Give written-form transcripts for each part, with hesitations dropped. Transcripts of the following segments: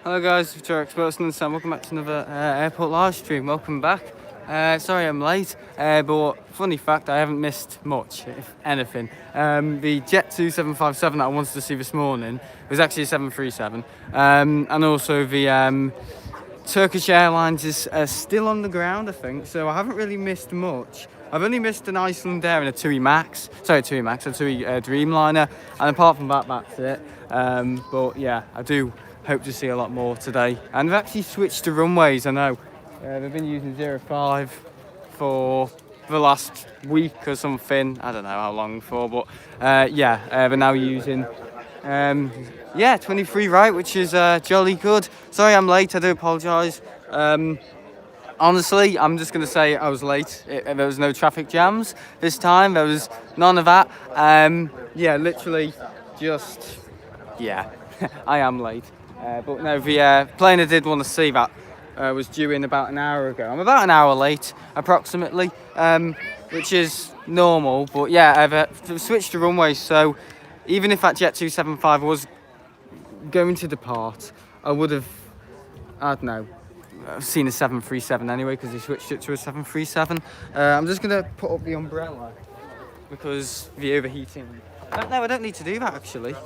Hello guys, it's your experts and Sam. Welcome back to another airport live stream. Welcome back. Sorry I'm late, but funny fact, I haven't missed much, if anything. The Jet2 757 that I wanted to see this morning was actually a 737, and also the Turkish Airlines is still on the ground, I think. So I haven't really missed much. I've only missed an Iceland Air and a TUI Max. Sorry, TUI Max, a TUI Dreamliner, and apart from that, that's it. But yeah, I do hope to see a lot more today. And they've actually switched to Runways, I know. They've been using 05 for the last week or something. I don't know how long for, but they're now using 23 right, which is jolly good. Sorry I'm late, I do apologise. Honestly, I'm just going to say I was late. There was no traffic jams this time. There was none of that. Literally just, I am late. But no, the plane I did want to see that was due in about an hour ago. I'm about an hour late, approximately, which is normal. But yeah, I've switched to Runways, so even if that Jet275 was going to depart, I would have, I don't know, I've seen a 737 anyway because they switched it to a 737. I'm just going to put up the umbrella because the overheating. No, I don't need to do that actually.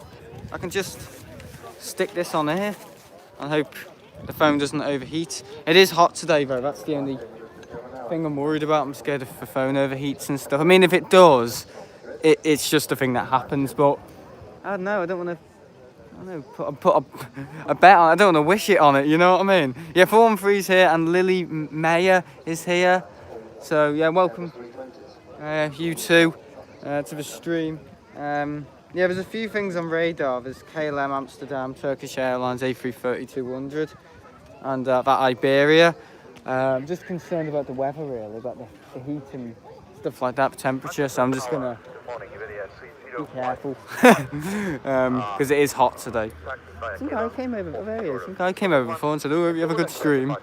I can just stick this on here and hope the phone doesn't overheat. It is hot today though, that's the only thing I'm worried about. I'm scared if the phone overheats and stuff. I mean, if it does, it's just a thing that happens, but I don't know, I don't want to put a bet on. I don't want to wish it on it, you know what I mean? Yeah, 413's here and Lily Mayer is here. So yeah, welcome you two to the stream. There's a few things on radar. There's KLM Amsterdam, Turkish Airlines A330-200 and that Iberia. I'm just concerned about the weather really, about the heat and stuff like that, the temperature, so I'm just going to be careful because it is hot today. Some guy came over, there he is. Some guy came over before and said, "Oh, hope you have a good stream."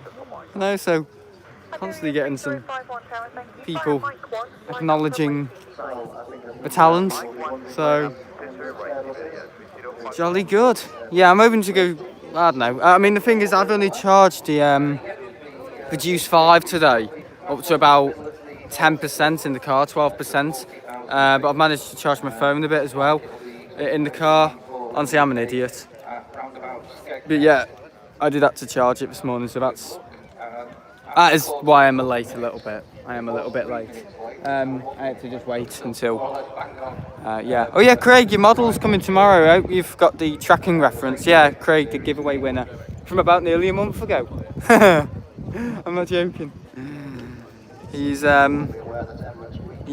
You know, so constantly getting some people acknowledging the talent. So jolly good. Yeah, I'm hoping to go. I don't know. I mean, the thing is, I've only charged the Juice 5 today up to about 10% in the car, 12%. But I've managed to charge my phone a bit as well in the car. Honestly, I'm an idiot. But yeah, I did that to charge it this morning, so that is why I'm late a little bit. I am a little bit late. I had to just wait until, Oh yeah, Craig, your model's coming tomorrow. I hope you've got the tracking reference. Yeah, Craig, the giveaway winner from about nearly a month ago. I'm not joking. He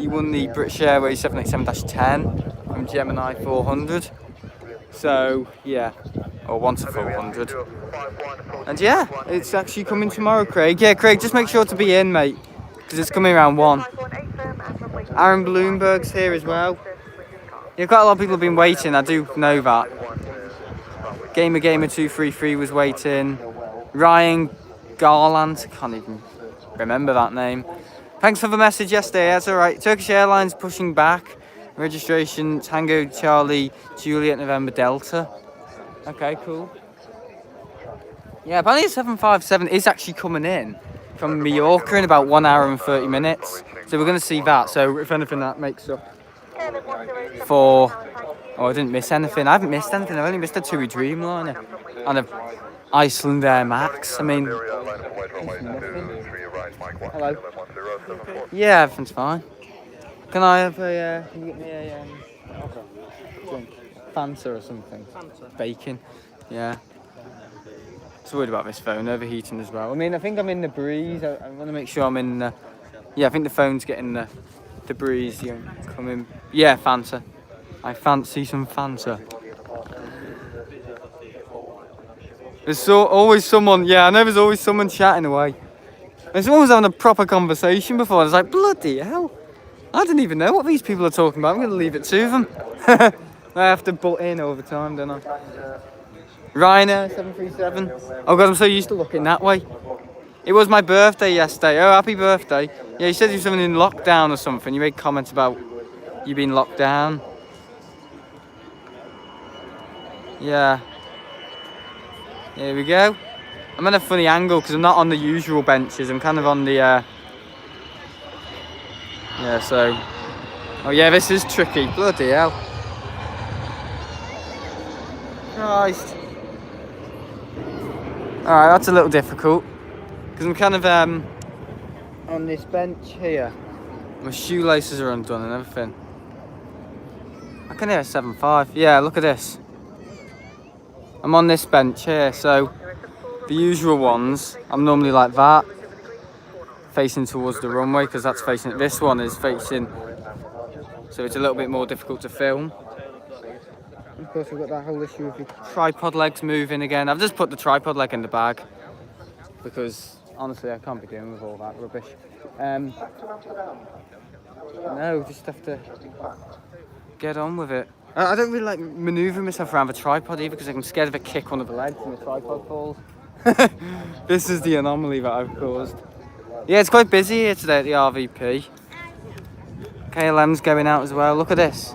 won the British Airways 787-10 from Gemini 400. So yeah, or 1 to 400. And yeah, it's actually coming tomorrow, Craig. Yeah, Craig, just make sure to be in, mate, because it's coming around 1. Aaron Bloomberg's here as well. Yeah, quite a lot of people have been waiting, I do know that. Gamer233 was waiting. Ryan Garland, can't even remember that name. Thanks for the message yesterday, that's alright. Turkish Airlines pushing back. Registration Tango Charlie Juliet November Delta. Okay, cool. Yeah, apparently the 757 is actually coming in from Mallorca in about 1 hour and 30 minutes. So we're going to see that. So if anything, that makes up for... Oh, I didn't miss anything. I haven't missed anything. I've only missed a TUI Dreamliner and a Iceland Air Max. I mean... Hello. Yeah, everything's fine. Can I have can you get me a drink? Fanta or something? Fanta. Bacon. Yeah. Just worried about this phone overheating as well. I mean, I think I'm in the breeze. I want to make sure I'm in the... Yeah, I think the phone's getting the breeze. Coming. Yeah, Fanta. I fancy some Fanta. There's always someone... Yeah, I know there's always someone chatting away. And someone was having a proper conversation before. I was like, bloody hell. I don't even know what these people are talking about. I'm going to leave it to them. I have to butt in all the time, don't I? Ryanair 737. Oh God, I'm so used to looking that way. It was my birthday yesterday. Oh, happy birthday. Yeah, you said you were something in lockdown or something. You made comments about you being locked down. Yeah. Here we go. I'm at a funny angle because I'm not on the usual benches. I'm kind of on the, yeah, so. Oh yeah, this is tricky. Bloody hell. Christ. Alright, that's a little difficult. Because I'm kind of, on this bench here. My shoelaces are undone and everything. I can hear a 7.5. Yeah, look at this. I'm on this bench here, so the usual ones, I'm normally like that, facing towards the runway, because that's facing, this one is facing, so it's a little bit more difficult to film. Of course, we've got that whole issue of the tripod legs moving again. I've just put the tripod leg in the bag, because honestly, I can't be dealing with all that rubbish. No, just have to get on with it. I don't really like manoeuvring myself around the tripod either because I'm scared of a kick one of the legs and the tripod falls. This is the anomaly that I've caused. Yeah, it's quite busy here today at the RVP. KLM's going out as well. Look at this.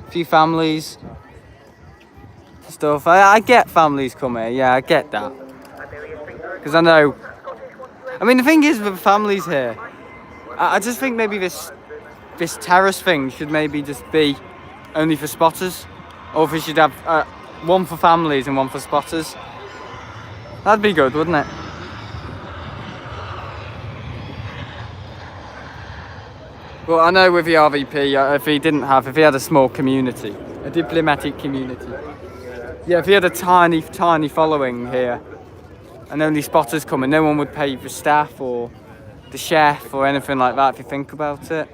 A few families. Stuff. I get families come here. Yeah, I get that. Because I know. I mean, the thing is with families here, I just think maybe this terrace thing should maybe just be only for spotters, or if we should have one for families and one for spotters. That'd be good, wouldn't it? Well, I know with the RVP, if he had a small community, a diplomatic community, yeah, if he had a tiny following here, and only spotters come, and no one would pay for staff or the chef or anything like that if you think about it.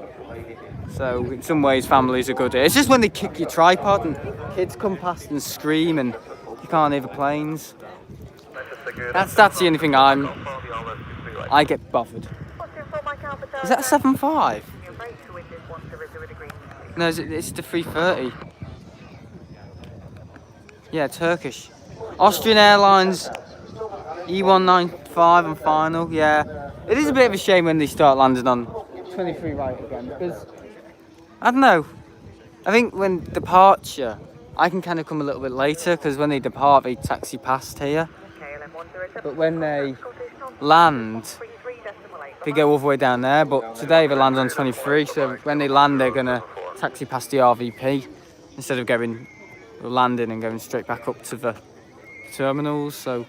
So in some ways families are good here. It's just when they kick your tripod and kids come past and scream and you can't hear the planes. That's the only thing I get bothered. Is that a 7.5? No, it's the 330. Yeah, Turkish. Austrian Airlines E195 and final, yeah. It is a bit of a shame when they start landing on 23 right again, because, I don't know, I think when departure, I can kind of come a little bit later, because when they depart, they taxi past here. But when they land, they go all the way down there, but today they land on 23, so when they land, they're going to taxi past the RVP, instead of landing and going straight back up to the terminals, so,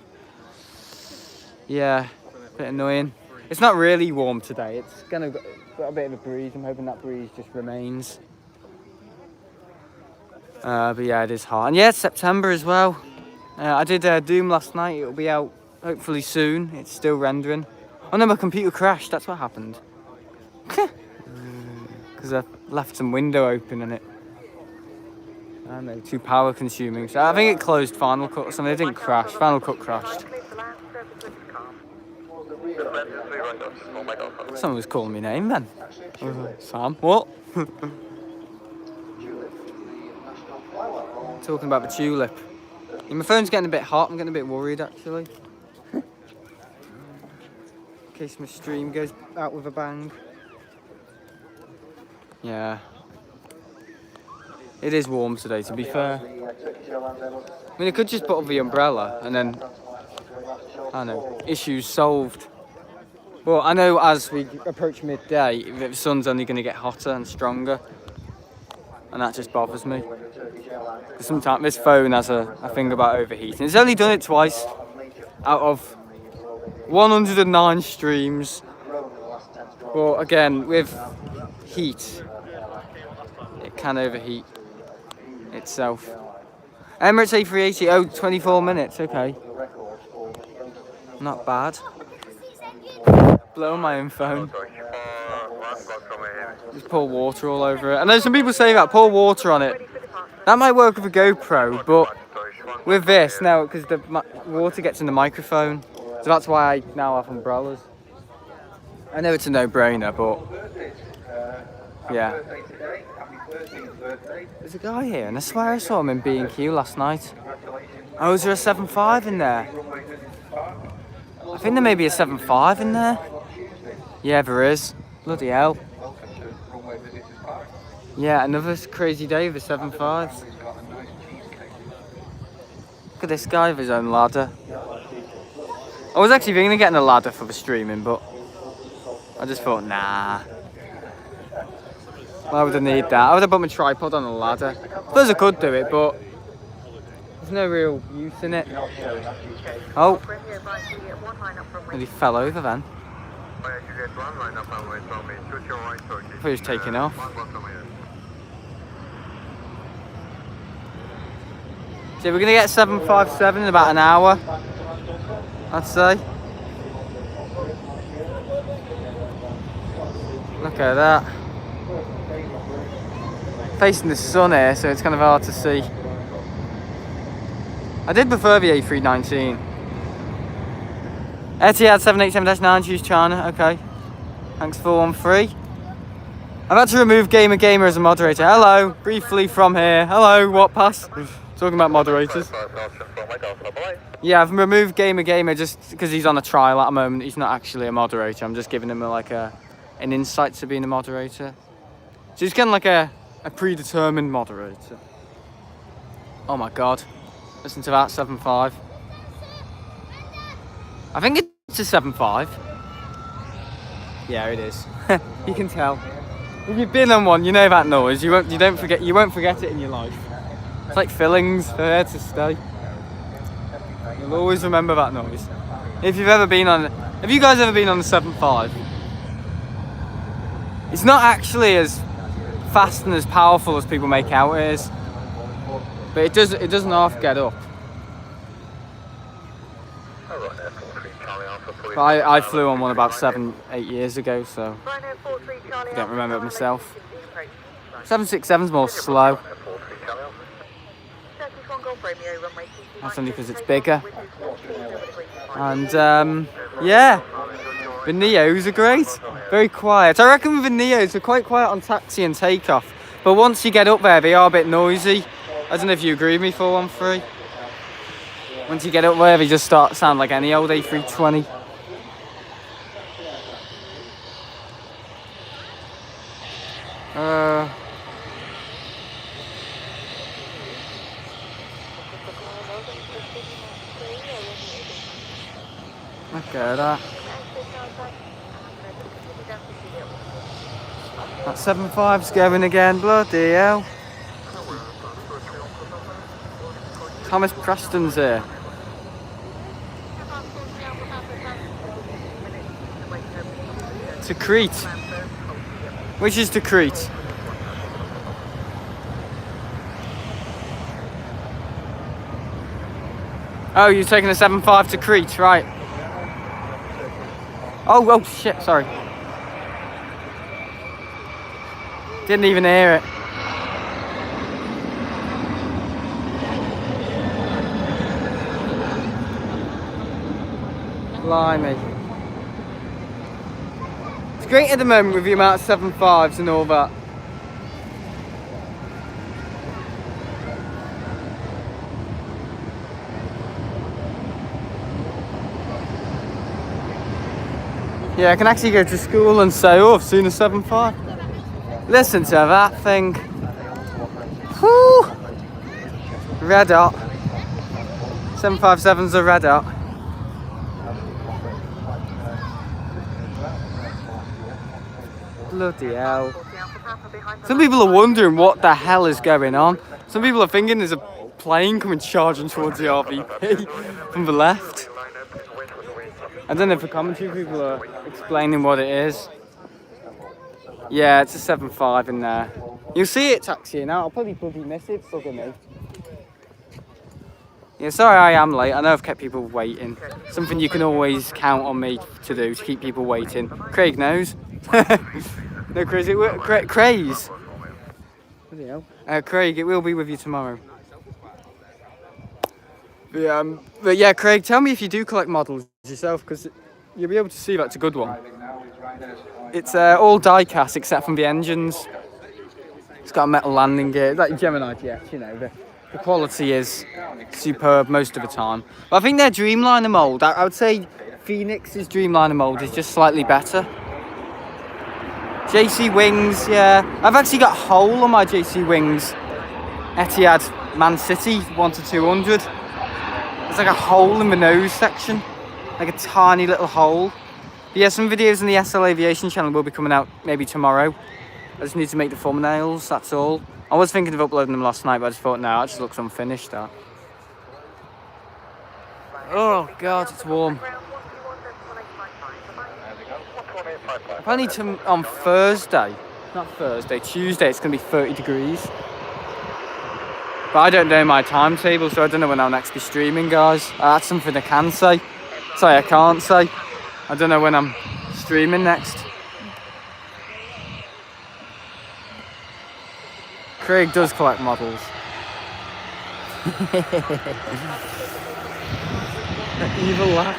yeah, a bit annoying. It's not really warm today, it's got a bit of a breeze. I'm hoping that breeze just remains. But yeah, it is hot. And yeah, it's September as well. I did Doom last night, it'll be out hopefully soon. It's still rendering. Oh no, my computer crashed, that's what happened. Because I left some window open and it, I don't know, too power consuming. So I think it closed Final Cut or something. It didn't crash, Final Cut crashed. Someone was calling me name then. Sam, what? Talking about the tulip. Yeah, my phone's getting a bit hot, I'm getting a bit worried actually. In case my stream goes out with a bang. Yeah. It is warm today, to be fair. I mean, I could just put up the umbrella and then, I don't know, issues solved. Well, I know as we approach midday, the sun's only going to get hotter and stronger. And that just bothers me. Sometimes this phone has a thing about overheating. It's only done it twice out of 109 streams. But again, with heat, it can overheat itself. Emirates A380, oh, 24 minutes, okay. Not bad. Blow my own phone. Just pour water all over it. I know some people say that, pour water on it. That might work with a GoPro, but with this, now, because the water gets in the microphone, so that's why I now have umbrellas. I know it's a no-brainer, but yeah. There's a guy here, and I swear I saw him in B&Q last night. Oh, is there a 7.5 in there? I think there may be a 7.5 in there. Yeah, there is. Bloody hell. Yeah, another crazy day with 7.5s. Look at this guy with his own ladder. I was actually thinking of getting a ladder for the streaming, but I just thought, nah. Why would I need that? I would have put my tripod on a ladder. I suppose I could do it, but there's no real use in it. Oh. And he fell over then. I thought he was taking off. So we're going to get 757 in about an hour, I'd say. Look at that. Facing the sun here, so it's kind of hard to see. I did prefer the A319. Etihad 787-9, choose China, okay. Thanks 413. I've had to remove Gamer as a moderator. Hello, briefly from here. Hello, what pass? Talking about moderators. Yeah, I've removed Gamer just because he's on a trial at the moment. He's not actually a moderator. I'm just giving him an insight to being a moderator. So he's kind of like a predetermined moderator. Oh my god. Listen to that, 7.5. I think it's a 7.5. Yeah, it is. You can tell. If you've been on one, you know that noise. You won't forget it in your life. It's like fillings, they're there to stay. You'll always remember that noise. Have you guys ever been on the 7.5? It's not actually as fast and as powerful as people make out it is. But it doesn't half get up. But I flew on one about 7-8 years ago, so I don't remember it myself. 767's more slow. That's only because it's bigger. And yeah, the Neos are great. Very quiet. I reckon with the Neos, they're quite quiet on taxi and takeoff. But once you get up there, they are a bit noisy. I don't know if you agree with me, 413. Once you get up there, they just start to sound like any old A320. Look at that. That 7.5's going again, bloody hell. Thomas Preston's here. To Crete. Which is to Crete? Oh, you're taking a 7.5 to Crete, right. Oh shit, sorry. Didn't even hear it. Blimey. It's great at the moment with the amount of 7.5s and all that. Yeah, I can actually go to school and say, oh, I've seen a 7.5. Listen to that thing. Whoo! Red hot. 757's a red hot. Bloody hell. Some people are wondering what the hell is going on. Some people are thinking there's a plane coming charging towards the RVP from the left. I don't know if the commentary people are explaining what it is. Yeah, it's a 7.5 in there. You'll see it taxiing out. I'll probably miss it, bugger me. Yeah, sorry I am late. I know I've kept people waiting. Something you can always count on me to do, to keep people waiting. Craig knows. No, Craig, Craze. Craig, it will be with you tomorrow. But yeah, Craig, tell me if you do collect models yourself, because you'll be able to see that's a good one. It's all die-cast except from the engines. It's got a metal landing gear, like Gemini jets, you know. The quality is superb most of the time. But I think their Dreamliner mould, I would say Phoenix's Dreamliner mould is just slightly better. JC Wings, yeah. I've actually got a hole on my JC Wings Etihad Man City 1-200. There's like a hole in the nose section, like a tiny little hole. But yeah, some videos on the SL Aviation channel will be coming out maybe tomorrow. I just need to make the thumbnails, that's all. I was thinking of uploading them last night, but I just thought, no, it just looks unfinished, that. Oh God, it's warm. Apparently on Thursday, not Thursday, Tuesday, it's going to be 30 degrees. But I don't know my timetable, so I don't know when I'll next be streaming, guys. That's something I can say. Sorry, I can't say. I don't know when I'm streaming next. Craig does collect models. That evil laugh.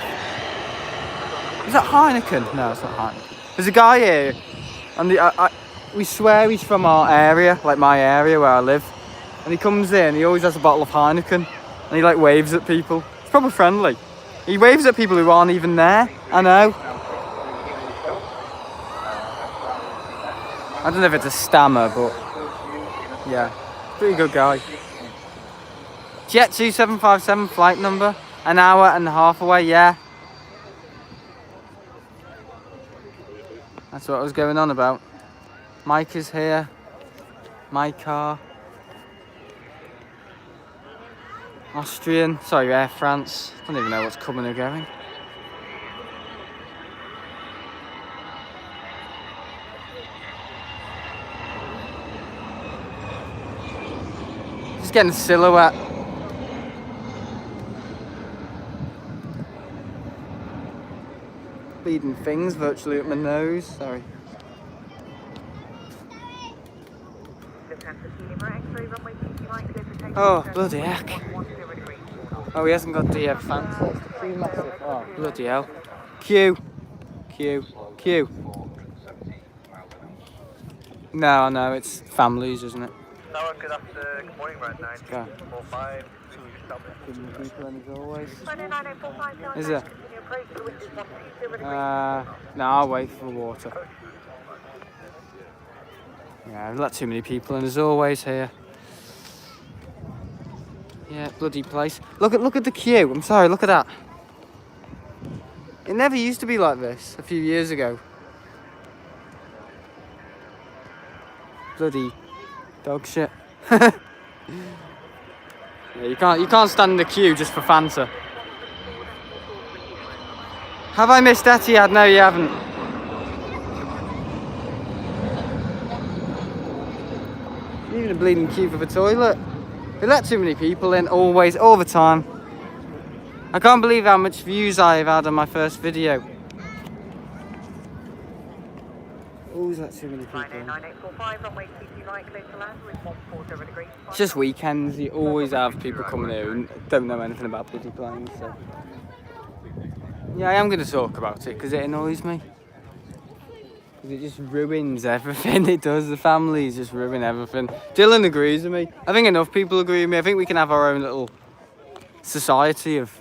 Is that Heineken? No, it's not Heineken. There's a guy here, and we swear he's from our area, like my area where I live. And he comes in, he always has a bottle of Heineken, and he like waves at people. It's probably friendly. He waves at people who aren't even there. I know. I don't know if it's a stammer, but yeah, pretty good guy. Jet2 flight number, an hour and a half away, yeah. That's what I was going on about. Mike is here. My car. Austrian, sorry, Air France. I don't even know what's coming or going. Just getting a silhouette. Bleeding things virtually up my nose, sorry. Oh, bloody heck. Oh, he hasn't got the fancy. Oh, bloody hell. Q. No, it's families, isn't it? Good morning, right now. Go. 45. Is there? No, I'll wait for water. Yeah, I've let too many people in as always here. Yeah, bloody place. Look at the queue. I'm sorry, look at that. It never used to be like this a few years ago. Bloody dog shit. Yeah, you can't stand in the queue just for Fanta. Have I missed Etihad? No, you haven't. Even a bleeding queue for the toilet. They let too many people in, always, all the time. I can't believe how much views I've had on my first video. Always let too many people in. It's just weekends, you always have people coming here who don't know anything about bloody planes, so. Yeah, I am going to talk about it because it annoys me. Because it just ruins everything it does. The families just ruin everything. Dylan agrees with me. I think enough people agree with me. I think we can have our own little society of,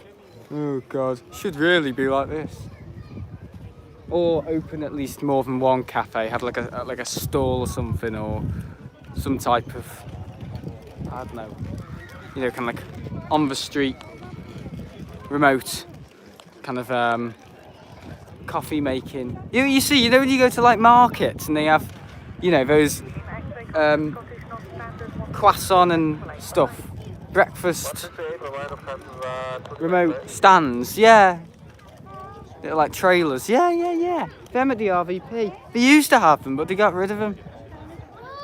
oh God, should really be like this. Or open at least more than one cafe. Have like a stall or something, or some type of, I don't know, you know, kind of like on the street, remote, kind of coffee making. You see, you know when you go to like markets and they have, you know, those croissant and stuff, breakfast, remote stands, yeah. They're like trailers, yeah. Them at the RVP. They used to have them, but they got rid of them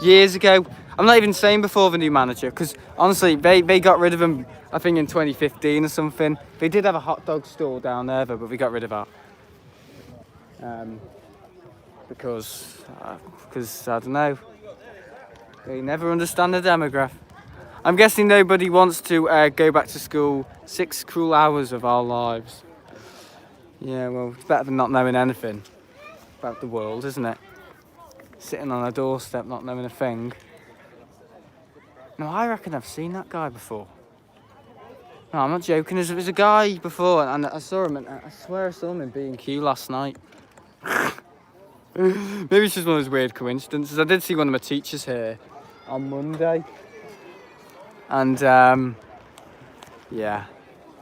years ago. I'm not even saying before the new manager, because honestly, they got rid of them, I think in 2015 or something. They did have a hot dog stall down there, but we got rid of that. Because I don't know, they never understand the demographic. I'm guessing nobody wants to go back to school 6 cruel hours of our lives. Yeah, well, it's better than not knowing anything about the world, isn't it? Sitting on a doorstep not knowing a thing. No, I reckon I've seen that guy before. No, I'm not joking. There's a guy before, and I saw him, and I swear I saw him in B&Q last night. Maybe it's just one of those weird coincidences. I did see one of my teachers here on Monday. And, yeah.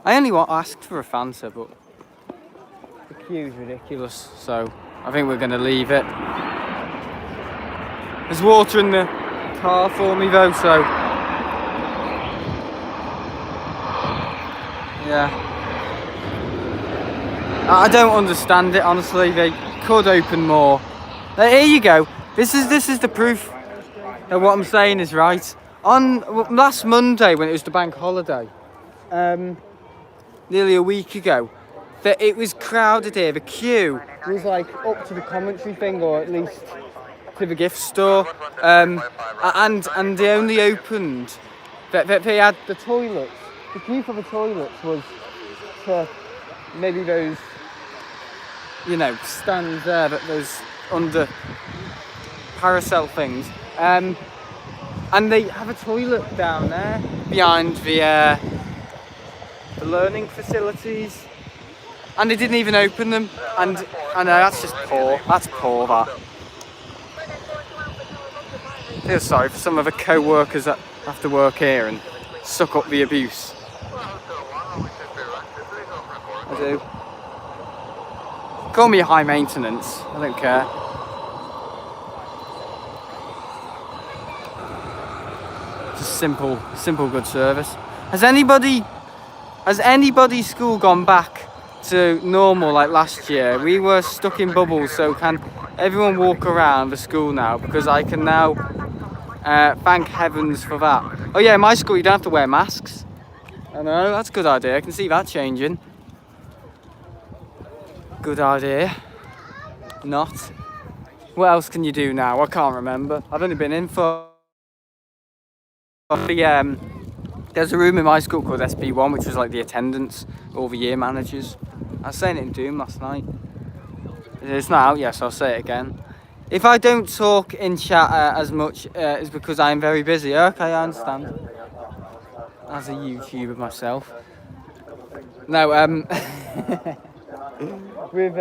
I only asked for a Fanta, but the queue's ridiculous, so I think we're going to leave it. There's water in the car for me though, so yeah. I don't understand it, honestly. They could open more. Here you go. This is the proof that what I'm saying is right. On last Monday, when it was the bank holiday, nearly a week ago, that it was crowded here. The queue was like up to the commentary thing, or at least to the gift store, and they only opened that they had the toilets. The queue for the toilets was to maybe those, you know, stands there, that those under parasol things, and they have a toilet down there behind the learning facilities, and they didn't even open them. And I know that's just poor. That's poor. That. I feel sorry for some of the co-workers that have to work here and suck up the abuse. I do. Call me high maintenance. I don't care. Just simple good service. Has anybody's school gone back to normal like last year? We were stuck in bubbles, so can everyone walk around the school now? Because I can now, thank heavens for that. Oh yeah, my school you don't have to wear masks. I know, that's a good idea. I can see that changing. Good idea. Not. What else can you do now? I can't remember. I've only been in for the there's a room in my school called SB1, which was like the attendance, all the year managers. I was saying it in Doom last night. It's not out yet, so I'll say it again. If I don't talk in chat as much, it's because I'm very busy. Okay, I understand. As a YouTuber myself. No, with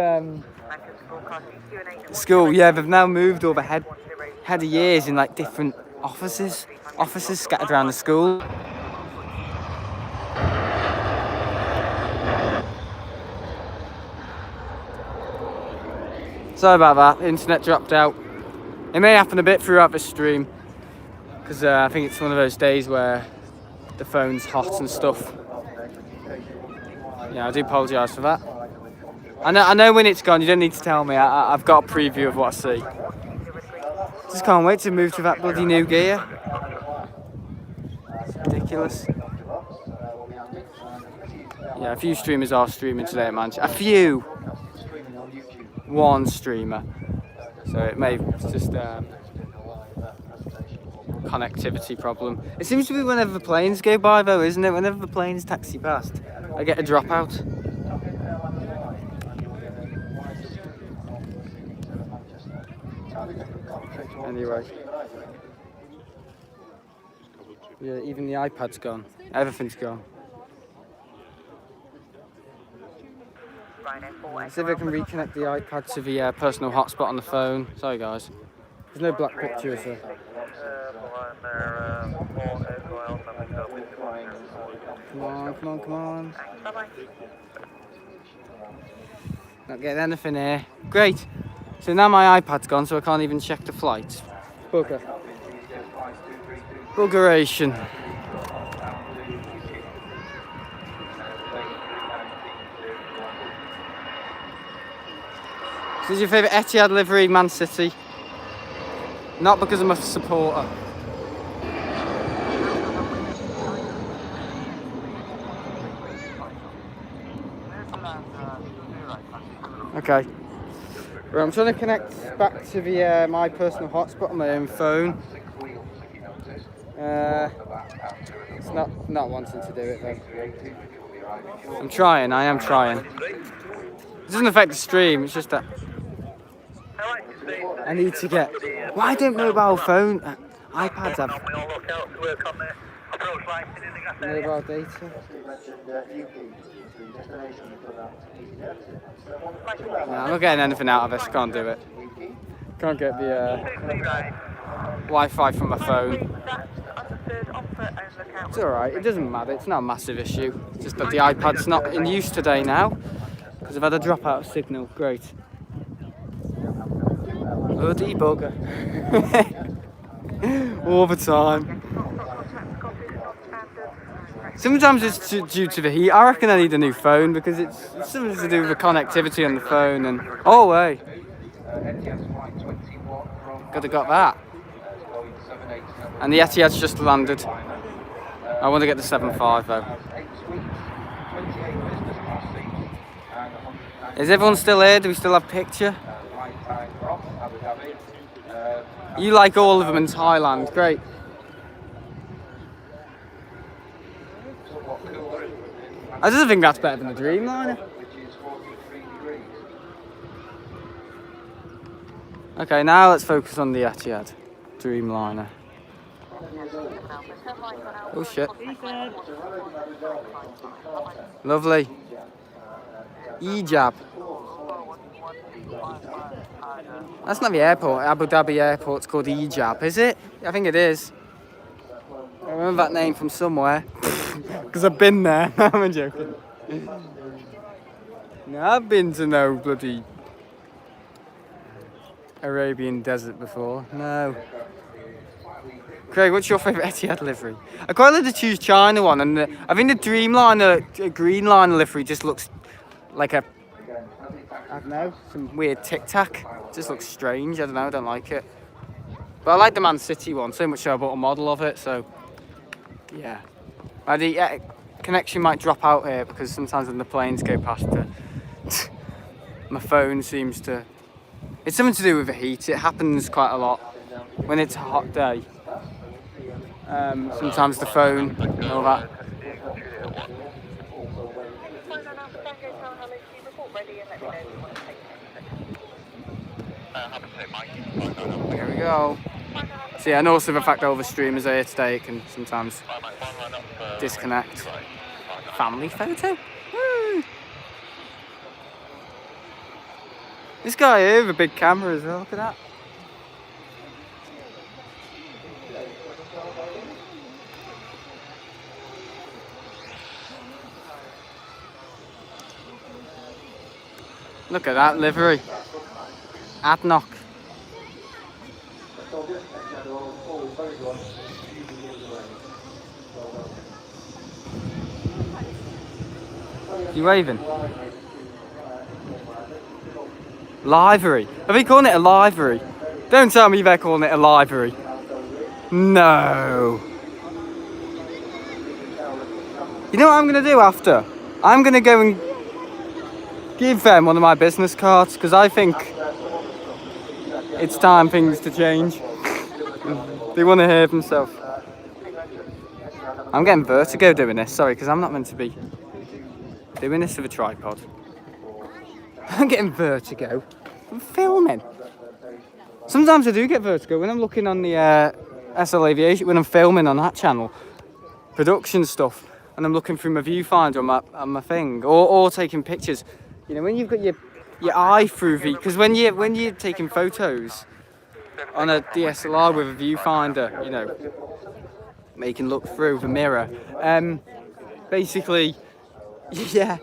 school, yeah, they've now moved all the head of years in like different offices scattered around the school. Sorry about that, the internet dropped out. It may happen a bit throughout the stream, because I think it's one of those days where the phone's hot and stuff. Yeah, I do apologise for that. I know when it's gone, you don't need to tell me. I've got a preview of what I see. Just can't wait to move to that bloody new gear. It's ridiculous. Yeah, a few streamers are streaming today at Manchester. A few! One streamer. So it may just connectivity problem. It seems to be whenever the planes go by though, isn't it? Whenever the planes taxi past, I get a dropout. Anyway. Yeah, even the iPad's gone. Everything's gone. See if I can reconnect the iPad to the personal hotspot on the phone. Sorry guys. There's no black picture, is there? Come on. Not getting anything here. Great. So now my iPad's gone, so I can't even check the flights. Bugger. Buggeration. This is your favourite Etihad livery, Man City. Not because I'm a supporter. Okay. Right, I'm trying to connect back to the my personal hotspot on my own phone. It's not wanting to do it though. I am trying. It doesn't affect the stream, it's just that I need to get... Why don't mobile phone... iPads have mobile data? No, I'm not getting anything out of this, can't do it. Can't get the Wi-Fi from my phone. It's alright, it doesn't matter, it's not a massive issue. It's just that the iPad's not in use today now, because I've had a dropout of signal. Great. Bloody bugger. All the time. Sometimes it's due to the heat. I reckon I need a new phone because it's something to do with the connectivity on the phone and... Oh, hey. Could have got that. And the Etihad's just landed. I want to get the 7.5 though. Is everyone still here? Do we still have picture? You like all of them in Thailand, great. I just think that's better than the Dreamliner. Okay, now let's focus on the Etihad Dreamliner. Oh shit. Lovely. Ejab. That's not the airport. Abu Dhabi airport's called Ejab, is it? I think it is. I remember that name from somewhere. Because I've been there. I'm joking. No, I've been to no bloody Arabian desert before. No. Craig, what's your favourite Etihad livery? I quite like to choose China one, and I think the Dreamliner green line livery just looks like a, I don't know, some weird Tic Tac. It just looks strange. I don't know. I don't like it. But I like the Man City one so much so I bought a model of it. So yeah. The connection might drop out here because sometimes when the planes go past it, my phone seems to... It's something to do with the heat. It happens quite a lot when it's a hot day. Sometimes the phone and all that. There we go. So yeah, and also the fact that all the streamers are here today, it can sometimes disconnect. Family photo? Woo! This guy here with a big camera as well, look at that. Look at that livery. Adnock. You waving? Livery. Are they calling it a livery? Don't tell me they're calling it a livery. No. You know what I'm going to do after? I'm going to go and give them one of my business cards because I think it's time things to change. They want to hear themselves. I'm getting vertigo doing this, sorry, because I'm not meant to be doing this with a tripod. I'm getting vertigo. I'm filming. Sometimes I do get vertigo when I'm looking on the SL Aviation, when I'm filming on that channel, production stuff, and I'm looking through my viewfinder on my thing, or taking pictures. You know, when you've got your eye through because when you're taking photos on a DSLR with a viewfinder, you know, you can look through the mirror. Basically, yeah.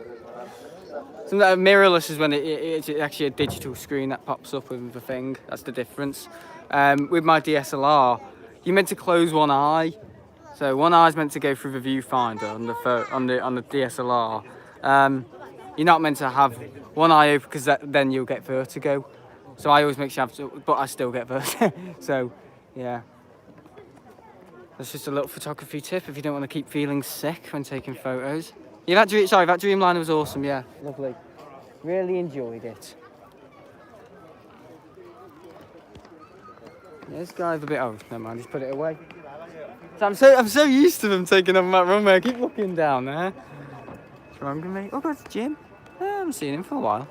Something mirrorless is when it's actually a digital screen that pops up with the thing. That's the difference. With my DSLR, you're meant to close one eye, so one eye's meant to go through the viewfinder on the DSLR. You're not meant to have one eye open because then you'll get vertigo. So I always make sure but I still get vertigo. So yeah, that's just a little photography tip if you don't want to keep feeling sick when taking photos. Yeah, that Dreamliner was awesome. Yeah, lovely. Really enjoyed it. Yeah, this guy's a bit. Oh, never mind. Just put it away. So I'm so used to them taking off that runway. I keep looking down there. What's wrong with me? Oh, God, it's Jim. I haven't seen him for a while.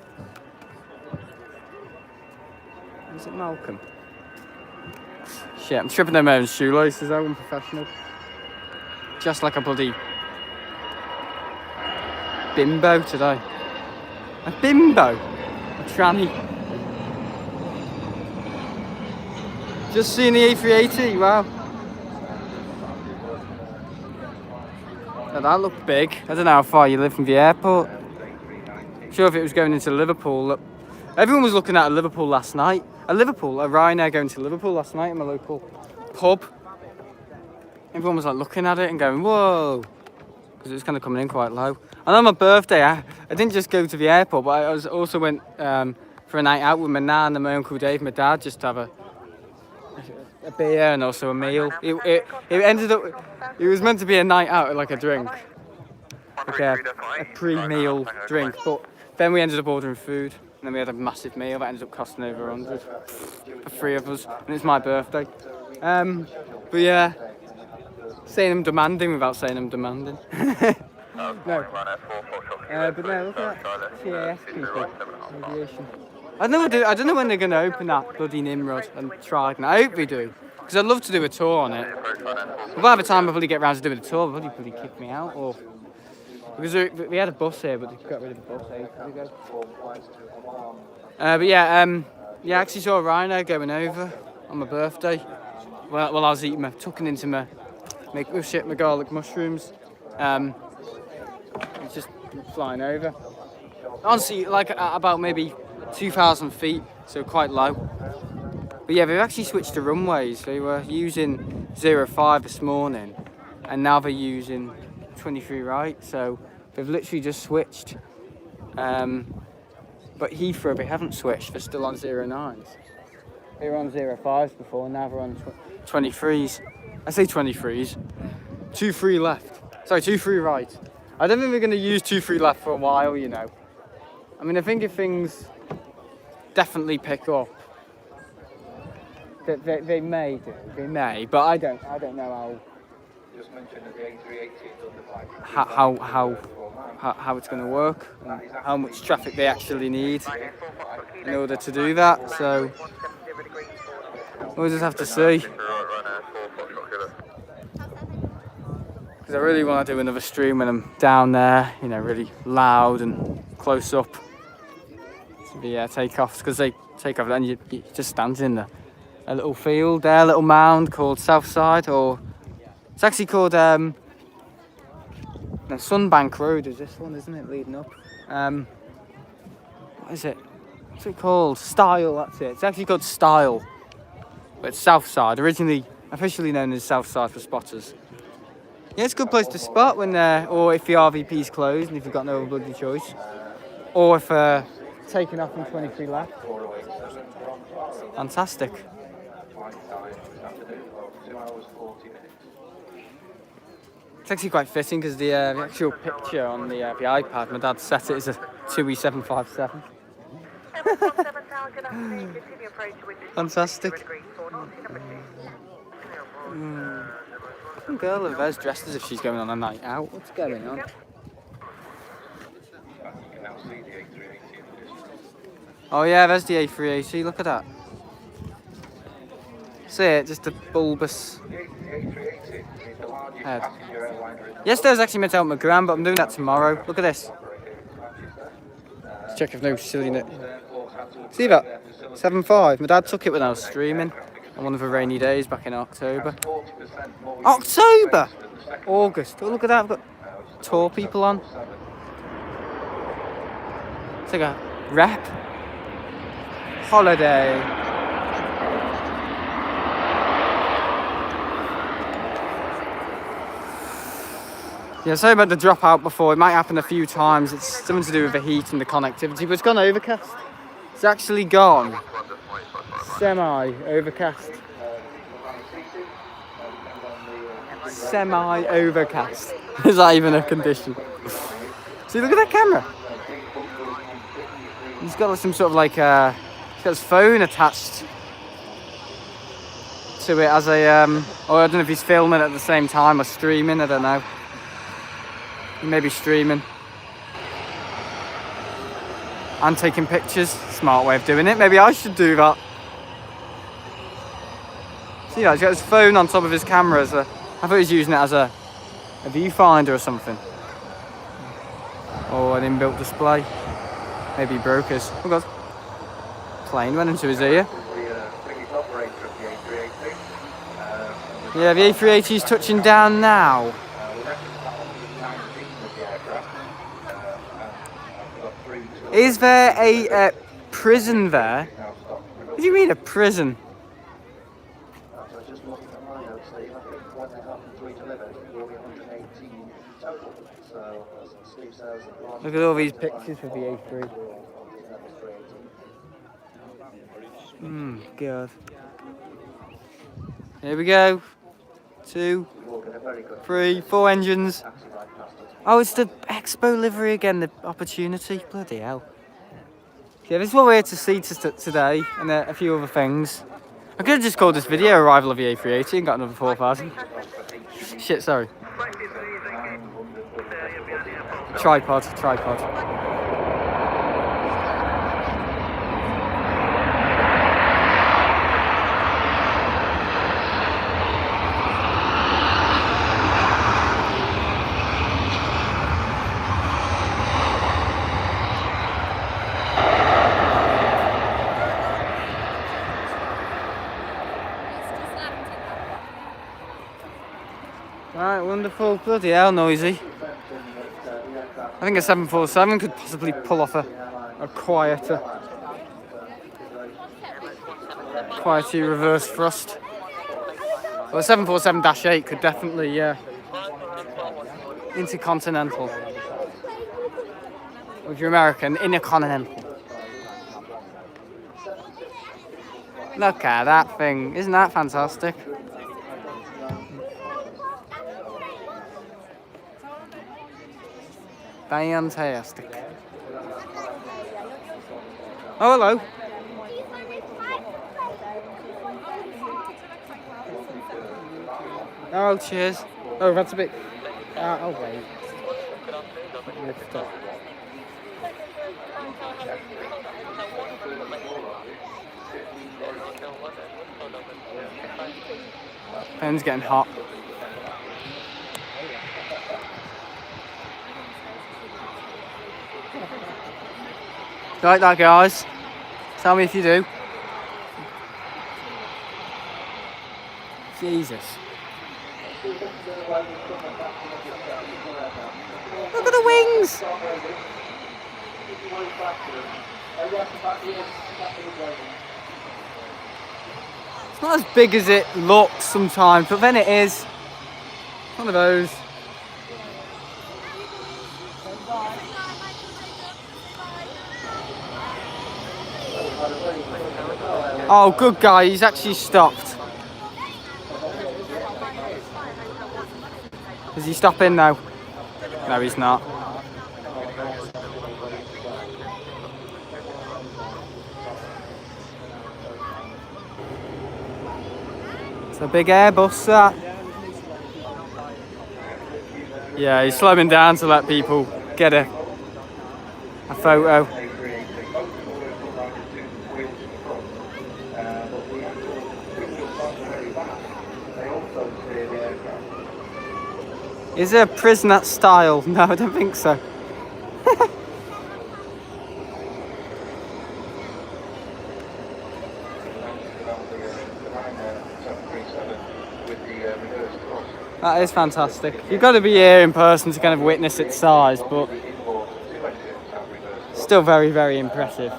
Is it Malcolm? Shit, I'm tripping them over shoelaces. I'm unprofessional. Just like a bloody bimbo today. A bimbo? A tranny. Just seen the A380, wow. Now that looked big. I don't know how far you live from the airport. Sure if it was going into Liverpool. Look, everyone was looking at Liverpool last night. A Ryanair going to Liverpool last night in my local pub. Everyone was like looking at it and going, whoa, because it was kind of coming in quite low. And on my birthday, I didn't just go to the airport, but I also went for a night out with my nan and my uncle Dave, my dad, just to have a beer and also a meal. It ended up, it was meant to be a night out, like a drink, like a pre-meal drink, but then we ended up ordering food. And then we had a massive meal that ended up costing over 100 for 3 of us, and it's my birthday. But yeah, saying I'm demanding without saying I'm demanding. No. But no, look at that TAS people, Aviation. I don't know when they're going to open that bloody Nimrod and Trident. I hope they do, because I'd love to do a tour on it. But by the time I really get around to doing the tour, they'll probably kick me out. Or because we had a bus here, but they got rid of the bus ages ago. But yeah, I actually saw a Ryanair going over on my birthday. While I was tucking into my garlic mushrooms. It's just flying over. Honestly, like about maybe 2,000 feet, so quite low. But yeah, they've actually switched to runways. They were using 05 this morning, and now they're using 23 right. So they've literally just switched. But Heathrow, they haven't switched. They're still on 09s. They were on 05s before, and now they're on 23s. I say 23s. 23 left. Sorry, 23 right. I don't think we're going to use 23 left for a while, you know. I mean, I think if things definitely pick up, they may do. They may, but I don't know how it's going to work, and how much traffic they actually need in order to do that. So we'll just have to see. Because I really want to do another stream when I'm down there, you know, really loud and close up to the takeoffs, because they take off and you just stand in a little field there, a little mound called Southside, or it's actually called Sunbank Road is this one, isn't it, leading up? What is it? What's it called? Style, that's it. It's actually called Style, but it's Southside, officially known as Southside for spotters. Yeah, it's a good place to spot when, or if the RVP's closed and if you've got no bloody choice, or if taking off in 23 left. Fantastic. It's actually quite fitting because the actual picture on the iPad, my dad set it as a TUI 757. Fantastic. Some girl over there's dressed as if she's going on a night out. What's going on? Oh yeah, there's the A380. Look at that. See it? Just a bulbous head. Yesterday I was actually meant to help my gran, but I'm doing that tomorrow. Look at this. Let's check if no silly. See that? 7.5. My dad took it when I was streaming on one of the rainy days back in October. October! August. Oh, look at that. I've got tour people on. It's like a rep. Holiday. Yeah, sorry about the dropout before. It might happen a few times. It's something to do with the heat and the connectivity, but it's gone overcast. It's actually gone semi-overcast. Semi-overcast. Is that even a condition? See, look at that camera. He's got some sort of like he's got his phone attached to it as a or I don't know if he's filming at the same time or streaming. I don't know. He may be streaming and taking pictures. Smart way of doing it. Maybe I should do that. See, he's got his phone on top of his camera as a. I thought he was using it as a viewfinder or something, or an inbuilt display. Maybe he broke his. Oh god! Plane went into his ear. Yeah, the A380 is touching down now. Is there a prison there? What do you mean a prison? Look at all these pictures of the A3. God. Here we go. 2, 3, 4 engines. Oh, it's the Expo livery again, the Opportunity. Bloody hell. Yeah, this is what we're here to see today, and a few other things. I could have just called this video Arrival of the A380 and got another 4,000. Shit, sorry. Tripod. Right, wonderful. Bloody hell noisy. I think a 747 could possibly pull off a quieter reverse thrust. Well, a 747-8 could definitely intercontinental. Or if you're American, intercontinental. Look at that thing. Isn't that fantastic? Fantastic. Oh, hello. Oh, cheers. Oh, that's a bit... oh, wait. Lift up. Pen's getting hot. You like that, guys? Tell me if you do. Jesus. Look at the wings! It's not as big as it looks sometimes, but then it is. One of those. Oh, good guy, he's actually stopped. Is he stopping now? No, he's not. It's a big Airbus, that. Yeah, he's slowing down to let people get a photo. Is there a prison at style? No, I don't think so. That is fantastic. You've got to be here in person to kind of witness its size, but still very, very impressive.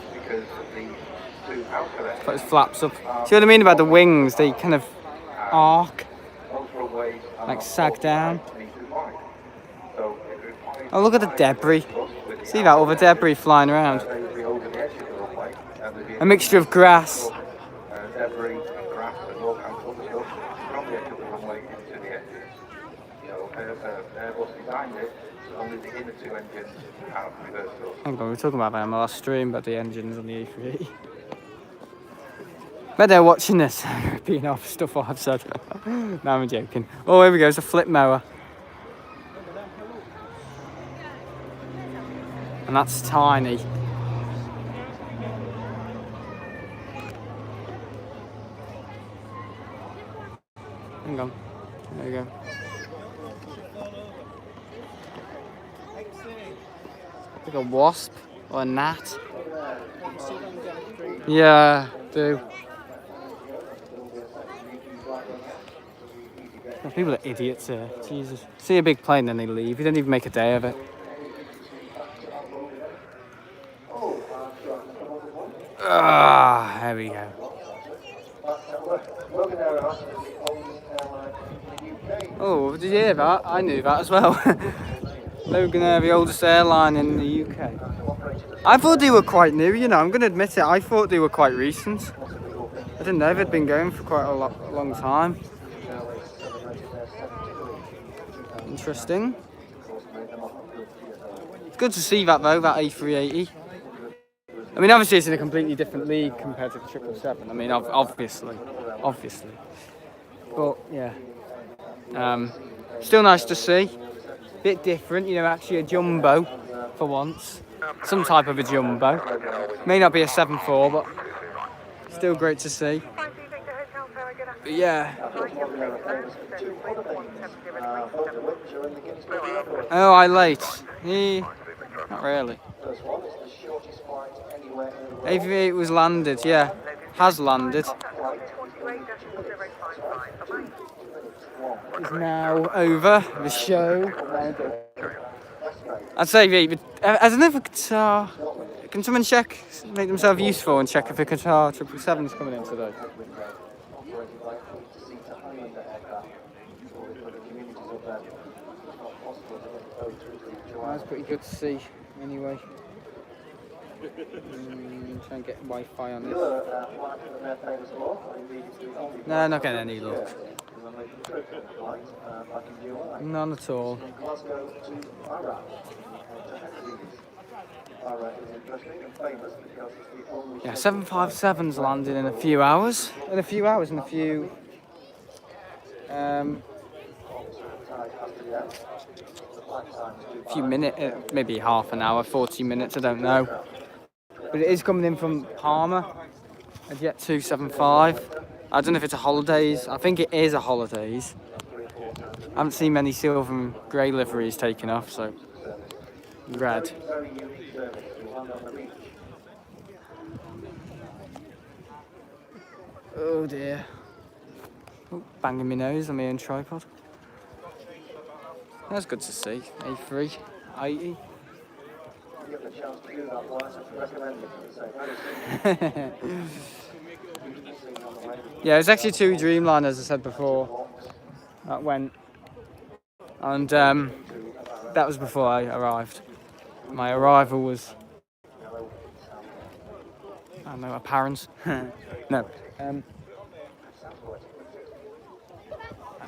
Put his flaps up. See what I mean about the wings? They kind of arc, like sag down. Oh, look at the debris. See that other debris flying around? A mixture of grass. Hang on, we were talking about that in my last stream about the engines on the A380. Bet they're watching this, being off stuff what I've said. No, I'm joking. Oh, here we go, it's a flip mower. And that's tiny. Hang on, there you go. Like a wasp or a gnat. Yeah, do. Oh, people are idiots here. Jesus. See a big plane, then they leave. You don't even make a day of it. There we go. Oh, did you hear that? I knew that as well. Logan Air, the oldest airline in the UK. I thought they were quite new, you know, I'm going to admit it. I thought they were quite recent. I didn't know they'd been going for quite a long time. Interesting. It's good to see that though, that A380. I mean, obviously it's in a completely different league compared to the 777. I mean, obviously. But yeah, still nice to see. Bit different, you know, actually a jumbo for once. Some type of a jumbo. May not be a 747, but still great to see. But yeah. Oh, I late? Not really. Aviation was landed, yeah. Has landed. It's now over, the show. I'd say, as another Qatar, can someone check, make themselves useful and check if a Qatar 777 is coming in today? That's pretty good to see, anyway. Try and get Wi-Fi on this. No, not getting any luck. None at all. Yeah, 757's landing in a few hours. In a few minutes, maybe half an hour, 40 minutes, I don't know. But it is coming in from Palma, a Jet275. I don't know if it's a Holidays. I think it is a Holidays. I haven't seen many silver and grey liveries taken off, so red. Oh dear. Oh, banging my nose on my own tripod. That's good to see. A3, 80. Yeah, it's actually 2 Dreamliners, as I said before, that went. And that was before I arrived. My arrival was, I don't know, apparent. No. I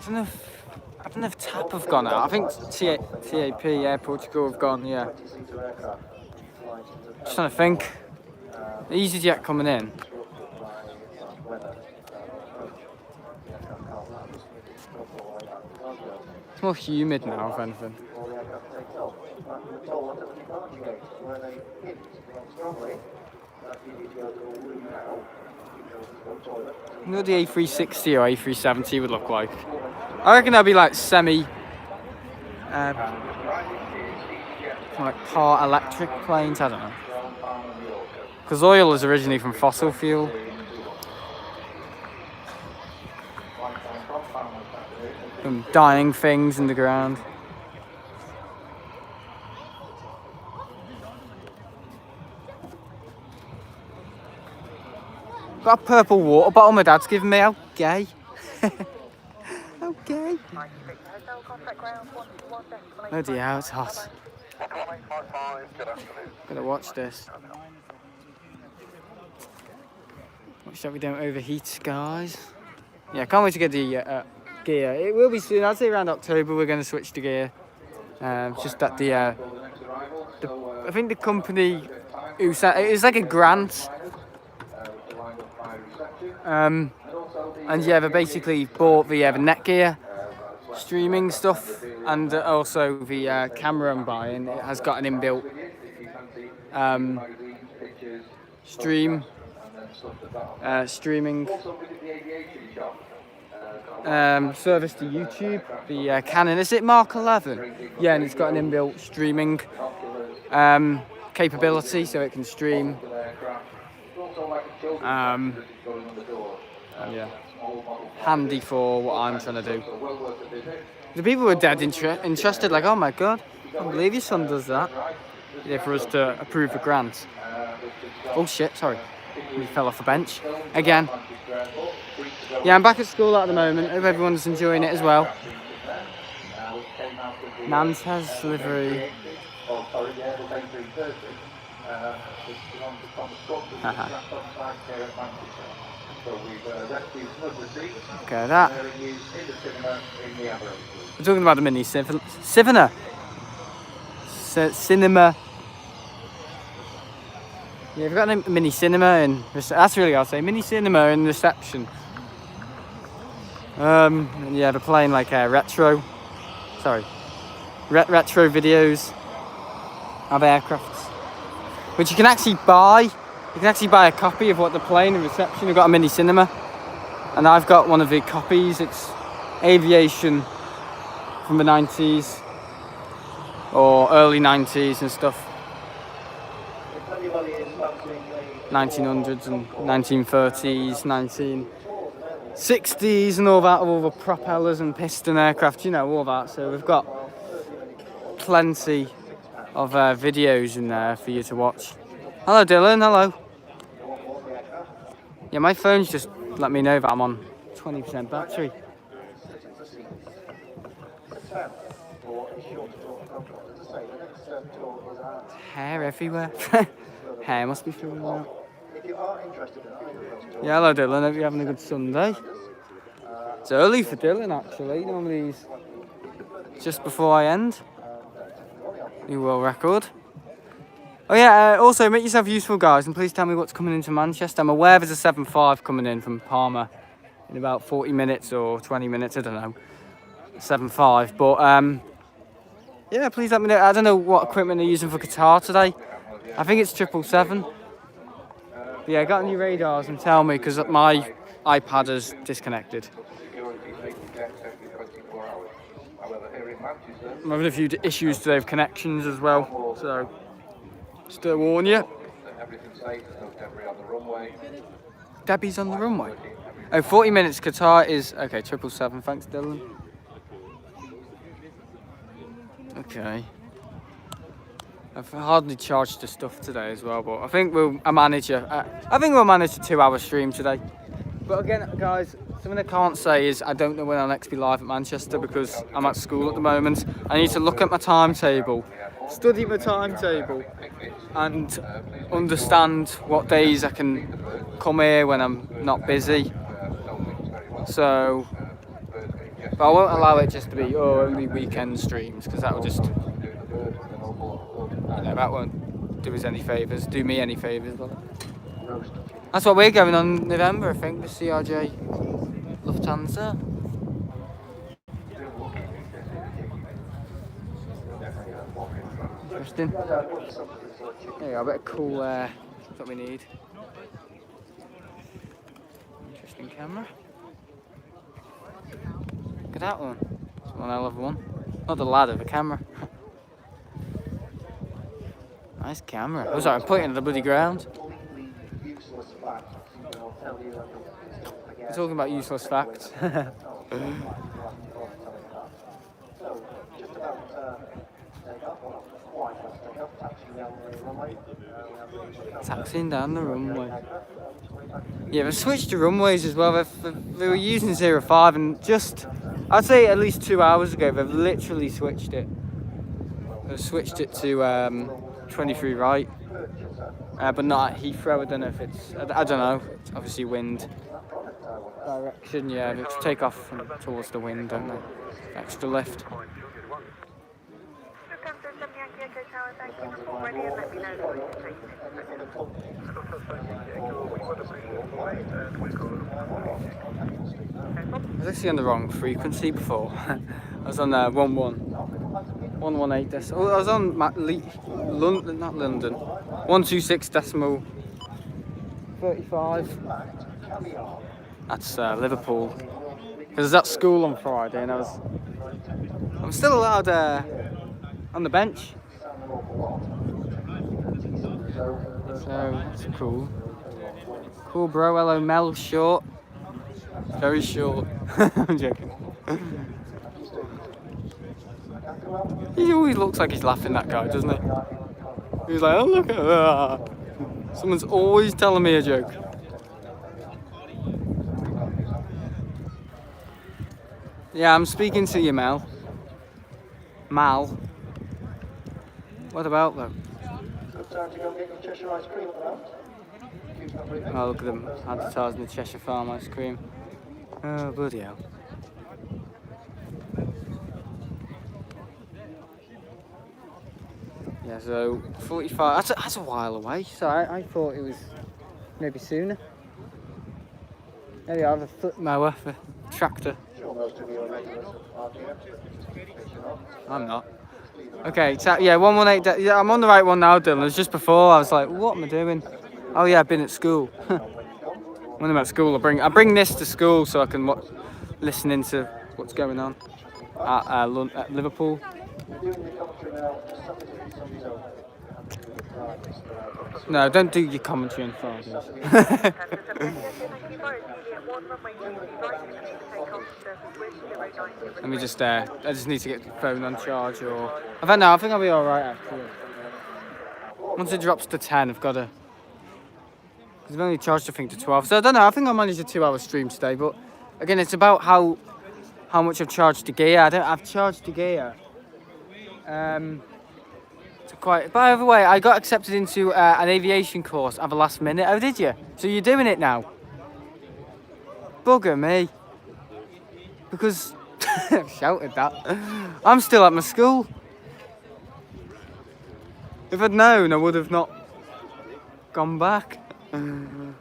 don't know if TAP have gone out. I think TAP, yeah, Portugal have gone, yeah. Just trying to think. EasyJet coming in. It's more humid now, if anything. You know what the A360 or A370 would look like? I reckon that'd be like like part electric planes, I don't know. Because oil is originally from fossil fuel. From dying things in the ground. Got a purple water bottle my dad's given me. How gay. How gay. Bloody hell, it's hot. Gotta watch this. Watch that we don't overheat, guys. Yeah, can't wait to get the gear. It will be soon. I'd say around October we're going to switch to gear. Just that I think the company who sent it was like a grant. And yeah, they basically bought the Netgear streaming stuff, and also the camera I'm buying. It has got an inbuilt streaming service to YouTube. The Canon, is it Mark 11? Yeah, and it's got an inbuilt streaming capability, so it can stream. Yeah, handy for what I'm trying to do. The people were dead interested, like, oh my god, I can't believe your son does that. Yeah, for us to approve the grant. Oh shit, sorry. He fell off the bench again. Yeah, I'm back at school at the moment. Hope everyone's enjoying it as well. Nantes livery. Okay, that. We're talking about the mini cinema. Yeah, we've got a mini cinema and that's really I'll say mini cinema and reception. Yeah, they're playing like retro videos of aircrafts, which you can actually buy. You can actually buy a copy of what they're playing in reception. We've got a mini cinema, and I've got one of the copies. It's Aviation from the 90s or early 90s and stuff. 1900s and 1930s, 1960s and all that, all the propellers and piston aircraft, you know, all that. So we've got plenty of videos in there for you to watch. Hello Dylan, hello. Yeah, my phone's just let me know that I'm on 20% battery. Hair everywhere. Hair must be falling out. Yeah, hello Dylan, hope you're having a good Sunday. It's early for Dylan actually, normally he's just before I end. New world record. Oh yeah, also make yourself useful guys and please tell me what's coming into Manchester. I'm aware there's a 7.5 coming in from Palma in about 40 minutes or 20 minutes, I don't know. 7.5, but yeah, please let me know. I don't know what equipment they're using for Qatar today. I think it's 777. But yeah, got any radars and tell me because my iPad is disconnected. I'm having a few issues today with connections as well, so just to warn you. Debbie's on the runway. Oh, 40 minutes Qatar is okay. 777. Thanks, Dylan. Okay. I've hardly charged the stuff today as well, but I think we'll manage a 2-hour stream today. But again, guys, something I can't say is I don't know when I'll next be live at Manchester because I'm at school at the moment. I need to look at my timetable, study my timetable, and understand what days I can come here when I'm not busy. So, but I won't allow it just to be only weekend streams because that will just, that won't do us any favours, do me any favours. That's what we're going on November, I think, the CRJ Lufthansa. Interesting. There you go, a bit of cool air, that's what we need. Interesting camera. Look at that one. It's one hell of one. Not the ladder, the camera. Nice camera. Oh, sorry, I'm pointing at the bloody ground. We're talking about useless facts. Taxiing down the runway. Yeah, they've switched to runways as well. They were using 05 and just, I'd say at least 2 hours ago, they've literally switched it. They've switched it to 23 right. But not at Heathrow. I don't know if it's, I don't know, it's obviously wind direction. Yeah, they take off towards the wind, don't they? Extra lift. I was actually on the wrong frequency before. I was on 118 decimal. I was on London, not London. 126.35. That's Liverpool. Because I was at school on Friday and I'm still allowed on the bench. So that's cool. Cool, bro. Hello, Mel. Short. Very short. I'm joking. He always looks like he's laughing, that guy, doesn't he? He's like, oh, look at that. Someone's always telling me a joke. Yeah, I'm speaking to you, Mel. Mal. What about though? Oh, look at them advertising the Cheshire Farm ice cream. Oh, bloody hell. Yeah, so 45. That's a while away. So I thought it was maybe sooner. There you have a foot mower for tractor. I'm not. Okay, so yeah, 118. Yeah, I'm on the right one now, Dylan. It was just before. I was like, what am I doing? Oh yeah, I've been at school. When I'm at school, I bring this to school so I can listen into what's going on at Liverpool. No, don't do your commentary on Fridays. Let me just I just need to get the phone on charge, or I don't know. I think I'll be all right actually. Once it drops to 10, I've got to. Because I've only charged I think to 12, so I don't know. I think I managed a 2-hour stream today, but again, it's about how much I've charged the gear. I've charged the gear. Quite. By the way, I got accepted into an aviation course at the last minute. Oh, did you? So you're doing it now? Bugger me. Because I've shouted that. I'm still at my school. If I'd known, I would have not gone back. No,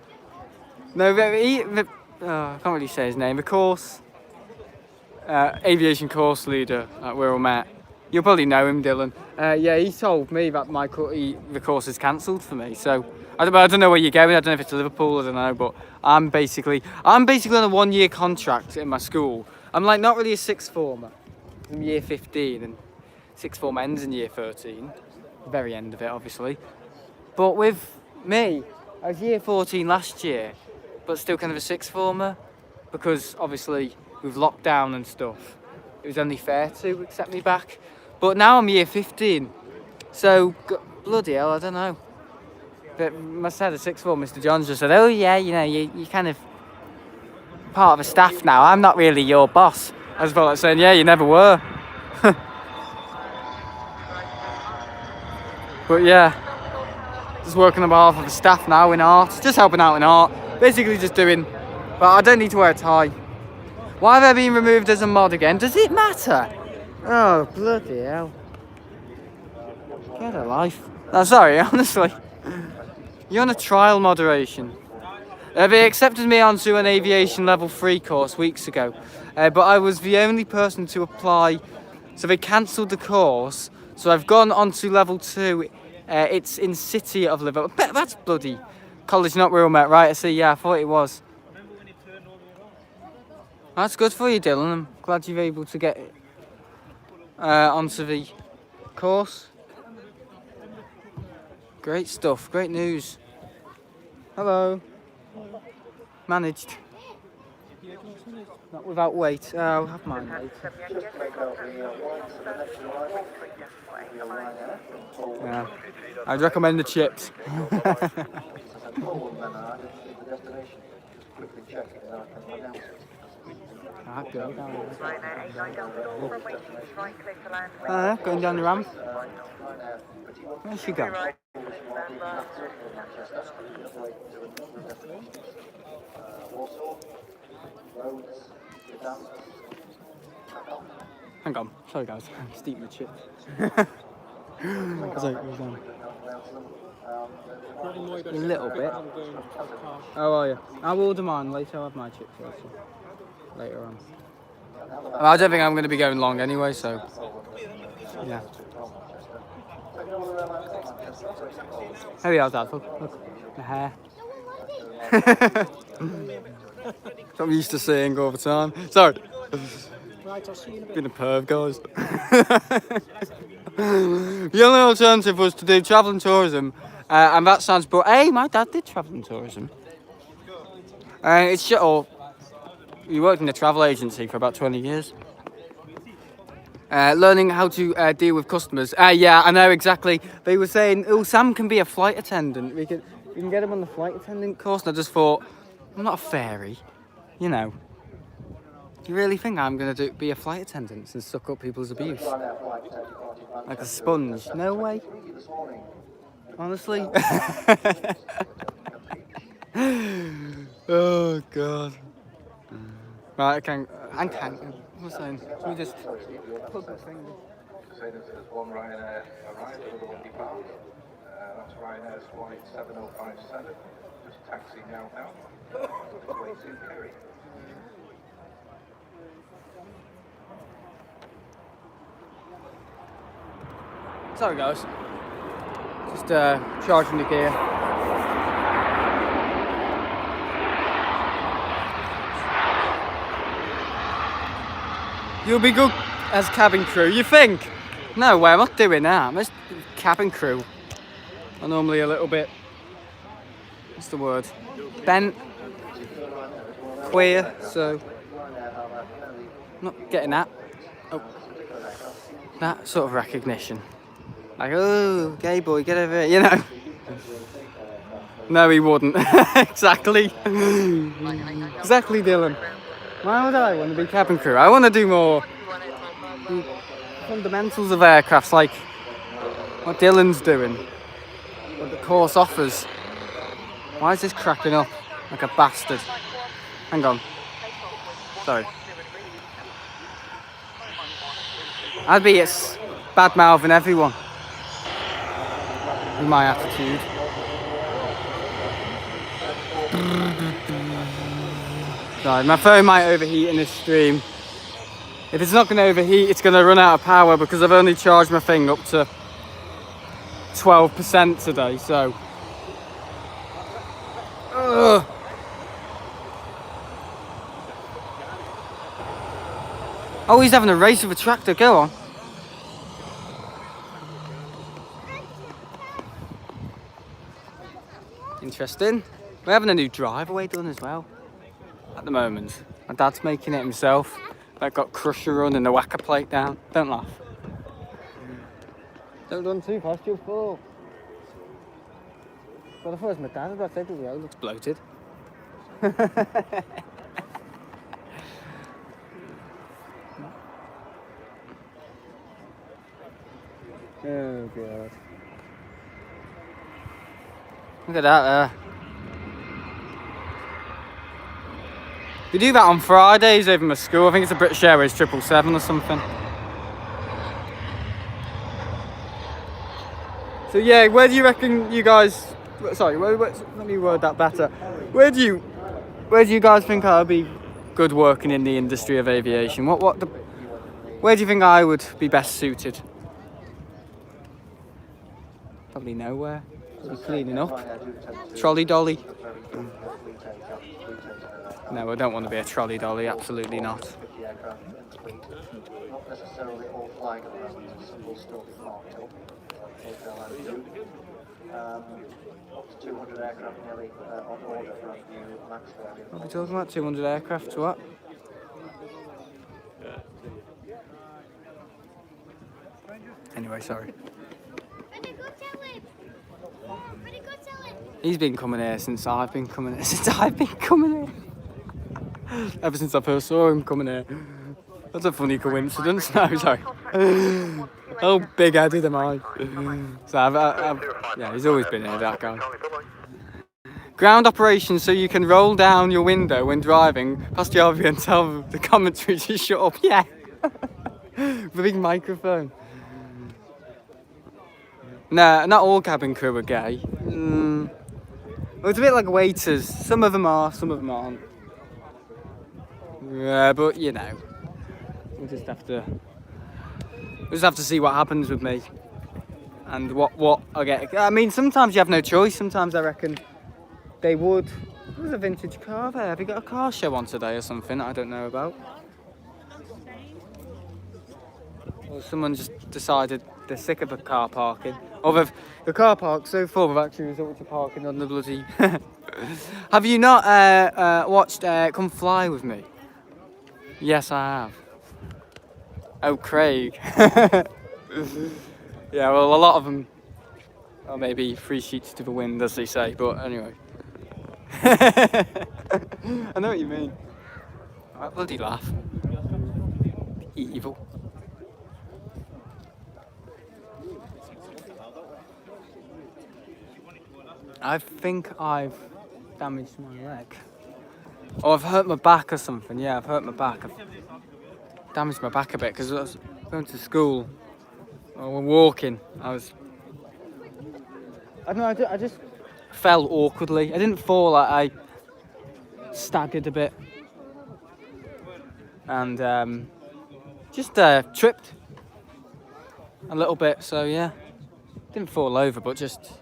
I can't really say his name. The course, aviation course leader at where I'm at. You'll probably know him, Dylan. Yeah, he told me that the course is cancelled for me. So I don't know where you're going. I don't know if it's Liverpool. I don't know, but I'm basically on a 1-year contract in my school. I'm like not really a sixth former. I'm year 15, and sixth form ends in year 13. Very end of it, obviously. But with me, I was year 14 last year, but still kind of a sixth former, because obviously with lockdown and stuff, it was only fair to accept me back. But now I'm year 15, so bloody hell, I don't know. But must have the sixth form, Mr. Johns just said, oh yeah, you know, you kind of part of the staff now. I'm not really your boss. I was like saying, yeah, you never were. But yeah, just working on behalf of the staff now in art, just helping out in art, basically just doing, but I don't need to wear a tie. Why have I been removed as a mod again? Does it matter? Oh, bloody hell. Get a life. No, sorry, honestly. You're on a trial moderation. They accepted me onto an aviation level 3 course weeks ago, but I was the only person to apply, so they cancelled the course, so I've gone onto level 2. It's in City of Liverpool. That's bloody college, not where I'm at, right? I see, yeah, I thought it was. That's good for you, Dylan. I'm glad you're able to get onto the course. Great stuff, great news. Hello. Managed. Not without weight. I'll have mine later. Yeah. I'd recommend the chips. Going down the ramp. Where's she going? Hang on, sorry guys, I'm just eating the chips. A little bit. Oh, are you? I will order mine later. I'll have my chips later on. I don't think I'm going to be going long anyway, so yeah. Here we are, Dad. Look, the hair. That's what I'm used to seeing all the time. Sorry. Been a perv, guys. The only alternative was to do travel and tourism, and that sounds. But hey, my dad did travel and tourism. It's shit all. He worked in a travel agency for about 20 years. Learning how to deal with customers. Yeah, I know exactly. They were saying, oh, Sam can be a flight attendant. You can get them on the flight attendant course. And I just thought, I'm not a fairy, you know. Do you really think I'm going to be a flight attendant and suck up people's abuse? Like a sponge? No way. Honestly. Oh, God. Right, I can't. What's that? Should we just plug the thing? Saying there's one Ryanair arrived, another one depart. That's Ryanair's flight 7057. Just taxiing out now. Way to Kerry. Sorry, guys. Just charging the gear. You'll be good as cabin crew, you think? No way, I'm not doing that. I'm just cabin crew. I'm normally a little bit, what's the word? Bent, queer, so I'm not getting that. Oh, that sort of recognition. Like, oh, gay boy, get over here, you know. No, he wouldn't. Exactly. Exactly, Dylan. Why would I want to be cabin crew? I want to do more fundamentals of aircrafts, like what Dylan's doing, what the course offers. Why is this cracking up like a bastard? Hang on. Sorry. I'd be bad mouthing everyone with my attitude. Sorry, my phone might overheat in this stream. If it's not going to overheat, it's going to run out of power because I've only charged my thing up to 12% today, so. Ugh. Oh, he's having a race with a tractor, go on. Interesting. We're having a new driveway done as well. At the moment, my dad's making it himself. That got crusher run and the whacker plate down. Don't laugh. Don't run too fast, you'll fall. Well, I thought it was my dad. I said, oh, looks bloated. Oh, God. Look at that there. We do that on Fridays over my school. I think it's a British Airways 777 or something. So yeah, where do you reckon you guys? Sorry, let me word that better. Where do you guys think I'll be good working in the industry of aviation? Where do you think I would be best suited? Probably nowhere. Be cleaning up. Trolley dolly. No, I don't want to be a trolley dolly, absolutely not. Not necessarily all flying around, some will still be parked up. Up to 200 aircraft nearly on order for new MAX variant. What are we talking about? 200 aircraft to what? Anyway, sorry. He's been coming here since I've been coming here. Ever since I first saw him coming here. That's a funny coincidence. No, sorry. How big-headed am I? So yeah, he's always been here, that guy. Ground operations, so you can roll down your window when driving past the RV and tell the commentary to shut up. Yeah. With a big microphone. No, not all cabin crew are gay. Well, it's a bit like waiters. Some of them are, some of them aren't. Yeah, but you know, we'll just have to see what happens with me and what I get. I mean, sometimes you have no choice. Sometimes I reckon they would. There's a vintage car there. Have you got a car show on today or something that I don't know about? Or someone just decided they're sick of the car parking. Or the car park's so full, we've actually resorted to parking on the bloody. Have you not watched Come Fly With Me? Yes, I have. Oh, Craig. Yeah, well, a lot of them Or maybe 3 sheets to the wind, as they say, but anyway. I know what you mean. I bloody laugh. Evil. I think I've damaged my leg. Or I've hurt my back or something. Yeah, I've hurt my back. I've damaged my back a bit because I was going to school. Or walking. I don't know, I just fell awkwardly. I didn't fall, I staggered a bit. And just tripped a little bit, so yeah. Didn't fall over, but just...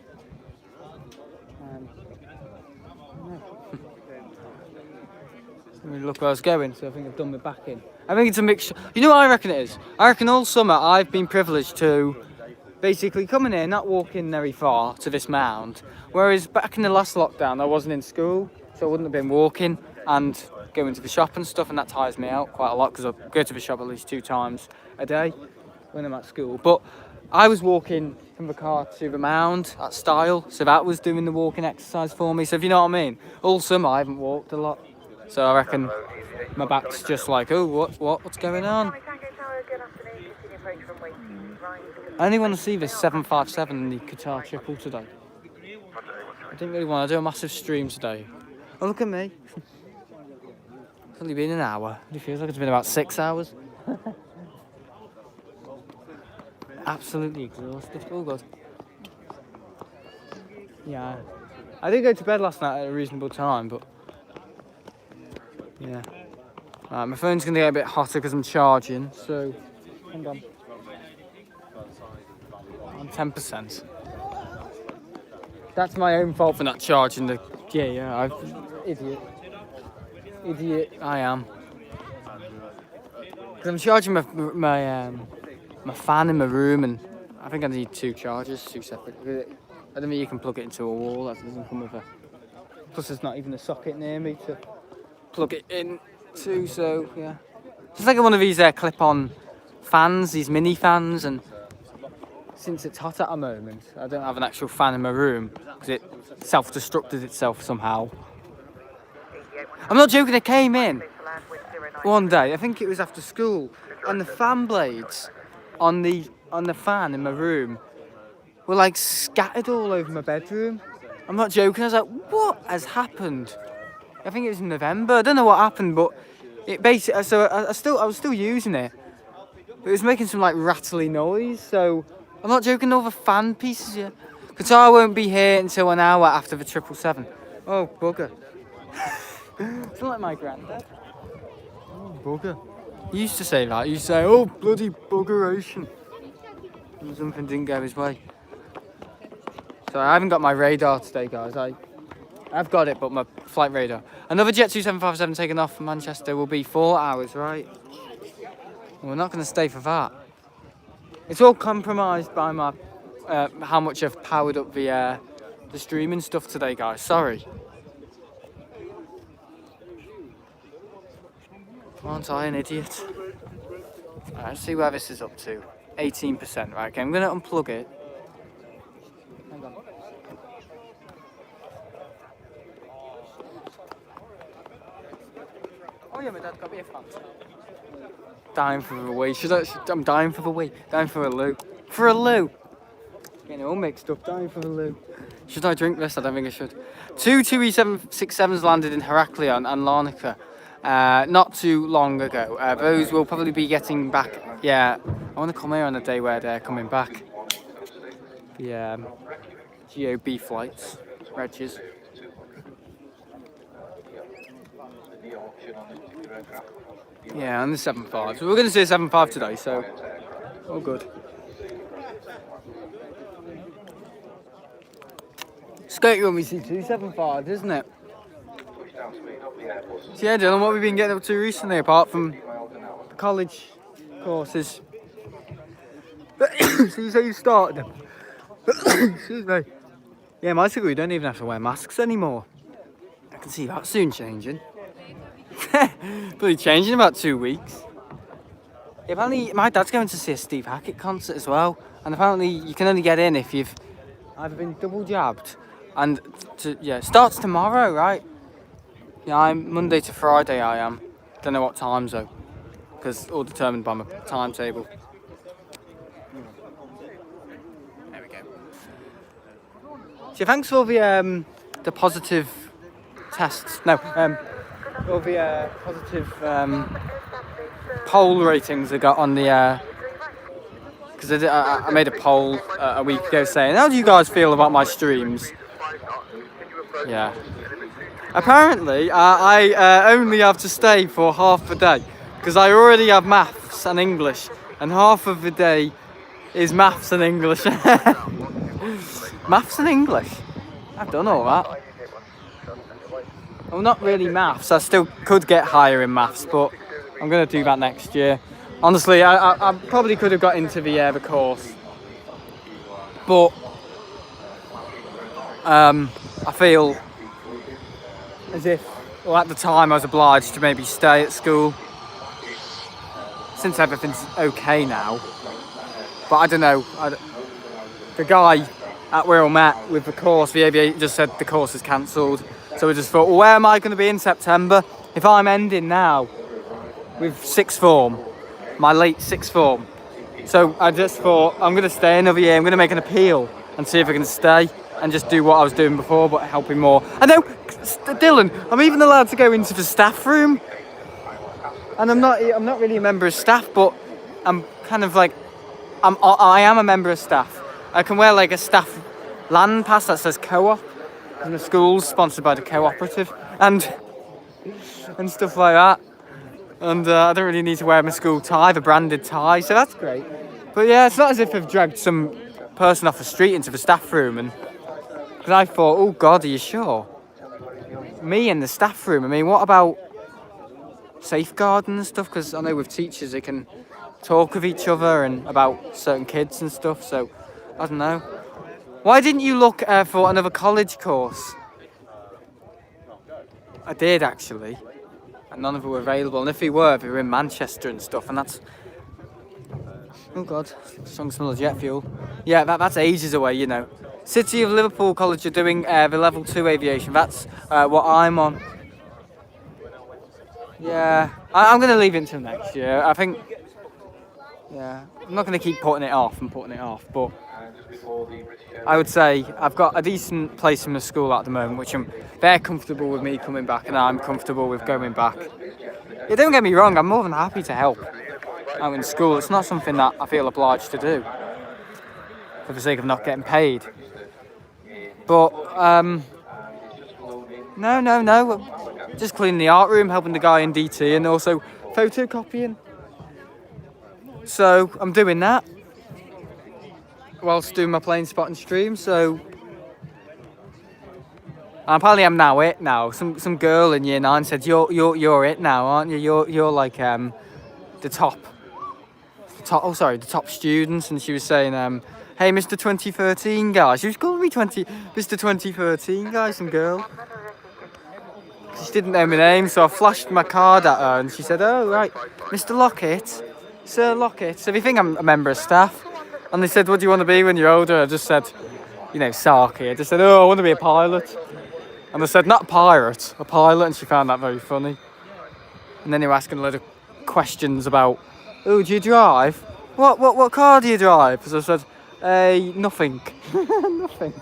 Let me look where I was going, so I think I've done my back in. I think it's a mixture. You know what I reckon it is? I reckon all summer I've been privileged to basically come in here, not walking very far to this mound. Whereas back in the last lockdown, I wasn't in school, so I wouldn't have been walking and going to the shop and stuff, and that tires me out quite a lot because I go to the shop at least 2 times a day when I'm at school. But I was walking from the car to the mound at Style, so that was doing the walking exercise for me. So if you know what I mean, all summer I haven't walked a lot. So I reckon my back's just like, oh, what's going on? I only want to see this 757 in the Qatar triple today. I didn't really want to do a massive stream today. Oh, look at me. It's only been an hour. It feels like it's been about 6 hours. Absolutely exhausted. Oh, God. Yeah. I did go to bed last night at a reasonable time, but... yeah. My phone's going to get a bit hotter because I'm charging, so... hang on. I'm 10%. That's my own fault for not charging the... yeah, Idiot, I am. Because I'm charging my fan in my room, and I think I need 2 chargers, 2 separate. I don't think you can plug it into a wall, that doesn't come with a... plus there's not even a socket near me to plug it in to, so yeah. Just like one of these clip-on fans, these mini fans, and since it's hot at the moment, I don't have an actual fan in my room because it self-destructed itself somehow. I'm not joking, I came in one day, I think it was after school, and the fan blades on the fan in my room were like scattered all over my bedroom. I'm not joking, I was like, what has happened? I think it was in November, I don't know what happened, but it basically, so I was still using it, but it was making some like rattly noise, so I'm not joking, all the fan pieces here. Qatar won't be here until an hour after the 777. Oh, bugger. It's not like my granddad. Oh, bugger. He used to say that. He used to say, oh, bloody buggeration. And something didn't go his way. So I haven't got my radar today, guys. I've got it, but my flight radar. Another Jet2 757 taken off from Manchester will be 4 hours, right? Well, we're not going to stay for that. It's all compromised by my how much I've powered up the streaming stuff today, guys. Sorry. Aren't I an idiot? Right, let's see where this is up to. 18%. Right, okay, I'm going to unplug it. Hang on. Oh yeah, my dad got me a Fanta. Dying for the wee. I'm dying for the wee. Dying for a loo. For a loo! Getting it all mixed up. Dying for the loo. Should I drink this? I don't think I should. 2 767s landed in Heraklion and Larnaca not too long ago. Those will probably be getting back. Yeah, I want to come here on the day where they're coming back. The GOB flights, Regis. Yeah, and the 7.5. So we're going to see a 7.5 today, so all good. Skate when we see 2.75, isn't it? So yeah, Dylan, what have we been getting up to recently, apart from the college courses? So you say you started them? Excuse me. Yeah, my school, we don't even have to wear masks anymore. I can see that soon changing. Probably changing in about 2 weeks. Yeah, apparently, my dad's going to see a Steve Hackett concert as well, and apparently you can only get in if you've I've been double jabbed, and yeah, starts tomorrow, right? Yeah, I'm Monday to Friday. I am. Don't know what times though, because all determined by my timetable. There we go. So thanks for all the positive tests. No, all the positive poll ratings I got on the. Because I made a poll a week ago saying, how do you guys feel about my streams? Yeah. Apparently, I only have to stay for half the day because I already have maths and English, and half of the day is maths and English. Maths and English? I've done all that. Well, not really maths. I still could get higher in maths, but I'm going to do that next year. Honestly, I probably could have got into the course, but I feel as if, well, at the time I was obliged to maybe stay at school, since everything's okay now. But I don't know. The guy at where we met with the course, the aviation, just said the course is cancelled. So we just thought, well, where am I going to be in September if I'm ending now with sixth form? My late sixth form. So I just thought, I'm going to stay another year. I'm going to make an appeal and see if I can stay and just do what I was doing before, but helping more. I know, Dylan, I'm even allowed to go into the staff room. And I'm not really a member of staff, but I'm kind of like, I am a member of staff. I can wear like a staff land pass that says co-op. And the school's sponsored by the cooperative and stuff like that. And I don't really need to wear my school tie, the branded tie, so that's great. But yeah, it's not as if I've dragged some person off the street into the staff room, and because I thought, oh God, are you sure? Me in the staff room. I mean, what about safeguarding and stuff? Because I know with teachers they can talk with each other and about certain kids and stuff. So I don't know. Why didn't you look for another college course? I did actually. And none of them were available, and if they were in Manchester and stuff, and that's, oh God, strong smell of jet fuel. Yeah, that's ages away, you know. City of Liverpool College are doing the level 2 aviation. That's what I'm on. Yeah, I'm going to leave it until next year. I think, yeah, I'm not going to keep putting it off, but I would say I've got a decent place in the school at the moment, which they're comfortable with me coming back, and I'm comfortable with going back. Yeah, don't get me wrong, I'm more than happy to help out in school. It's not something that I feel obliged to do for the sake of not getting paid. But no, just cleaning the art room, helping the guy in DT, and also photocopying. So I'm doing that whilst doing my Planespotting stream. So apparently I'm now it now. Some girl in year 9 said you're it now, aren't you? You're like the top students, and she was saying hey, Mr. 2013 guy. She was calling me Mr. 2013 guy, some girl. She didn't know my name, so I flashed my card at her, and she said, oh right, Mr. Lockett, Sir Lockett. So if you think I'm a member of staff, and they said, what do you want to be when you're older? I just said, you know, Sarky. I just said, oh, I want to be a pilot. And I said, not a pirate, a pilot, and she found that very funny. And then they were asking a load of questions about, oh, do you drive? What car do you drive? So I said, nothing. Nothing.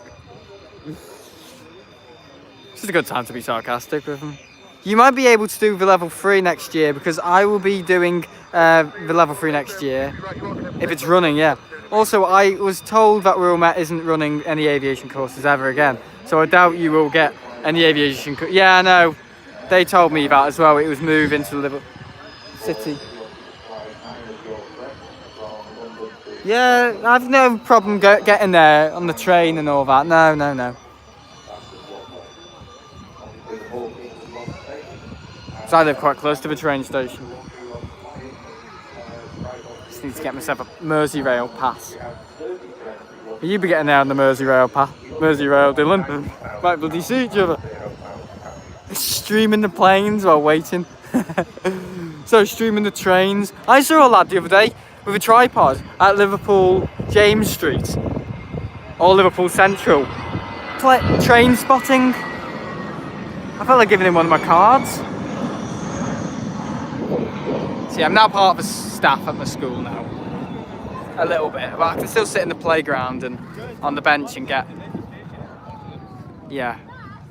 It's just a good time to be sarcastic with them. You might be able to do the level 3 next year, because I will be doing the level 3 next year. If it's running, yeah. Also, I was told that Rural Met isn't running any aviation courses ever again. So I doubt you will get any aviation yeah, I know. They told me that as well. It was moved into Liverpool City. Yeah, I've no problem getting there on the train and all that. No. So I live quite close to the train station. Just need to get myself a Merseyrail pass. You be getting there on the Merseyrail Dylan. Might bloody see each other. Streaming the planes while waiting. So streaming the trains. I saw a lad the other day with a tripod at Liverpool James Street. or Liverpool Central. Train spotting. I felt like giving him one of my cards. See, I'm now part of the staff at my school now. A little bit, but I can still sit in the playground and on the bench and get, yeah,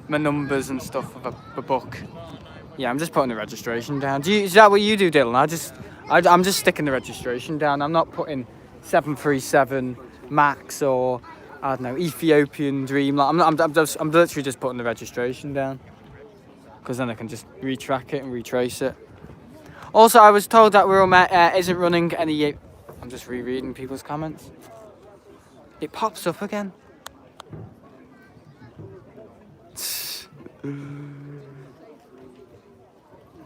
my numbers and stuff of a book. Yeah, I'm just putting the registration down. Is that what you do, Dylan? I'm just sticking the registration down. I'm not putting 737 Max or, I don't know, Ethiopian Dreamliner. I'm literally just putting the registration down, because then I can just retrack it and retrace it. Also, I was told that Wirral Met isn't running any. I'm just rereading people's comments. It pops up again.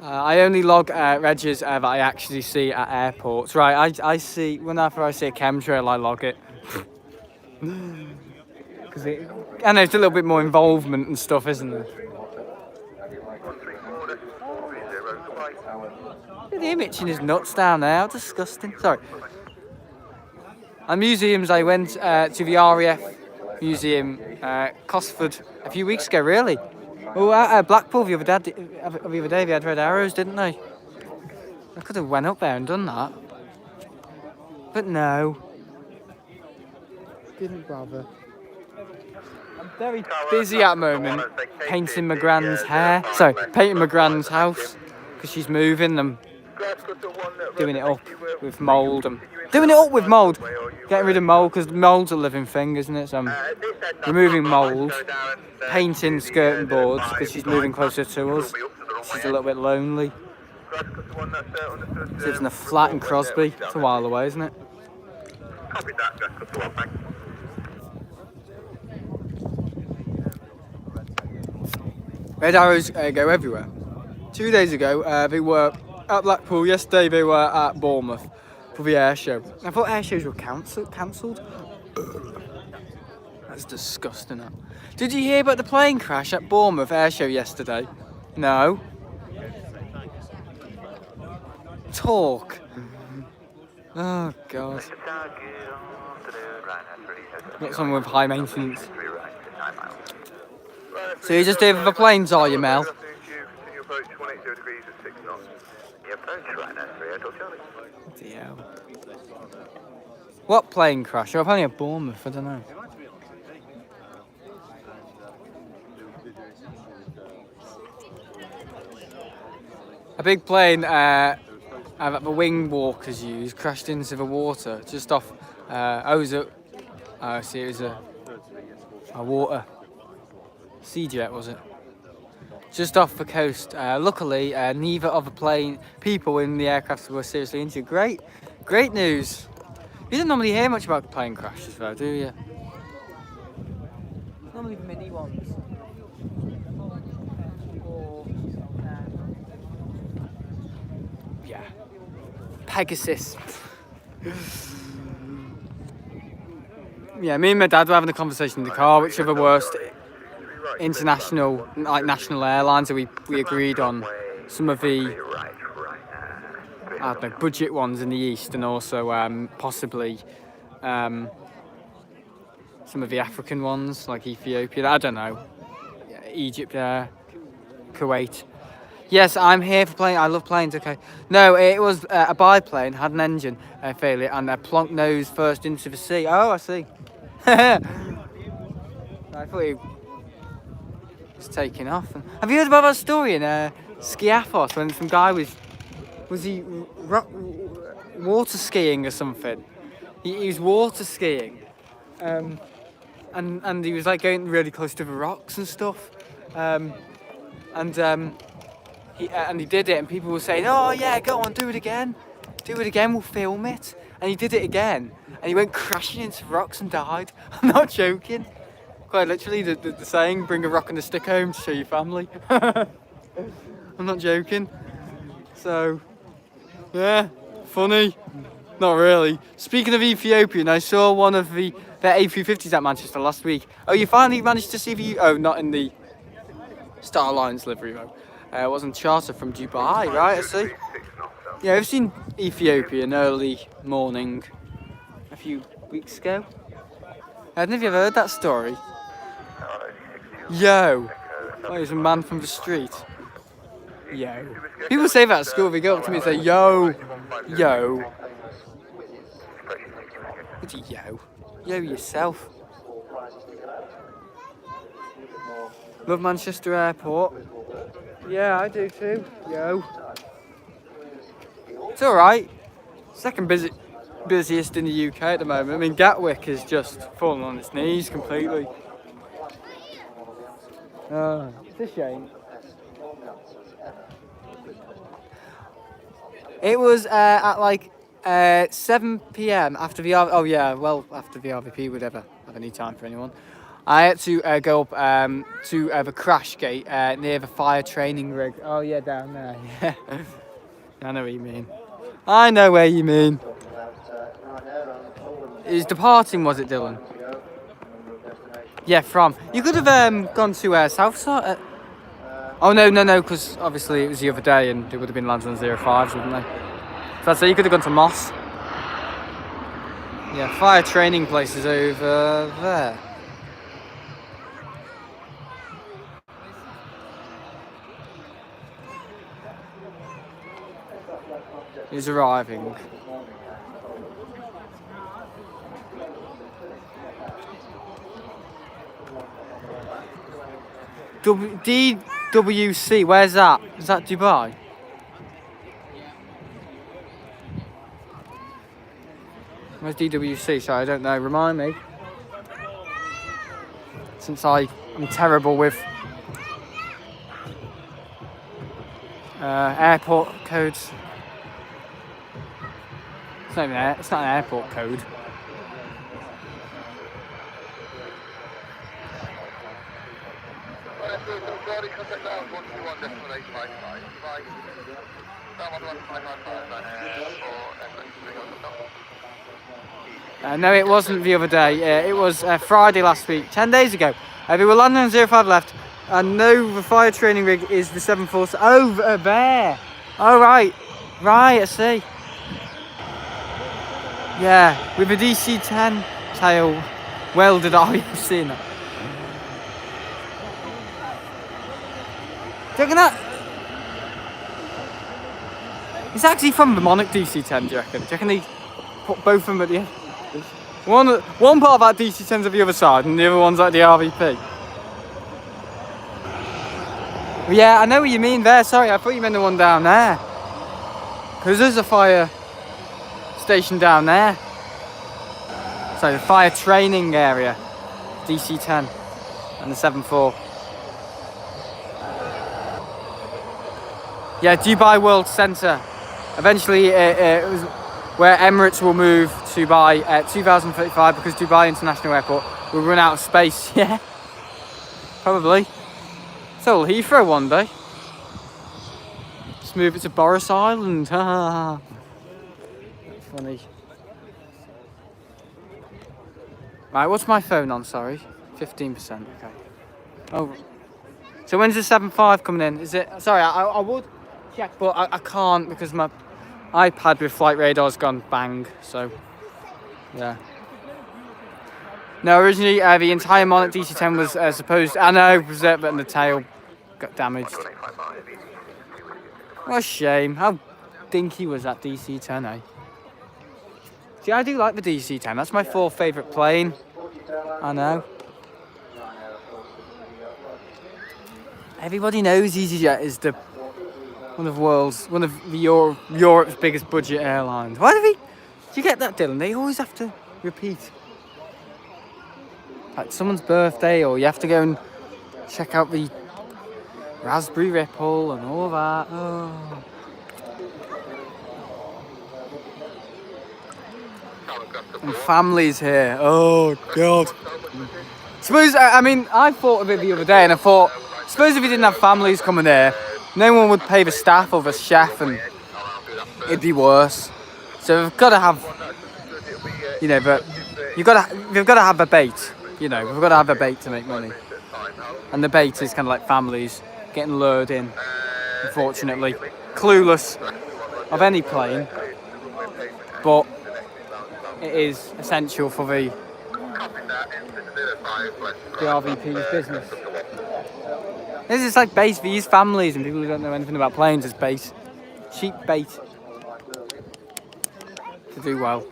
I only log regs that I actually see at airports. Right, I see, whenever I see a chemtrail, I log it. Because I know it's a little bit more involvement and stuff, isn't there? The image in his nuts down there, how disgusting. Sorry. And museums, I went to the RAF Museum, Cosford, a few weeks ago, really. Oh, at Blackpool the other day, they had red arrows, didn't they? I could have went up there and done that. But no. Didn't bother. I'm very busy at the moment, painting my grand's hair. Sorry, painting my grand's house, because she's moving and doing it up with mould. Getting rid of mould, because mould's a living thing, isn't it? So I'm removing mould, painting skirting boards, because she's moving closer to us. She's a little bit lonely. She lives in a flat in Crosby. It's a while away, isn't it? Red arrows go everywhere. 2 days ago, they were at Blackpool. Yesterday, they were at Bournemouth for the air show. I thought air shows were cancelled. That's disgusting. That. Did you hear about the plane crash at Bournemouth air show yesterday? No. Talk. Oh God. Got someone with high maintenance. So you just here for the planes, are you, Mel? Yeah. What plane crash? Oh, apparently at Bournemouth, I don't know. A big plane that the wing walkers use crashed into the water just off. It was a water sea jet, was it? Just off the coast. Luckily, neither of the people in the aircraft were seriously injured. Great news. You don't normally hear much about plane crashes, though, do you? Normally the mini ones. Yeah. Pegasus. Yeah, me and my dad were having a conversation in the car, which are the worst international, like national airlines, and we agreed on some of the, I don't know, budget ones in the east, and also possibly some of the African ones, like Ethiopia, I don't know, Egypt, Kuwait. Yes, I'm here for plane. I love planes. Okay. No, it was a biplane, had an engine failure, and plonked nose first into the sea. Oh, I see. I thought he was taking off. Have you heard about that story in Skiathos when some guy was he water skiing or something? He was water skiing, and he was like going really close to the rocks and stuff, and he did it, and people were saying, "Oh yeah, go on, do it again, we'll film it." And he did it again, and he went crashing into rocks and died. I'm not joking. Quite literally, the saying, "Bring a rock and a stick home to show your family." I'm not joking. So, yeah, funny. Not really. Speaking of Ethiopian, I saw one of their A350s at Manchester last week. Oh, you finally managed to see the... Oh, not in the Star Alliance livery, though. It wasn't charter from Dubai, right? I see. Yeah, I've seen Ethiopian early morning a few weeks ago. Have you ever heard that story? Yo. Oh, he's a man from the street. Yo. People say that at school. They go up to me and say, yo. Yo. What's a yo? Yo yourself. Love Manchester Airport. Yeah, I do too. Yo. It's alright. Second busiest in the UK at the moment. I mean, Gatwick is just falling on its knees completely. It's a shame. It was at like 7 p.m. after the after the RVP would ever have any time for anyone. I had to go up to the crash gate near the fire training rig. Oh yeah, down there. Yeah, I know what you mean. I know where you mean. Is departing, was it, Dylan? Yeah, from. You could have gone to Southside. Oh no, because obviously it was the other day and it would have been Lanzarote 05s, wouldn't they? So I'd say you could have gone to Moss. Yeah, fire training places over there. He's arriving. DWC, where's that? Is that Dubai? Where's DWC? Sorry, I don't know. Remind me. Since I'm terrible with airport codes. It's not an airport code. No, it wasn't the other day. It was Friday last week, 10 days ago. They were landing on 05 left. And no, the fire training rig is the 747. Over there. Oh, right. Right, I see. Yeah, with a DC-10 tail welded on. You've seen that. Do you reckon that? It's actually from the Monarch DC-10, do you reckon? Do you reckon they put both of them at the end? One part of that DC-10's at the other side and the other one's at the RVP. Yeah, I know what you mean there. Sorry, I thought you meant the one down there. Because there's a fire station down there. So the fire training area, DC-10 and the 7-4. Yeah, Dubai World Centre. Eventually it was where Emirates will move to by 2035 because Dubai International Airport will run out of space. Yeah, probably. So will Heathrow one day. Just move it to Boris Island. Funny. Right, what's my phone on? Sorry, 15%. Okay. Oh, so when's the 7.5 coming in? Is it? Sorry, I would check, but I can't because my iPad with flight radar's gone bang. So yeah. No, originally the entire Monarch DC-10 was supposed. I know, but the tail got damaged. What a shame. How dinky was that DC-10, eh? See, I do like the DC-10. That's my fourth favourite plane. I know. Everybody knows EasyJet is one of Europe's biggest budget airlines. Why do you get that, Dylan? They always have to repeat. Like someone's birthday, or you have to go and check out the Raspberry Ripple and all that. Oh. And families here. Oh God. Suppose I thought of it the other day, and I thought, suppose if you didn't have families coming here, no one would pay the staff or the chef, and it'd be worse. So we've got to have, but we've got to have a bait. We've got to have a bait to make money, and the bait is kind of like families getting lured in. Unfortunately, clueless of any plane, but it is essential for the the RVP's business. This is like base for these families and people who don't know anything about planes. It's base, cheap bait to do well.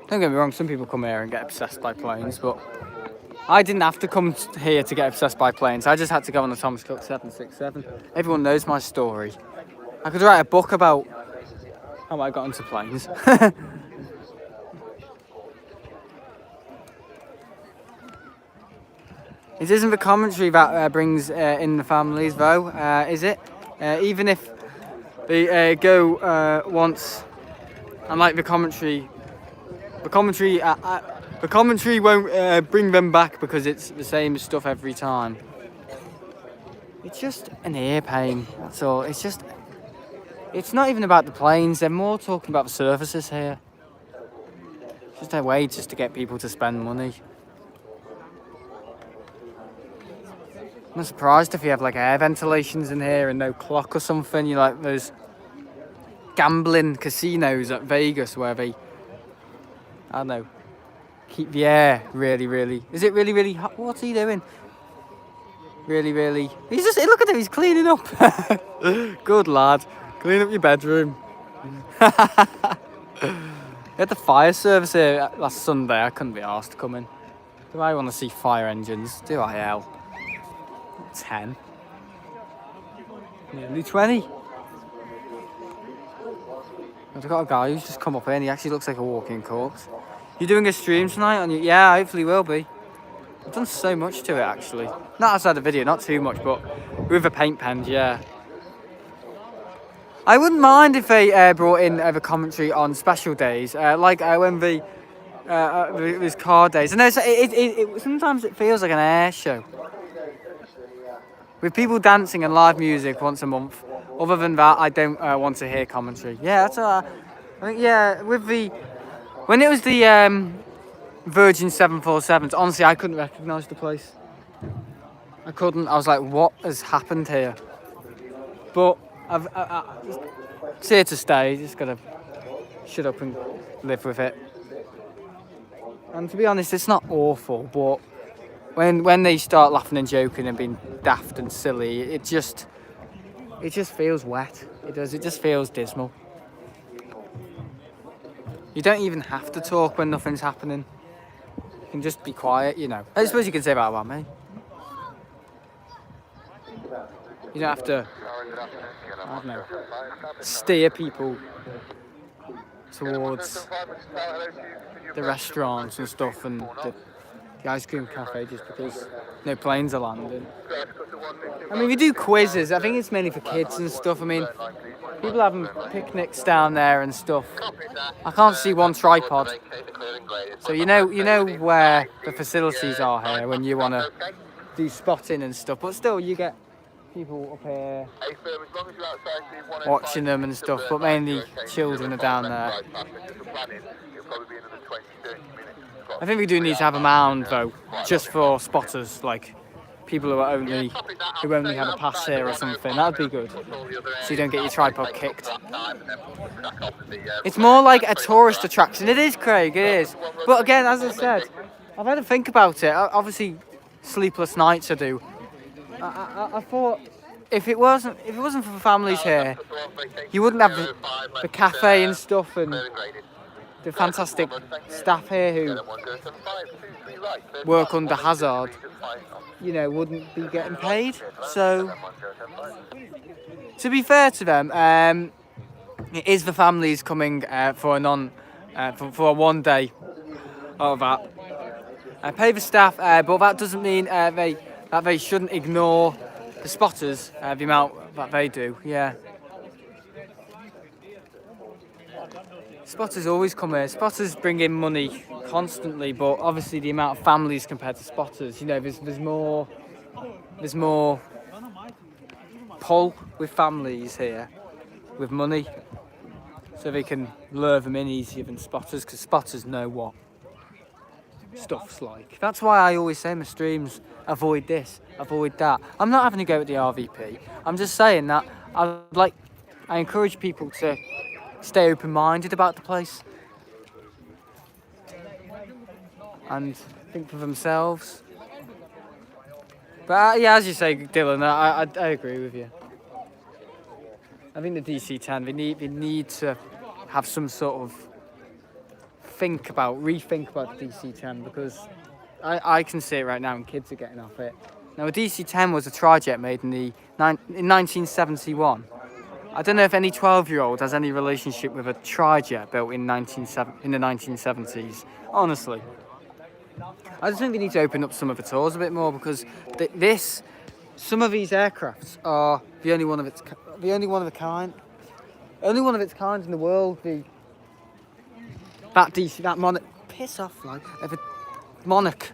Don't get me wrong, some people come here and get obsessed by planes, but I didn't have to come here to get obsessed by planes. I just had to go on the Thomas Cook 767. Everyone knows my story. I could write a book about how I got into planes. It isn't the commentary that brings in the families, though, is it? Even if they go once, and like the commentary won't bring them back because it's the same stuff every time. It's just an ear pain, that's all. It's not even about the planes, they're more talking about the services here. It's just a way just to get people to spend money. I'm not surprised if you have like air ventilations in here and no clock or something. You like those gambling casinos at Vegas where they, I don't know, keep the air really. Is it really hot? What's he doing? Really. He's just, look at him, he's cleaning up. Good lad. Clean up your bedroom. We had the fire service here last Sunday. I couldn't be asked to come in. Do I want to see fire engines? Do I, hell? 10. Nearly 20. I've got a guy who's just come up here and he actually looks like a walking corpse. You doing a stream tonight? Yeah, hopefully will be. I've done so much to it actually. Not outside the video, not too much, but with the paint pens, yeah. I wouldn't mind if they brought in the commentary on special days, like when there's car days. And sometimes it feels like an air show. With people dancing and live music once a month. Other than that, I don't want to hear commentary. Yeah, that's I think, yeah, when it was the Virgin 747s, honestly, I couldn't recognise the place. I couldn't. I was like, what has happened here? But it's here to stay. Just gotta shut up and live with it. And to be honest, it's not awful, but when they start laughing and joking and being daft and silly, it just feels wet. It does. It just feels dismal. You don't even have to talk when nothing's happening. You can just be quiet, you know. I suppose you can say that about me. You don't have to, I don't know, steer people towards the restaurants and stuff and the ice cream cafe just because no planes are landing. I mean, we do quizzes. I think it's mainly for kids and stuff. I mean, people having picnics down there and stuff. I can't see one tripod. So you know where the facilities are here when you want to do spotting and stuff. But still, you get people up here watching them and stuff. But mainly children are down there. I think we do need to have a mound though, just for spotters, like people who only have a pass here or something. That'd be good, so you don't get your tripod kicked. It's more like a tourist attraction. It is, Craig. It is. But again, as I said, I've had to think about it. Obviously, sleepless nights I do. I thought if it wasn't for the families here, you wouldn't have the cafe and stuff and the fantastic staff here who work under hazard, you know, wouldn't be getting paid. So, to be fair to them, it is the families coming for a 1 day of that. Pay the staff, but that doesn't mean that they shouldn't ignore the spotters, the amount that they do. Yeah. Spotters always come here. Spotters bring in money constantly, but obviously the amount of families compared to spotters, you know, there's more pull with families here, with money, so they can lure them in easier than spotters, because spotters know what stuff's like. That's why I always say in my streams, avoid this, avoid that. I'm not having a go at the RVP. I'm just saying that I'd like I encourage people to stay open-minded about the place and think for themselves. But yeah, as you say, Dylan, I agree with you. I think the DC-10, they need to have some sort of rethink about the DC-10, because I can see it right now and kids are getting off it. Now, a DC-10 was a tri-jet made in 1971. I don't know if any 12-year-old has any relationship with a tri-jet built in the 1970s. Honestly, I just think we need to open up some of the tours a bit more, because some of these aircrafts are the only one of a kind in the world. That Monarch, piss off, like, of a Monarch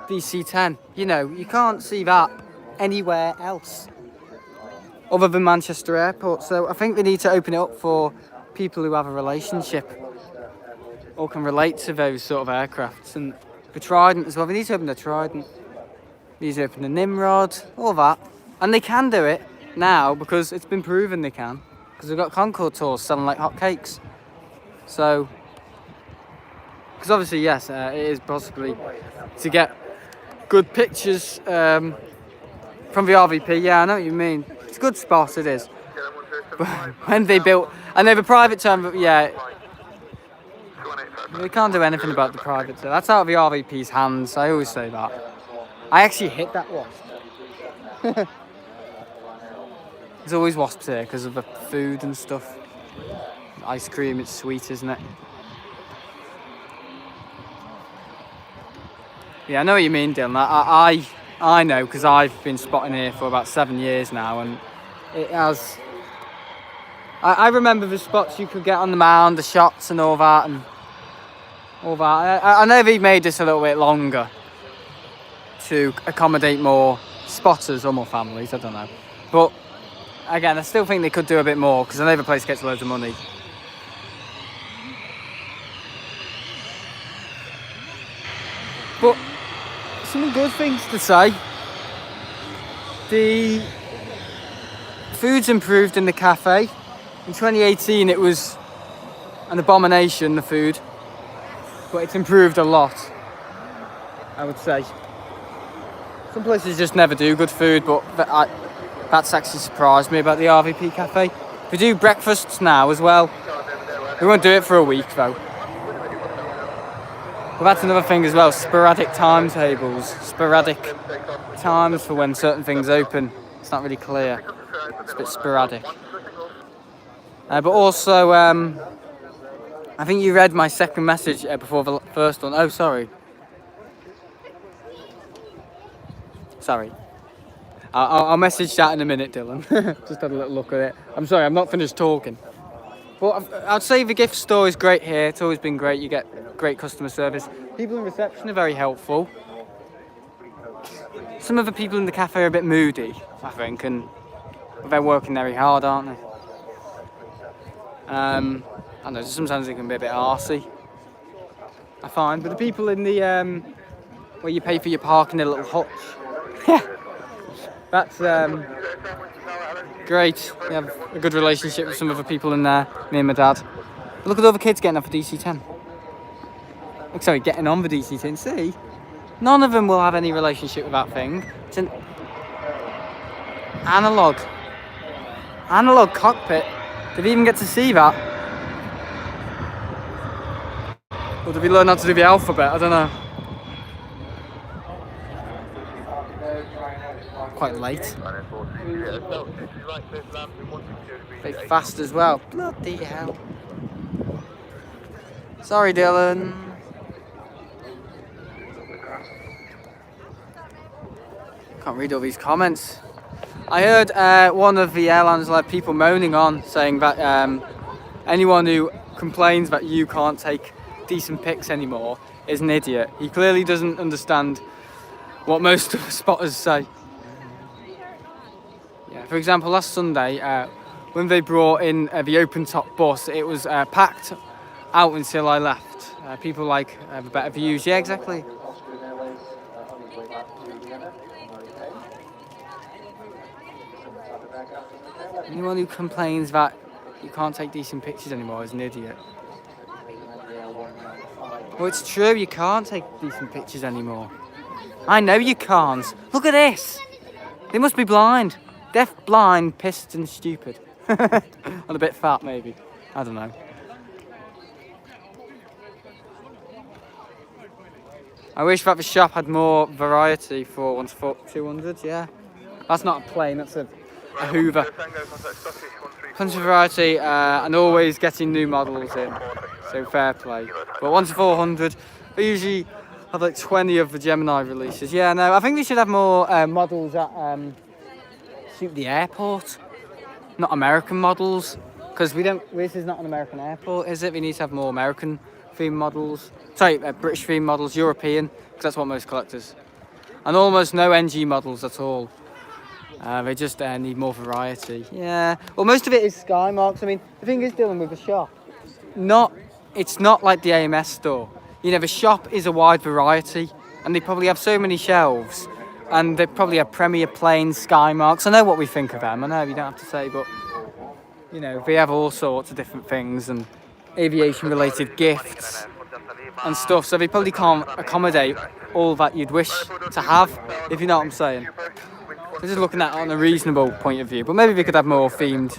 DC-10. You know, you can't see that anywhere else other than Manchester Airport. So I think we need to open it up for people who have a relationship or can relate to those sort of aircrafts. And the Trident as well. We need to open the Trident. We need to open the Nimrod, all that. And they can do it now because it's been proven they can. Because we've got Concorde tours selling like hotcakes. So, because obviously, yes, it is possibly to get good pictures from the RVP. Yeah, I know what you mean. It's a good spot, it is. But when they built, and they have a private term, yeah, they can't do anything about the private term. That's out of the RVP's hands. I always say that. I actually hit that wasp. There's always wasps here because of the food and stuff. Ice cream, it's sweet, isn't it? Yeah, I know what you mean, Dylan. I know, because I've been spotting here for about 7 years now, and it has. I remember the spots you could get on the mound, the shots and all that, I know they've made this a little bit longer to accommodate more spotters or more families. I don't know, but again, I still think they could do a bit more, because I know the place gets loads of money. But some good things to say. The food's improved in the cafe. In 2018 it was an abomination, the food, but it's improved a lot, I would say. Some places just never do good food, but that's actually surprised me about the RVP cafe. We do breakfasts now as well. We won't do it for a week though. But that's another thing as well, sporadic timetables, sporadic times for when certain things open. It's not really clear, it's a bit sporadic. But also, I think you read my second message before the first one. Oh, sorry. I'll message that in a minute, Dylan. Just had a little look at it. I'm sorry, I'm not finished talking. But I'd say the gift store is great here. It's always been great. You get great customer service. People in reception are very helpful. Some of the people in the cafe are a bit moody, I think, and they're working very hard, aren't they? I don't know, sometimes it can be a bit arsey, I find. But the people in the, where you pay for your parking in a little hutch, that's great. We have a good relationship with some of the people in there, me and my dad. But look at all the kids getting off a DC-10. Sorry, getting on the DC-10. See? None of them will have any relationship with that thing. It's an analog cockpit. Did they even get to see that? Or did we learn how to do the alphabet? I don't know. Quite late. Bit fast as well. Bloody hell. Sorry, Dylan. Can't read all these comments. I heard one of the airlines had people moaning on, saying that anyone who complains that you can't take decent pics anymore is an idiot. He clearly doesn't understand what most of the spotters say. Yeah, for example, last Sunday, when they brought in the open-top bus, it was packed out until I left. People like the better views. Yeah, exactly. Anyone who complains that you can't take decent pictures anymore is an idiot. Well, it's true, you can't take decent pictures anymore. I know you can't. Look at this. They must be blind. Deaf, blind, pissed and stupid. And a bit fat, maybe. I don't know. I wish that the shop had more variety for 1-200, yeah. That's not a plane, that's a Hoover. Plenty of variety and always getting new models in, so fair play. But 1-400, they usually have like 20 of the Gemini releases. Yeah, no, I think they should have more models that suit the airport, not American models, because this is not an American airport, is it? We need to have more American themed models. Sorry, British themed models, European, because that's what most collectors. And almost no NG models at all. They just need more variety. Yeah, well, most of it is Skymarks. I mean, the thing is, Dylan, with the shop, it's not like the AMS store. You know, the shop is a wide variety, and they probably have so many shelves, and they probably have Premier planes, Skymarks. I know what we think of them. I know you don't have to say, but you know, they have all sorts of different things and aviation-related gifts and stuff. So they probably can't accommodate all that you'd wish to have, if you know what I'm saying. We're just looking at it on a reasonable point of view, but maybe we could have more themed.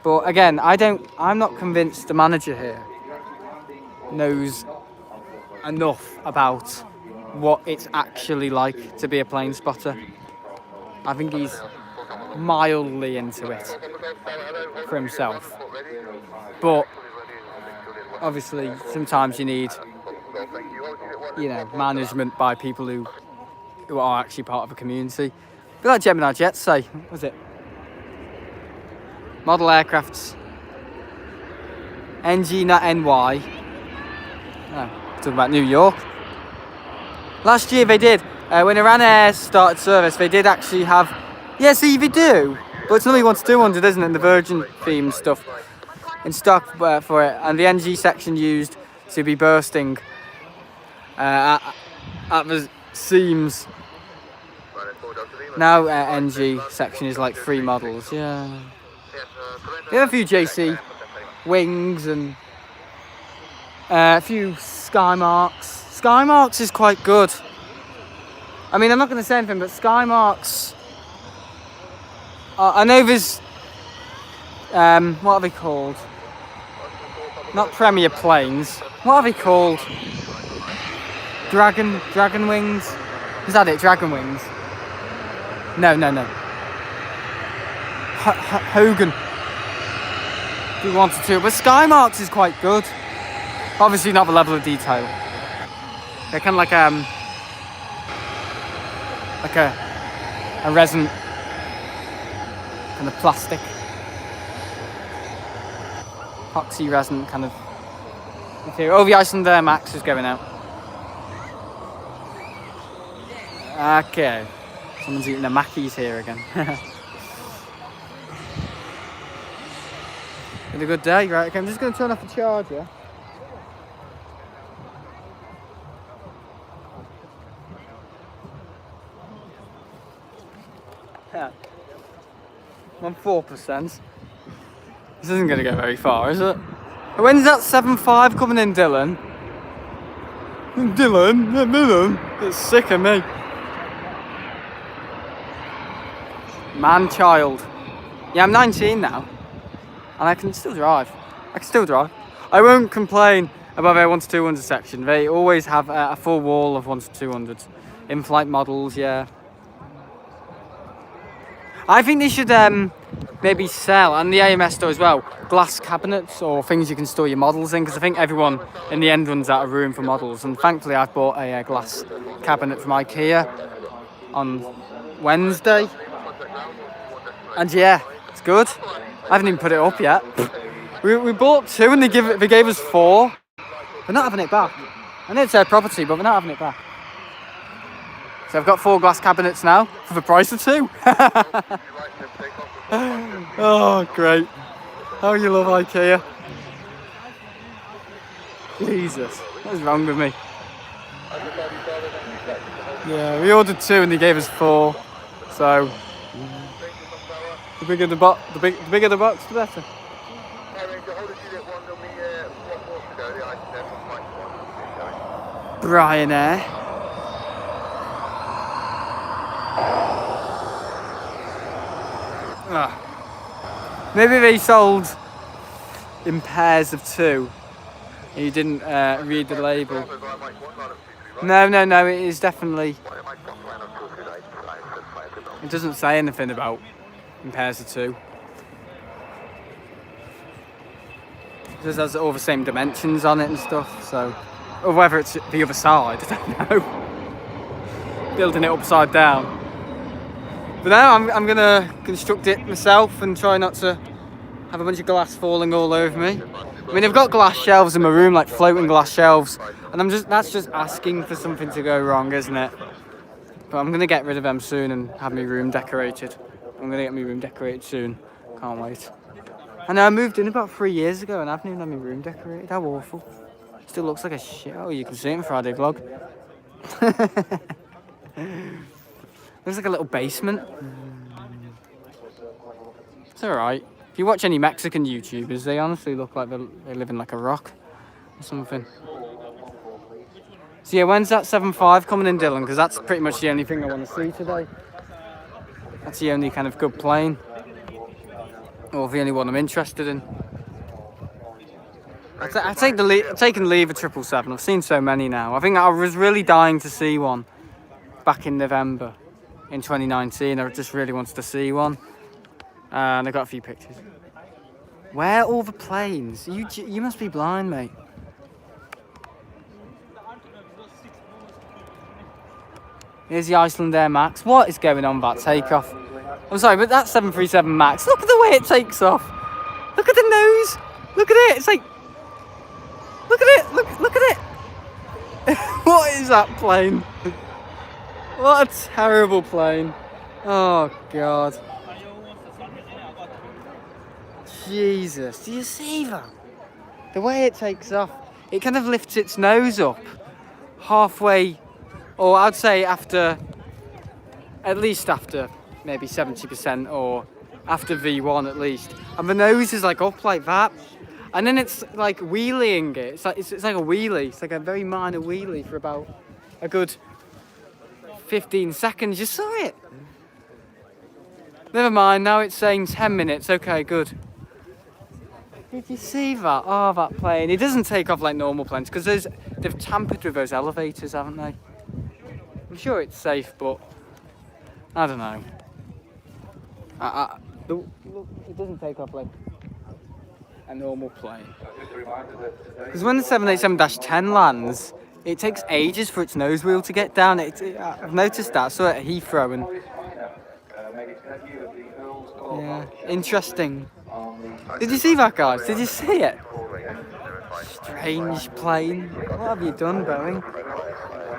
But again, I'm not convinced the manager here knows enough about what it's actually like to be a plane spotter. I think he's mildly into it for himself. But obviously, sometimes you need, you know, management by people who are actually part of a community. Be like Gemini Jets say, what was it? Model aircrafts. NG, not NY. Oh, talking about New York. Last year they did, when Iran Air started service, they did actually have, yeah, see, they do, but it's only 1-200, isn't it, the Virgin theme stuff in stock for it, and the NG section used to be bursting at the seams. Now NG section is like 3 models, yeah. They have a few JC wings and a few Skymarks. Skymarks is quite good. I mean, I'm not going to say anything, but Skymarks, I know there's, what are they called? Not Premier planes. What are they called? Dragon wings? Is that it? Dragon wings? No. Hogan. If you wanted to, but Skymarks is quite good. Obviously not the level of detail. They're kind of like a resin kind of plastic, epoxy resin kind of material. Oh, the Iceland Max is going out. Okay, someone's eating the Mackies here again. Had a good day, right? Okay, I'm just going to turn off the charger. Yeah. I'm on 4%. This isn't going to go very far, is it? When's that 7.5 coming in, Dylan? Dylan? It's sick of me. Man, child. Yeah, I'm 19 now. And I can still drive. I won't complain about their 1-200 section. They always have a full wall of 1-200s. In-flight models, yeah. I think they should maybe sell, and the AMS store as well, glass cabinets or things you can store your models in, because I think everyone in the end runs out of room for models. And thankfully I've bought a glass cabinet from IKEA on Wednesday. And yeah, it's good. I haven't even put it up yet. We bought 2 and they gave us 4. They're not having it back. I know it's their property, but they're not having it back. So I've got 4 glass cabinets now for the price of 2. Oh, great. Oh, you love IKEA. Jesus, what is wrong with me? Yeah, we ordered 2 and they gave us 4. So, bigger the bigger the box, the better. Ryanair. Maybe they sold in pairs of 2. And you didn't read the label. No, it is definitely. It doesn't say anything about in pairs of 2. It just has all the same dimensions on it and stuff, so. Or whether it's the other side, I don't know. Building it upside down. But now I'm gonna construct it myself and try not to have a bunch of glass falling all over me. I mean, I've got glass shelves in my room, like floating glass shelves, and that's just asking for something to go wrong, isn't it? But I'm gonna get rid of them soon and have my room decorated. I'm gonna get my room decorated soon. Can't wait. I know I moved in about 3 years ago and I haven't even had my room decorated. How awful. Still looks like a shit. Oh, you can see it in Friday vlog. Looks like a little basement. It's alright. If you watch any Mexican YouTubers, they honestly look like they live in like a rock or something. So yeah, when's that 7.5 coming in, Dylan? Because that's pretty much the only thing I want to see today. That's the only kind of good plane. Or the only one I'm interested in. I've taken leave of 777. I've seen so many now. I think I was really dying to see one back in November in 2019. I just really wanted to see one. And I got a few pictures. Where are all the planes? You must be blind, mate. Here's the Iceland Air Max. What is going on with that takeoff? I'm sorry, but that 737 Max, look at the way it takes off. Look at the nose. Look at it. It's like, look at it. Look at it. What is that plane? What a terrible plane. Oh, God. Jesus, do you see that? The way it takes off, it kind of lifts its nose up halfway, or I'd say at least after maybe 70%, or after V1 at least. And the nose is like up like that. And then it's like wheeling it. It's like a wheelie. It's like a very minor wheelie for about a good 15 seconds. You saw it. Never mind, now it's saying 10 minutes. Okay, good. Did you see that? Oh, that plane. It doesn't take off like normal planes because they've tampered with those elevators, haven't they? I'm sure it's safe, but I don't know. Look, it doesn't take off like a normal plane. Because when the 787-10 lands, it takes ages for its nose wheel to get down. I've noticed that. So at Heathrow and yeah, interesting. Did you see that, guys? Did you see it? Strange plane. What have you done, Boeing?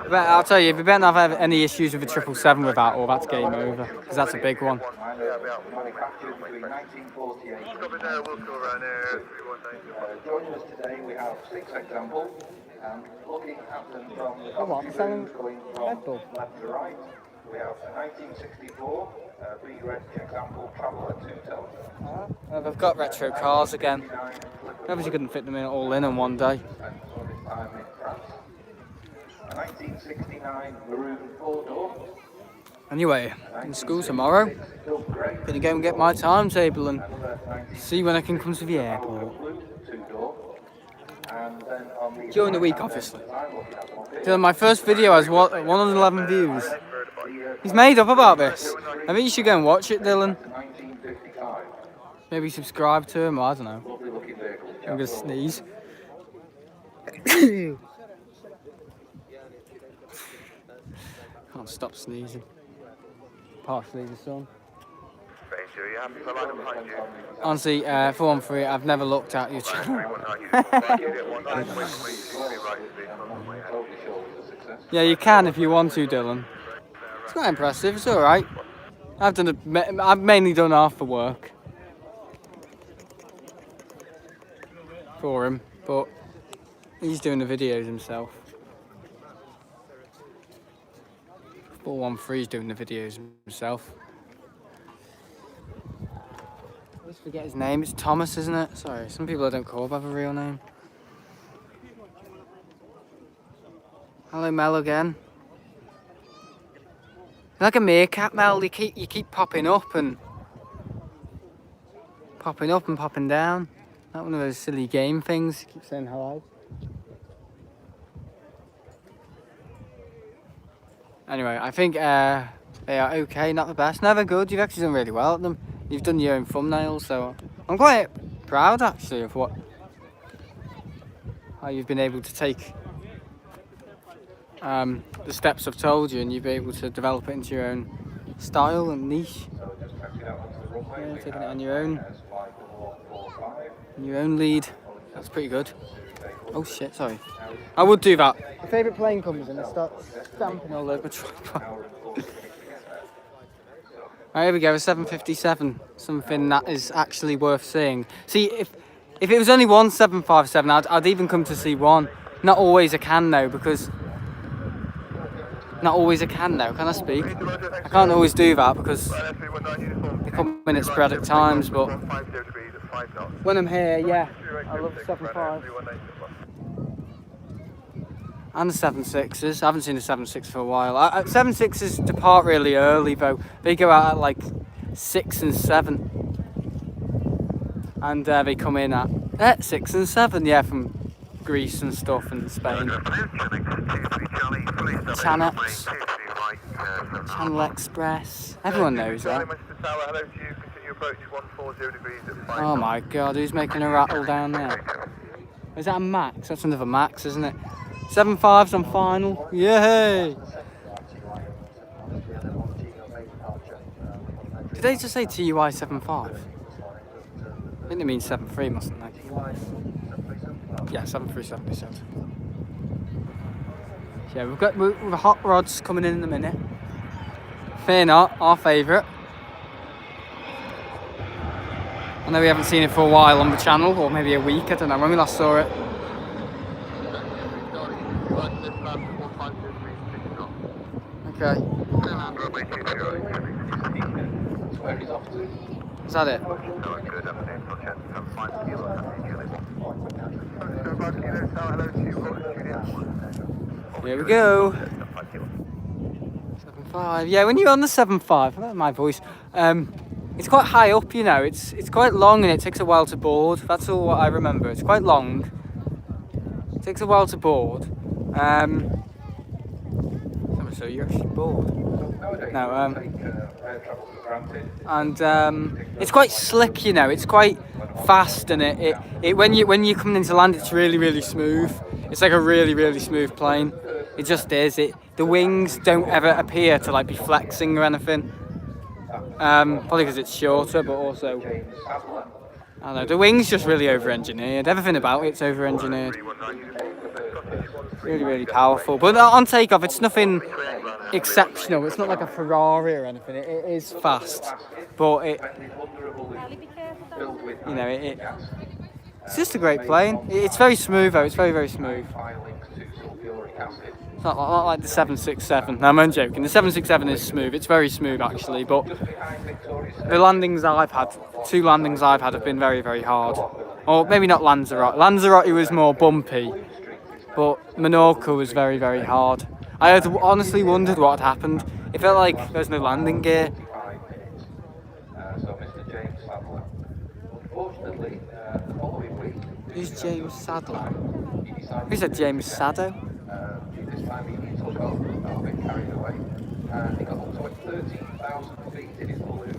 But I'll tell you, if you better not have any issues with the 777 with that, or that's game over, because that's a big one. Joining us today, we have 6 examples, and looking at them from the selling going from left to right, we have a 1964 B-Red example Traveller 2-ton. They've got retro cars again. Obviously couldn't fit them all in one day. A 1969 maroon 4-door. Anyway, in school tomorrow. Gonna go and get my timetable and see when I can come to the airport. During the week, obviously. So my first video has 111 views. He's made up about this. I think you should go and watch it, Dylan. Maybe subscribe to him, or I don't know. I'm gonna sneeze. Can't stop sneezing. Partially the sun. Honestly, 413, I've never looked at your channel. Yeah, you can if you want to, Dylan. It's not impressive, it's alright. I've mainly done half the work for him, but he's doing the videos himself. 413 is doing the videos himself. always forget his name. It's Thomas, isn't it? Sorry, some people I don't call have a real name. Hello, Mel again. You're like a meerkat, Mel. You keep popping up and popping down. Not one of those silly game things. You keep saying hello. Anyway, I think they are okay, not the best. Never good. You've actually done really well at them. You've done your own thumbnails, so I'm quite proud actually of how you've been able to take the steps I've told you, and you've been able to develop it into your own style and niche. Yeah, taking it on your own lead. That's pretty good. Oh shit, sorry. I would do that. My favourite plane comes in and starts stamping all over the tripod. Right, here we go, a 757. Something that is actually worth seeing. See, if it was only one 757, I'd even come to see one. Not always I can though, because... Not always I can though, can I speak? I can't always do that because they come in at sporadic times, but when I'm here, yeah, I love the 7.5. And the 7.6s. I haven't seen the 7.6 for a while. 7.6s depart really early though. They go out at like 6 and 7. And they come in at 6 and 7, yeah, from Greece and stuff and Spain. Channel Express. Everyone knows that. Oh my god, who's making a rattle down there? Is that a Max? That's another Max, isn't it? 7.5s on final. Yay! Did they just say TUI 7.5? I think they mean 7.3, mustn't they? Yeah, 737 they said. Yeah, we've got hot rods coming in a minute. Fear not, our favourite. I know we haven't seen it for a while on the channel, or maybe a week, I don't know when we last saw it. Okay. Is that it? Here we go. 7.5. Yeah, when you're on the 7.5, I know my voice. It's quite high up, you know. It's quite long and it takes a while to board. That's all what I remember. It's quite long. It takes a while to board. So you're actually bored. No. And it's quite slick, you know. It's quite fast, and it when you're coming into land, it's really smooth. It's like a really smooth plane. It just is. The wings don't ever appear to like be flexing or anything. Probably because it's shorter, but also I don't know. The wings just really over-engineered. Everything about it's over-engineered. Really powerful. But on takeoff, it's nothing exceptional. It's not like a Ferrari or anything. It is fast, but it's just a great plane. It's very smooth though. It's very smooth. It's not like the 767. No, I'm joking. The 767 is smooth. It's very smooth actually, but the landings I've had, 2 landings I've had have been very hard. Or maybe not Lanzarote. Lanzarote was more bumpy, but Menorca was very hard. I had honestly wondered what had happened. It felt like there's no landing gear. Who's James Sadler? Who said James Sado? This time he took off, a bit carried away, and he got up to 13,000 feet in his balloon.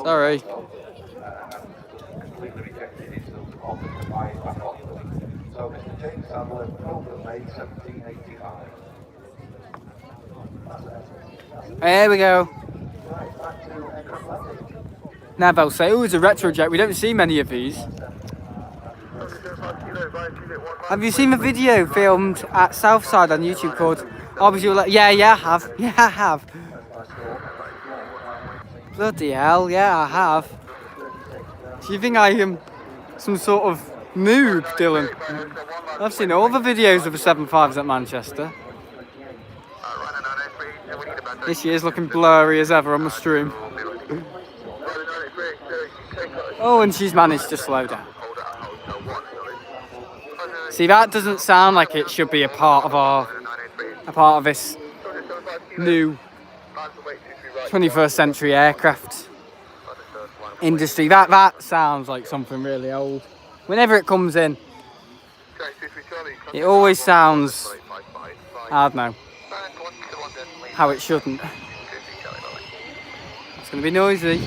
Sorry. Completely rejected his offer to buy it back off them. So Mr. James Sadler, Golden May 1785. There we go. Now they'll say, oh, it's a retrojet. We don't see many of these. Have you seen the video filmed at Southside on YouTube called Yeah, I have. Yeah, I have. Bloody hell, yeah, I have. Do you think I am some sort of Noob, Dylan. I've seen all the videos of the 7.5s at Manchester. Here she is looking blurry as ever on the stream. Oh, and she's managed to slow down. See, that doesn't sound like it should be a part of this new 21st century aircraft industry. That sounds like something really old. Whenever it comes in, it always sounds, I don't know, how it shouldn't. It's going to be noisy.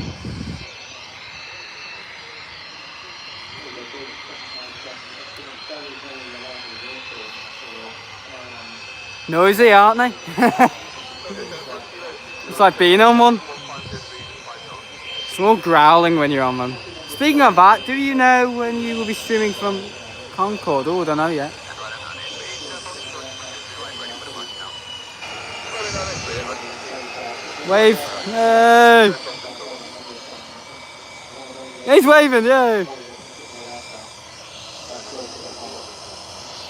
Noisy, aren't they? It's like being on one. It's more growling when you're on them. Speaking of that, do you know when you will be streaming from Concorde? Oh, I don't know yet. Wave. Yay! He's waving, yay!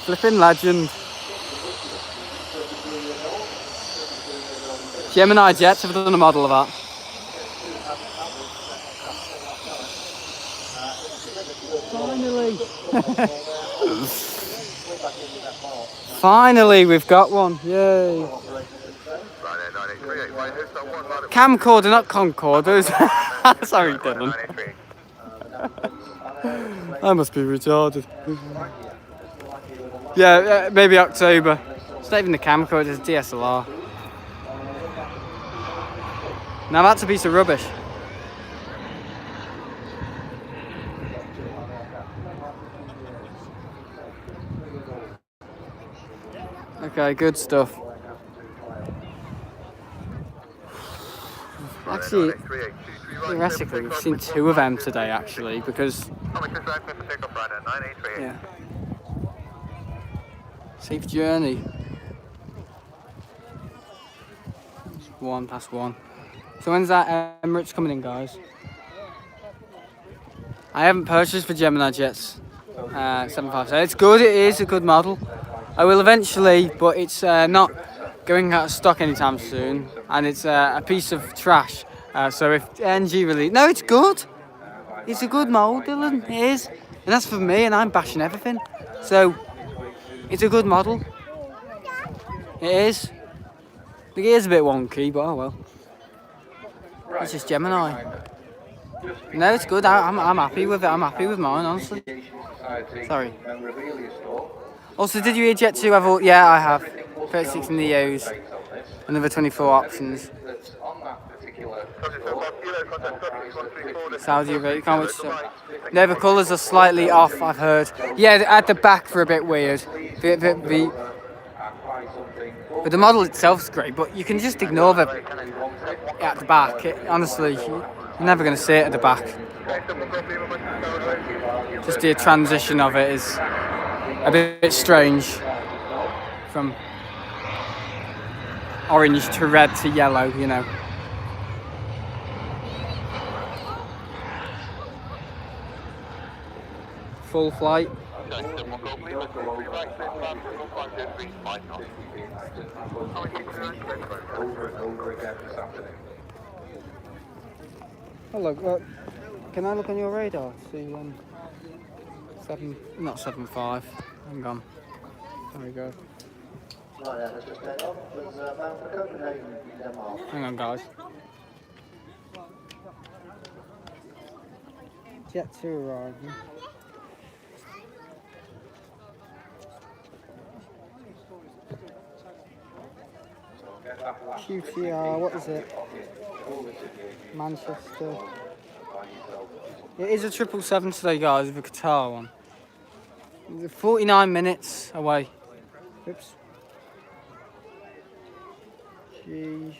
Flipping legend. Gemini Jets have done a model of that. Finally! Finally, we've got one. Yay! Camcorder, not Concorders. Sorry, Dylan. I must be retarded. Yeah, maybe October. It's not even the camcorder, it's DSLR. Now that's a piece of rubbish. Okay, good stuff. Actually, theoretically, we've seen two of them today, actually, because... Yeah. Safe journey. It's 1:01. So when's that Emirates coming in, guys? I haven't purchased for Gemini Jets 757. It's good, it is a good model. I will eventually, but it's not going out of stock anytime soon, and it's a piece of trash. So if NG release... No, it's good. It's a good mould, Dylan. It is. And that's for me, and I'm bashing everything. So, it's a good model. It is. The gear's a bit wonky, but oh well. It's just Gemini. No, it's good. I'm happy with it. I'm happy with mine, honestly. Sorry. Also, did you hear Jet2 have all... Yeah, I have. 36 Neos. Another 24 options. Saudi Arabia, can't wait to show. No, the colours are slightly off, I've heard. Yeah, at the back they're a bit weird. But the model itself's great, but you can just ignore the at the back. Honestly, you're never going to see it at the back. Just the transition of it is a bit strange. From orange to red to yellow, you know. Full flight. Oh look, can I look on your radar to see when 7.5. Hang on. There we go. Hang on, guys. Jet2 arriving. QTR, what is it? Manchester. It is a 777 today, guys, the Qatar one. 49 minutes away. Oops. Gee.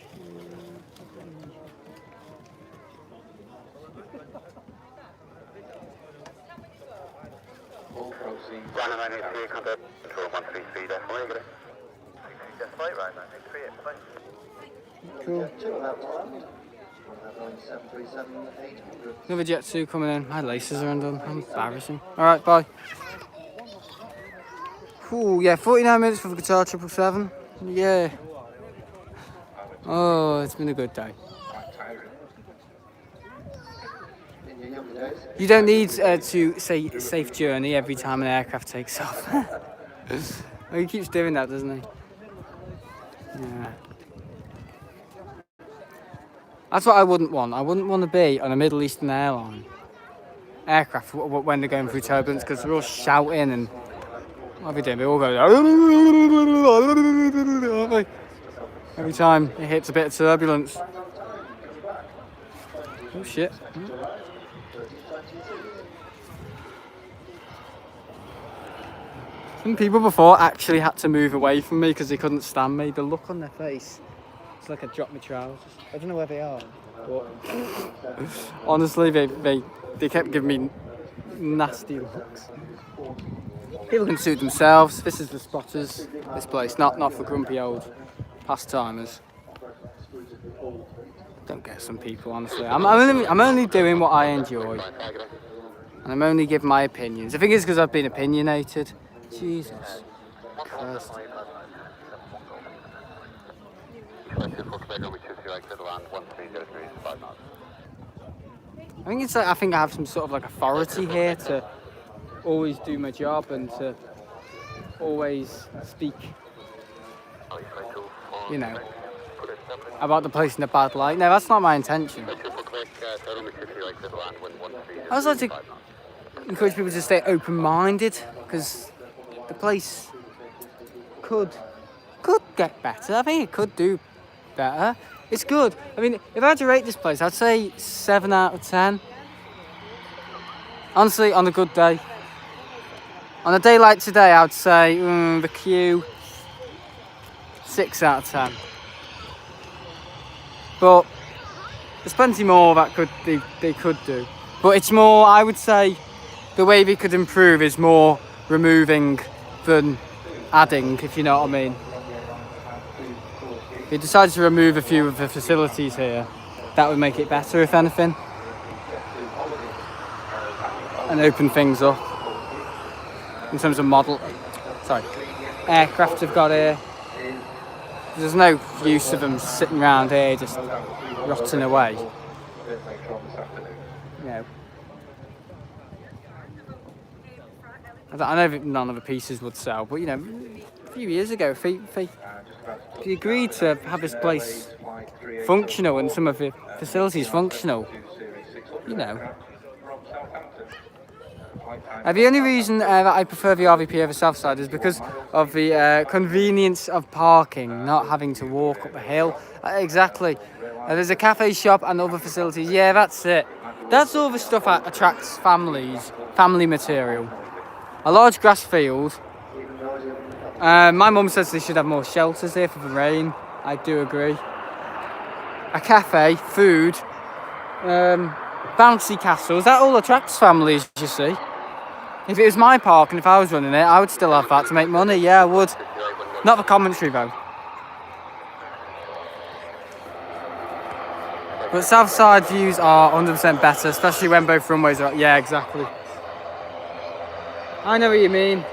Cool. Another Jet2 coming in. My laces are undone. I'm embarrassing. Alright, bye. Ooh, yeah, 49 minutes for the Guitar 777. Yeah. Oh, it's been a good day. You don't need to say safe journey every time an aircraft takes off. Oh, he keeps doing that, doesn't he? Yeah. That's what I wouldn't want. I wouldn't want to be on a Middle Eastern airline aircraft when they're going through turbulence, because they're all shouting and what are they doing? They all go every time it hits a bit of turbulence. Oh shit. Some people before actually had to move away from me because they couldn't stand me. The look on their face, it's like I dropped my trousers. I don't know where they are, but honestly, they kept giving me nasty looks. People can suit themselves. This is the spotters. This place, not for grumpy old past-timers. Don't get some people, honestly. I'm only doing what I enjoy, and I'm only giving my opinions. I think it's because I've been opinionated. Jesus Christ. I think it's like, I think I have some sort of like authority here to always do my job and to always speak, you know, about the place in a bad light. No, that's not my intention. I also like to encourage people to stay open-minded, because the place could get better. I think it could do better. It's good. I mean, if I had to rate this place, I'd say 7 out of 10. Honestly, on a good day. On a day like today, I'd say the queue 6 out of 10. But there's plenty more that they could do. But it's more, I would say, the way they could improve is more removing than adding, if you know what I mean. If they decided to remove a few of the facilities here, that would make it better, if anything, and open things up in terms of aircraft have got here. There's no use of them sitting around here just rotting away. You know. I know that none of the pieces would sell, but you know, a few years ago, if they agreed to have this place functional and some of the facilities functional, you know. The only reason that I prefer the RVP over Southside is because of the convenience of parking, not having to walk up a hill. Exactly. There's a cafe shop and other facilities. Yeah, that's it. That's all the stuff that attracts families, family material. A large grass field. My mum says they should have more shelters here for the rain. I do agree. A cafe, food, bouncy castles. That all attracts families, you see. If it was my park and if I was running it, I would still have that to make money. Yeah, I would. Not the commentary, though. But Southside views are 100% better, especially when both runways are... Yeah, exactly. I know what you mean.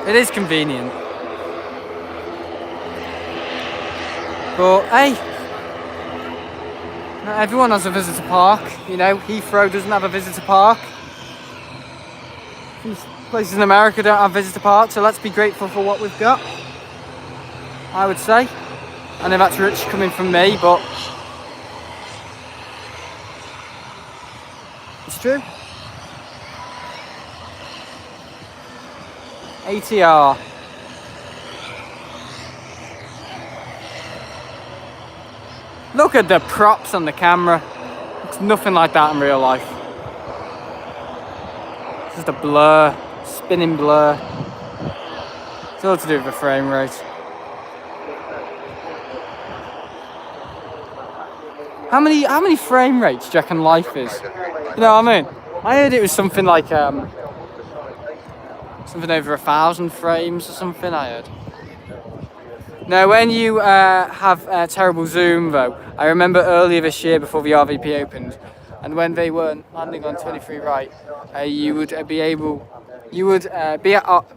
It is convenient. But, hey... Not everyone has a visitor park, you know. Heathrow doesn't have a visitor park. Places in America don't have visitor parks, so let's be grateful for what we've got, I would say. I know that's rich coming from me, but it's true. ATR. Look at the props on the camera. It's nothing like that in real life. It's just a blur, spinning blur. It's all to do with the frame rate. How many frame rates do you reckon life is? You know what I mean? I heard it was something like something over 1,000 frames or something. I heard. No, when you have terrible zoom though, I remember earlier this year before the RVP opened, and when they weren't landing on 23 right, you would be at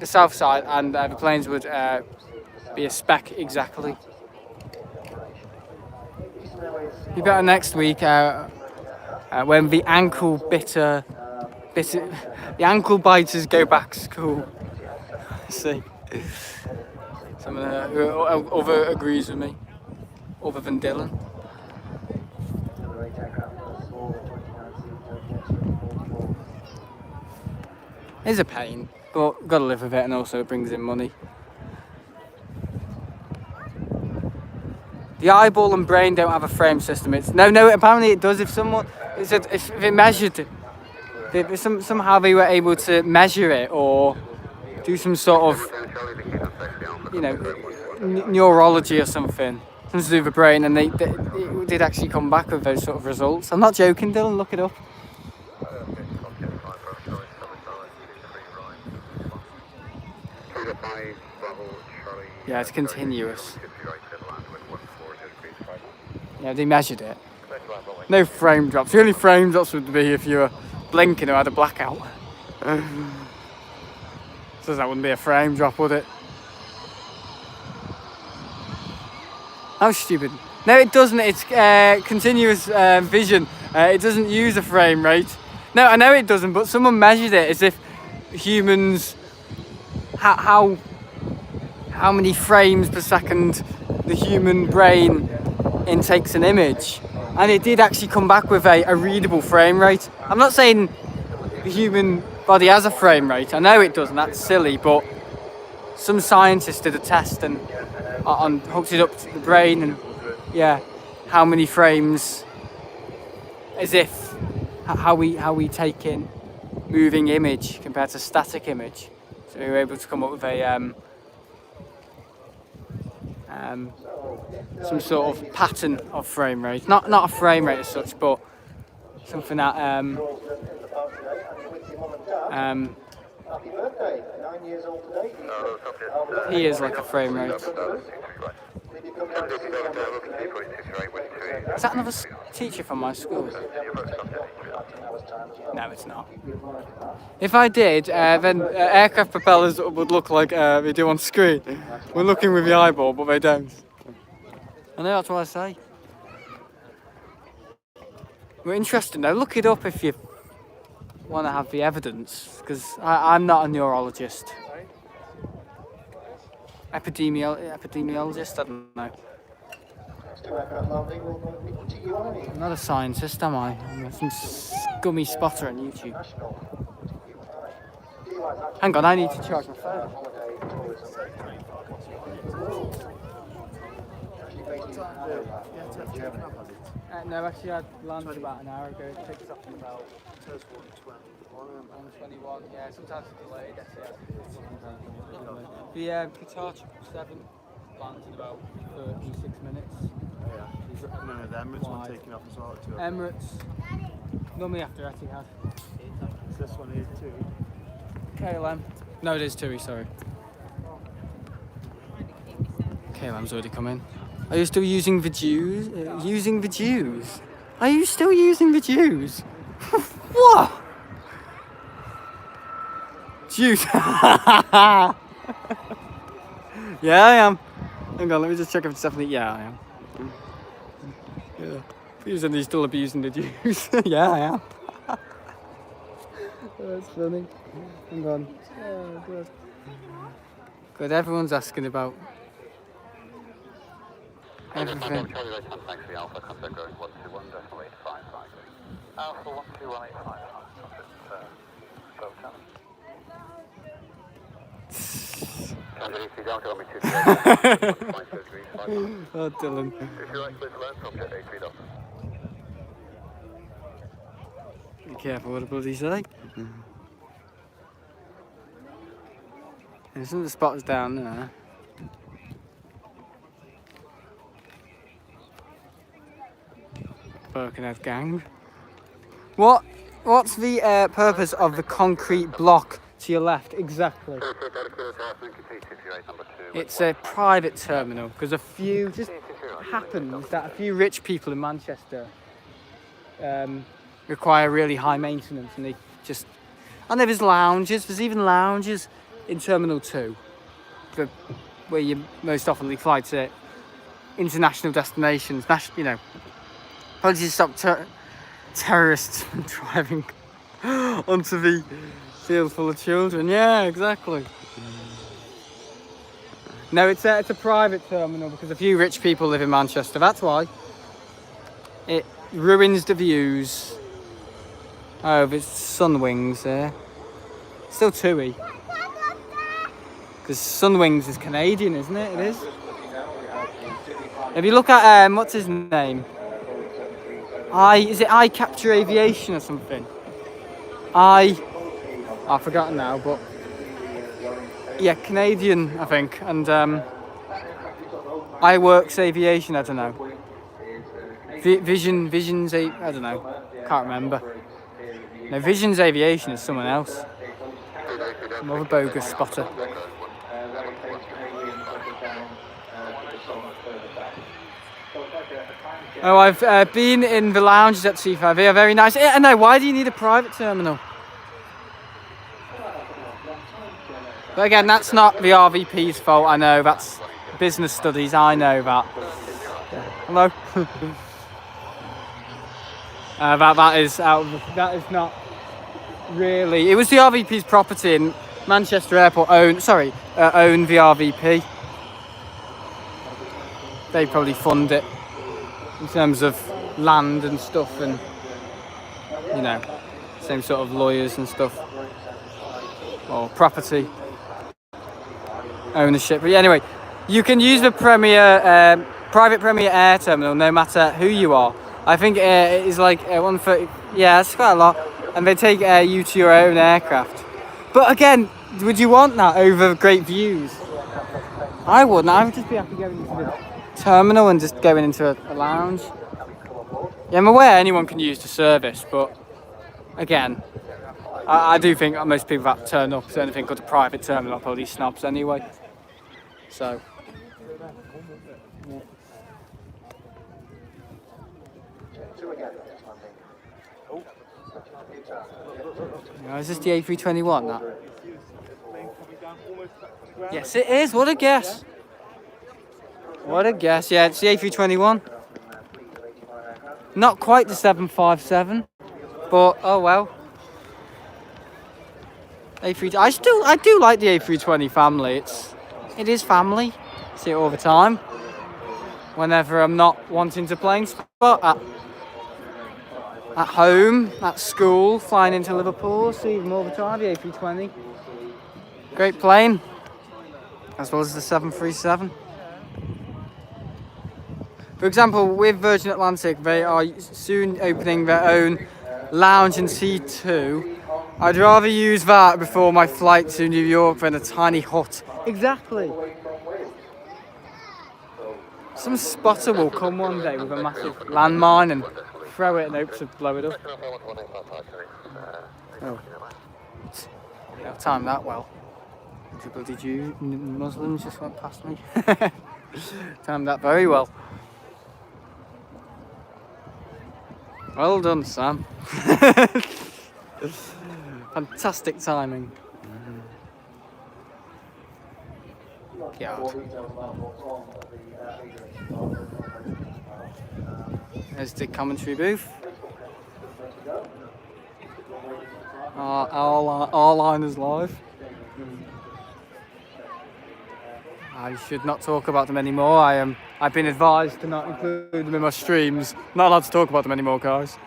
the south side, and the planes would be a speck exactly. Be better next week when the the ankle biters go back to school. See, someone other agrees with me, other than Dylan. It's a pain, but gotta live with it, and also it brings in money. The eyeball and brain don't have a frame system. It's no. Apparently it does. If it measured it, somehow they were able to measure it or do some sort of, neurology or something to do with the brain, and it did actually come back with those sort of results. I'm not joking, Dylan. Look it up. Yeah, it's continuous. Yeah, they measured it. No frame drops. The only frame drops would be if you were blinking or had a blackout. So that wouldn't be a frame drop, would it? How stupid. No, it doesn't. It's continuous vision. It doesn't use a frame rate. No, I know it doesn't, but someone measured it as if humans... How many frames per second the human brain intakes an image, and it did actually come back with a readable frame rate. I'm not saying the human body has a frame rate, I know it doesn't, that's silly, but some scientists did a test and hooked it up to the brain, and yeah, how many frames, as if how we take in moving image compared to static image. So we were able to come up with a some sort of pattern of frame rate. Not a frame rate as such, but something that he is like a frame rate. Is that another teacher from my school? No, it's not. If I did, then aircraft propellers would look like they do on screen. We're looking with the eyeball, but they don't. I know, that's what I say. We're interested though. Look it up if you want to have the evidence, because I'm not a neurologist. Epidemiologist, I don't know. I'm not a scientist, am I? I'm some scummy spotter on YouTube. Hang on, I need to charge my phone. No, actually I landed about an hour ago. It takes up in about 1:21. Yeah, sometimes it's delayed. The Qatar 7 lands in about 36 minutes. And then with Emirates one taking off as well at 2 o'clock. Emirates, normally after Etihad. Is this one here too? KLM. No, it is TUI, sorry. KLM's already come in. Are you still using the Jews? Using the Jews? Are you still using the Jews? What? Jews? Yeah, I am. Hang on, let me just check if it's definitely... Yeah, I am. Yeah. Using these still abusing the Jews. Yeah, I am. That's funny. Hang on. Oh, good. Good, everyone's asking about everything. Thanks for the Alpha, contact going 121, decimal 855. Alpha 12185, Oh, Dylan. If you like, please learn from Jet 8 feet off. Be careful what the bloody say. There's some of the spots down there. Birkenhead gang. What's the purpose of the concrete block To your left, exactly. It's a private terminal because just happens that a few rich people in Manchester require really high maintenance, and and there's lounges. There's even lounges in Terminal 2 where you most often fly to international destinations. Probably to stop terrorists from driving onto the field full of children. Yeah, exactly. No, it's a private terminal because a few rich people live in Manchester. That's why. It ruins the views. Oh, there's Sunwings there. Still TUI. Because Sunwings is Canadian, isn't it? It is. If you look at, what's his name? Is it I Capture Aviation or something? I've forgotten now, but yeah, Canadian, I think, and I Works Aviation, I don't know. Visions, I don't know, can't remember. No, Visions Aviation is someone else. Some other bogus spotter. Oh, I've been in the lounges at C5. They are very nice. No, why do you need a private terminal? But again, that's not the RVP's fault. I know that's business studies. I know that. Yeah. Hello. That is not really. It was the RVP's property, and Manchester Airport owned the RVP. They probably fund it in terms of land and stuff, and same sort of lawyers and stuff, or property ownership. But yeah, anyway, you can use the private Premier Air terminal no matter who you are. I think it is like 130. Yeah, it's quite a lot, and they take you to your own aircraft. But again, would you want that over great views? I wouldn't. I would just be happy going into the terminal and just going into a lounge. Yeah, I'm aware anyone can use the service, but again, I do think most people that turn up to anything called a private terminal are probably snobs anyway. So. Is this the A321? That? Yes, it is. What a guess. What a guess. Yeah, it's the A321. Not quite the 757, but oh well. I do like the A320 family. It is family. See it all the time. Whenever I'm not wanting to plane spot at home, at school, flying into Liverpool, see them all the time. The A320, great plane, as well as the 737. For example, with Virgin Atlantic, they are soon opening their own lounge in C2. I'd rather use that before my flight to New York than a tiny hut. Exactly. Some spotter will come one day with a massive landmine and throw it and hope to blow it up. Oh. I'll time that well. The bloody Jew Muslims just went past me. Timed that very well. Well done, Sam. Fantastic timing. God. There's the commentary booth. Our line is live. I should not talk about them anymore. I've been advised to not include them in my streams. Not allowed to talk about them anymore, guys.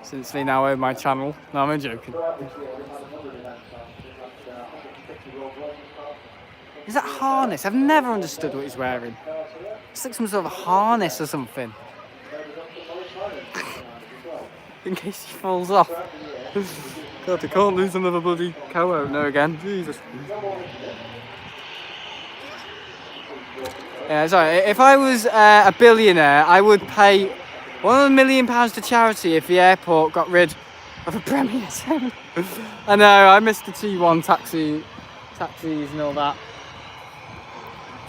Since they now own my channel. No, I'm joking. Is that harness? I've never understood what he's wearing. It's like some sort of harness or something. In case he falls off. God, I can't lose another bloody co-owner again. Jesus. Yeah, sorry. If I was a billionaire, I would pay £1 million to charity if the airport got rid of a Premier zone. I know, I missed the T1 taxis and all that.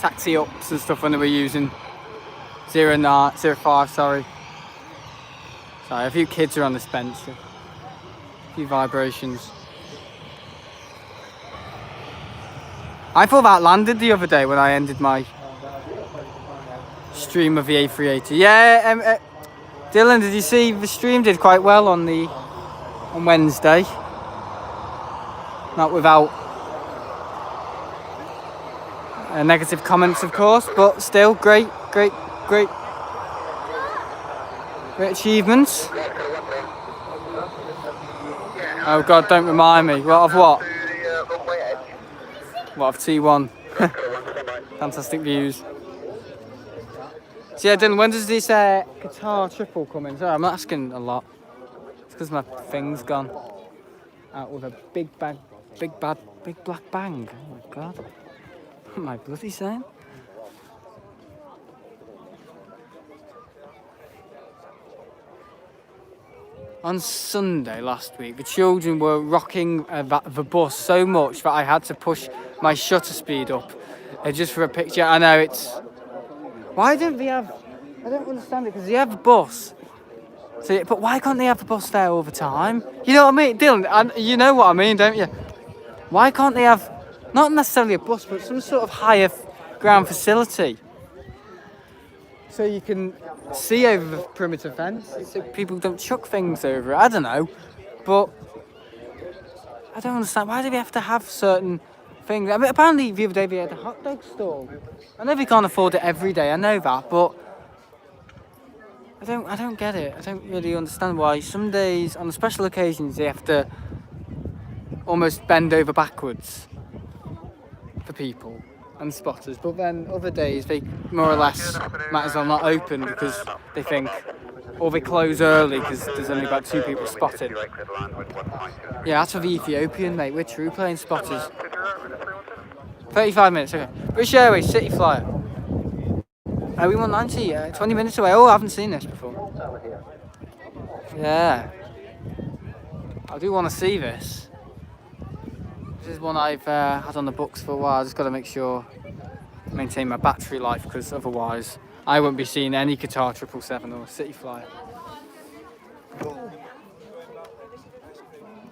Taxi ups and stuff when they were using 05, sorry. Sorry, a few kids are on this bench. A few vibrations. I thought that landed the other day when I ended my stream of the A380. Yeah, Dylan, did you see the stream did quite well on Wednesday? Not without negative comments, of course, but still great achievements. Oh God, don't remind me. What of what? What of T1? Fantastic views. So yeah, Dylan, when does this Qatar triple come in? Sorry, I'm not asking a lot. It's because my thing's gone out with a big black bang. Oh my God. What am I bloody saying? On Sunday last week, the children were rocking the bus so much that I had to push my shutter speed up just for a picture. I know it's... Why don't they have... I don't understand it, because they have a bus. So, but why can't they have the bus there all the time? You know what I mean? Dylan, you know what I mean, don't you? Why can't they have, not necessarily a bus, but some sort of higher ground facility? So you can see over the perimeter fence, so people don't chuck things over it. I don't know, but I don't understand. Why do we have to have certain things? I mean, apparently the other day they had a hot dog stall. I know we can't afford it every day, I know that, but I don't get it. I don't really understand why some days, on special occasions, they have to almost bend over backwards for people and spotters, but then other days they more or less might as well not open because they think, or they close early because there's only about 2 people spotted. Yeah, that's for the Ethiopian, mate. We're true playing spotters. 35 minutes, okay. British Airways, City Flyer. We 190, 20 minutes away. Oh, I haven't seen this before. Yeah. I do want to see this. This is one I've had on the books for a while. I just got to make sure I maintain my battery life, because otherwise I won't be seeing any Qatar 777 or City Flyer.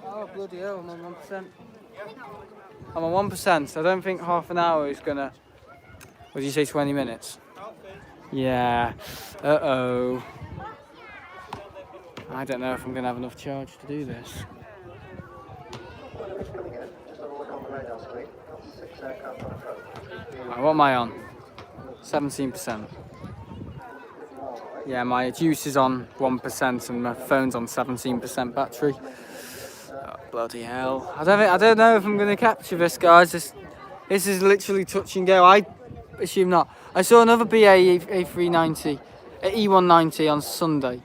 Oh bloody hell, I'm on 1%. I'm on 1%. I don't think half an hour is gonna... What did you say, 20 minutes? Yeah. Uh-oh. I don't know if I'm gonna have enough charge to do this. Right, what am I on? 17%. Yeah, my juice is on 1% and my phone's on 17% battery. Oh, bloody hell. I don't know if I'm going to capture this, guys. This is literally touch and go. I assume not. I saw another BA A390, E190 on Sunday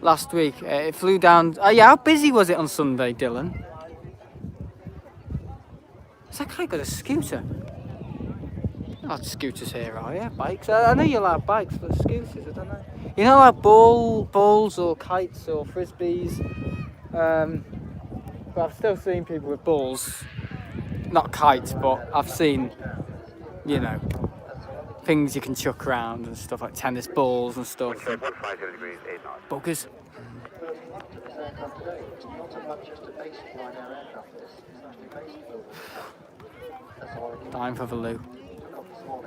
last week. It flew down... yeah, how busy was it on Sunday, Dylan? Has that guy got a scooter? Not scooters here, are you? Bikes? I know you like bikes, but scooters, I don't know. You know, like balls or kites or frisbees. But I've still seen people with balls. Not kites, but I've seen, you know, things you can chuck around and stuff, like tennis balls and stuff. Buggers. Time for the loo.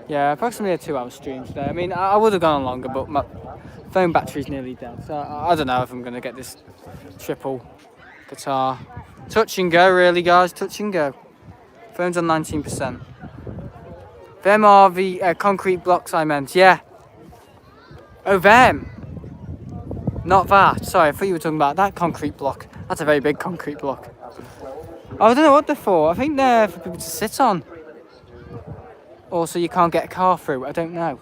Yeah, approximately a 2-hour stream today. I mean, I would have gone on longer, but my phone battery's nearly dead. So I don't know if I'm going to get this triple Qatar. Touch and go, really, guys. Touch and go. Phone's on 19%. Them are the concrete blocks I meant. Yeah. Oh, them. Not that. Sorry, I thought you were talking about that concrete block. That's a very big concrete block. I don't know what they're for. I think they're for people to sit on. Or so you can't get a car through. I don't know.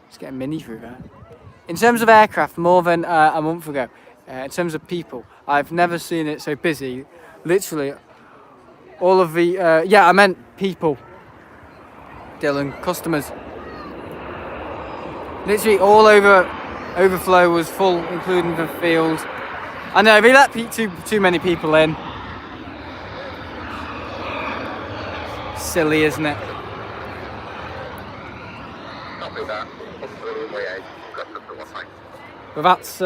Let's get a Mini through there. In terms of aircraft, more than a month ago. In terms of people, I've never seen it so busy. Literally, all of the... yeah, I meant people. Dylan, customers. Literally all overflow was full, including the field. I know, they let too many people in. Silly, isn't it? Copy that. Up to the runway 8. Got to the 1 But that's,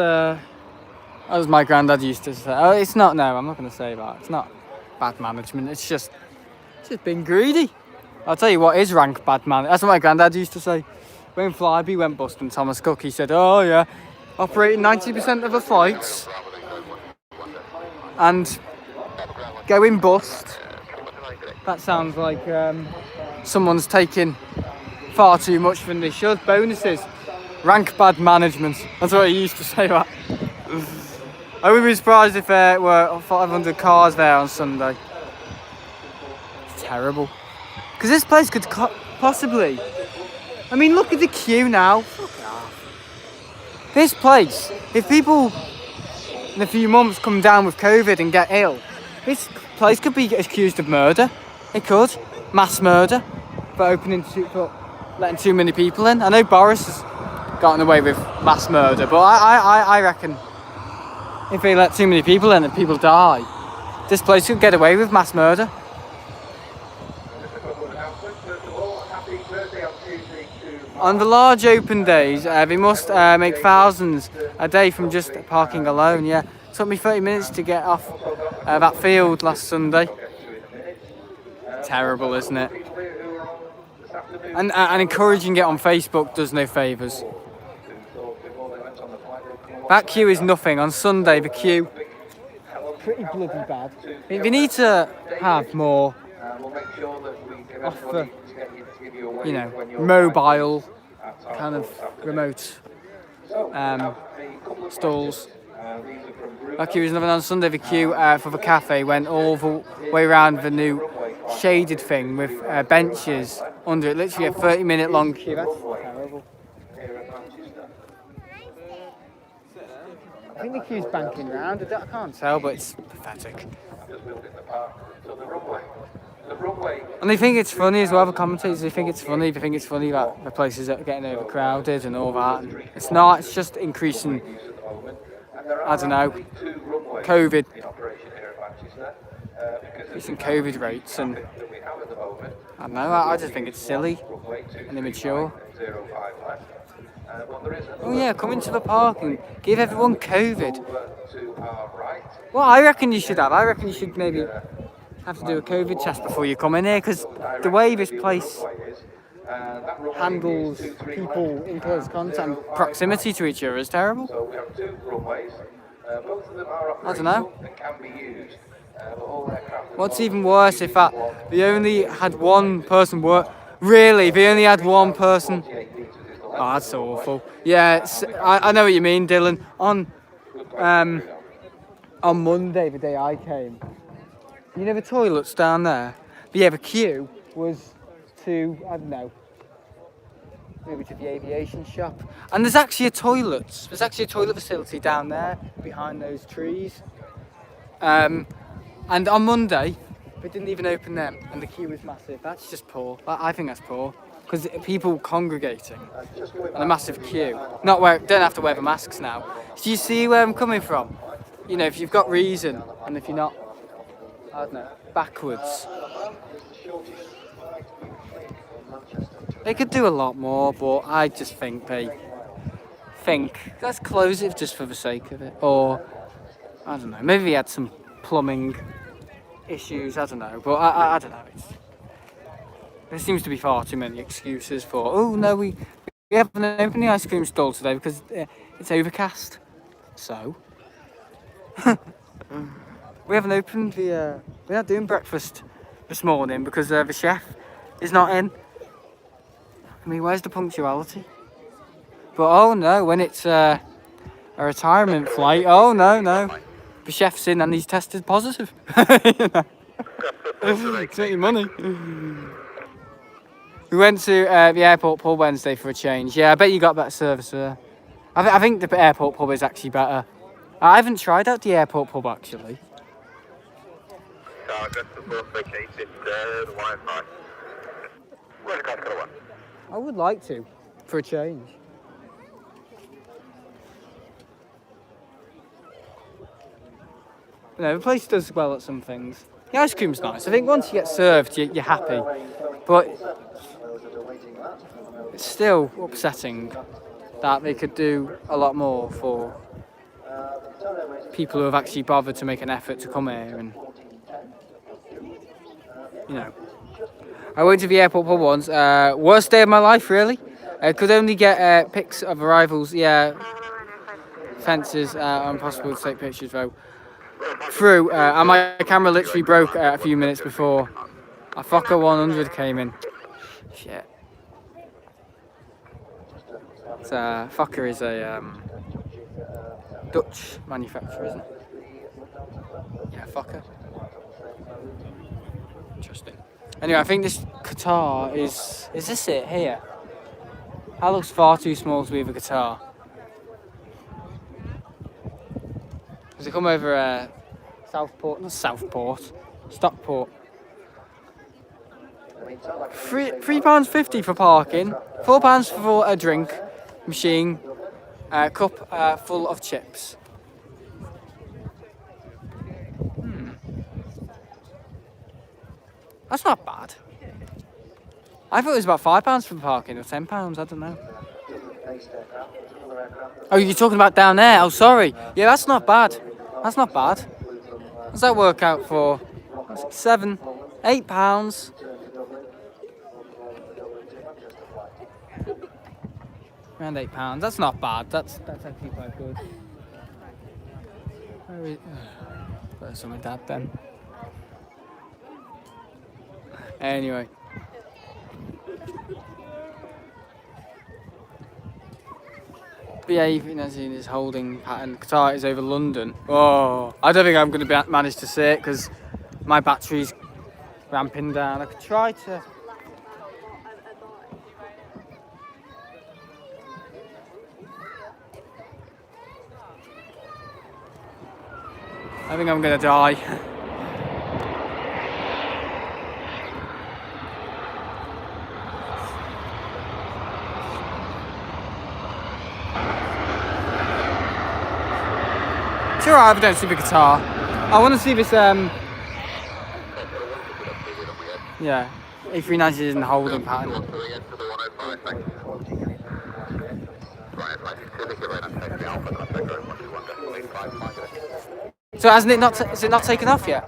as my granddad used to say. Oh, it's not, no, I'm not going to say that. It's not bad management, it's just being greedy. I'll tell you what is rank bad management. That's what my granddad used to say. When Flybe went bust and Thomas Cook, he said, oh yeah, operating 90% of the flights and going bust. That sounds like someone's taking far too much than they should. Bonuses, rank bad management. That's what he used to say that. I would be surprised if there were 500 cars there on Sunday. It's terrible. Because this place could possibly... I mean, look at the queue now. This place, if people in a few months come down with COVID and get ill, this place could be accused of murder. It could. Mass murder. For letting too many people in. I know Boris has gotten away with mass murder, but I reckon if they let too many people in and people die, this place could get away with mass murder. On the large open days, they must make thousands a day from just parking alone. Yeah, it took me 30 minutes to get off that field last Sunday. Terrible, isn't it? And encouraging it on Facebook does no favours. That queue is nothing. On Sunday, the queue pretty bloody bad. They need to have more offer, you know, mobile kind of remote stalls. That queue is nothing. On Sunday, the queue for the cafe went all the way around the new shaded thing with benches under it. Literally a 30-minute long queue. That's terrible. I think the queue's banking round. I can't tell, but it's pathetic. And they think it's funny as well, the commentators, they think it's funny that the places are getting overcrowded and all that. It's not, it's just increasing, I don't know, COVID. Increasing COVID rates, and I don't know, I just think it's silly and immature. Oh yeah, come into the park and give everyone COVID. Well, I reckon you should maybe have to do a COVID test before you come in here, because the way this place handles people in close contact and proximity to each other is terrible. I don't know. What's even worse if they only had one person work. Really, they only had one person. Oh, that's awful. Yeah, I know what you mean, Dylan. On Monday, the day I came, you know the toilets down there? But yeah, the queue was to, I don't know, maybe to the aviation shop. And there's actually a toilet facility down there behind those trees. And on Monday, they didn't even open them, and the queue was massive. That's just poor. I think that's poor. Because people congregating on a massive queue. Don't have to wear the masks now. Do you see where I'm coming from? You know, if you've got reason, and if you're not, I don't know, backwards. They could do a lot more, but I just think let's close it just for the sake of it. Or, I don't know, maybe they had some plumbing issues, I don't know. But I don't know, there seems to be far too many excuses for, oh no, we haven't opened the ice cream stall today because it's overcast. So, we haven't opened we're not doing breakfast this morning because the chef is not in. I mean, where's the punctuality? But oh no, when it's a retirement flight, oh no, the chef's in and he's tested positive. You know? It's making money. We went to the airport pub Wednesday for a change. Yeah, I bet you got better service there. I think the airport pub is actually better. I haven't tried out the airport pub actually. Just before vacated, the Wi-Fi. Roger, Kilo 1. I would like to, for a change. No, the place does well at some things. The ice cream's nice. I think once you get served, you're happy. But it's still upsetting that they could do a lot more for people who have actually bothered to make an effort to come here. And you know, I went to the airport for once. Worst day of my life, really. I could only get pics of arrivals. Yeah, fences. Impossible to take pictures though. Through, and my camera literally broke a few minutes before a Fokker 100 came in. Shit. So, Fokker is a Dutch manufacturer, isn't it? Yeah, Fokker. Interesting. Anyway, I think this Qatar is this it here? That looks far too small to be the Qatar. Does it come over Southport? Not Southport. Stockport. £3.50 for parking. £4 for a drink machine. A cup full of chips. That's not bad. I thought it was about £5 for parking or £10. I don't know. Oh, you're talking about down there? Oh, sorry. Yeah, that's not bad. That's not bad. What's that work out for? £7, £8. Around £8. That's not bad. That's actually quite good. Better some of that then. Anyway. BA is holding pattern. Qatar is over London. Oh, I don't think I'm going to manage to see it because my battery's ramping down. I could try to. I think I'm going to die. Sure, I don't see the Qatar. I want to see this, yeah, A390 isn't holding pattern. So hasn't it not, is it not taken off yet?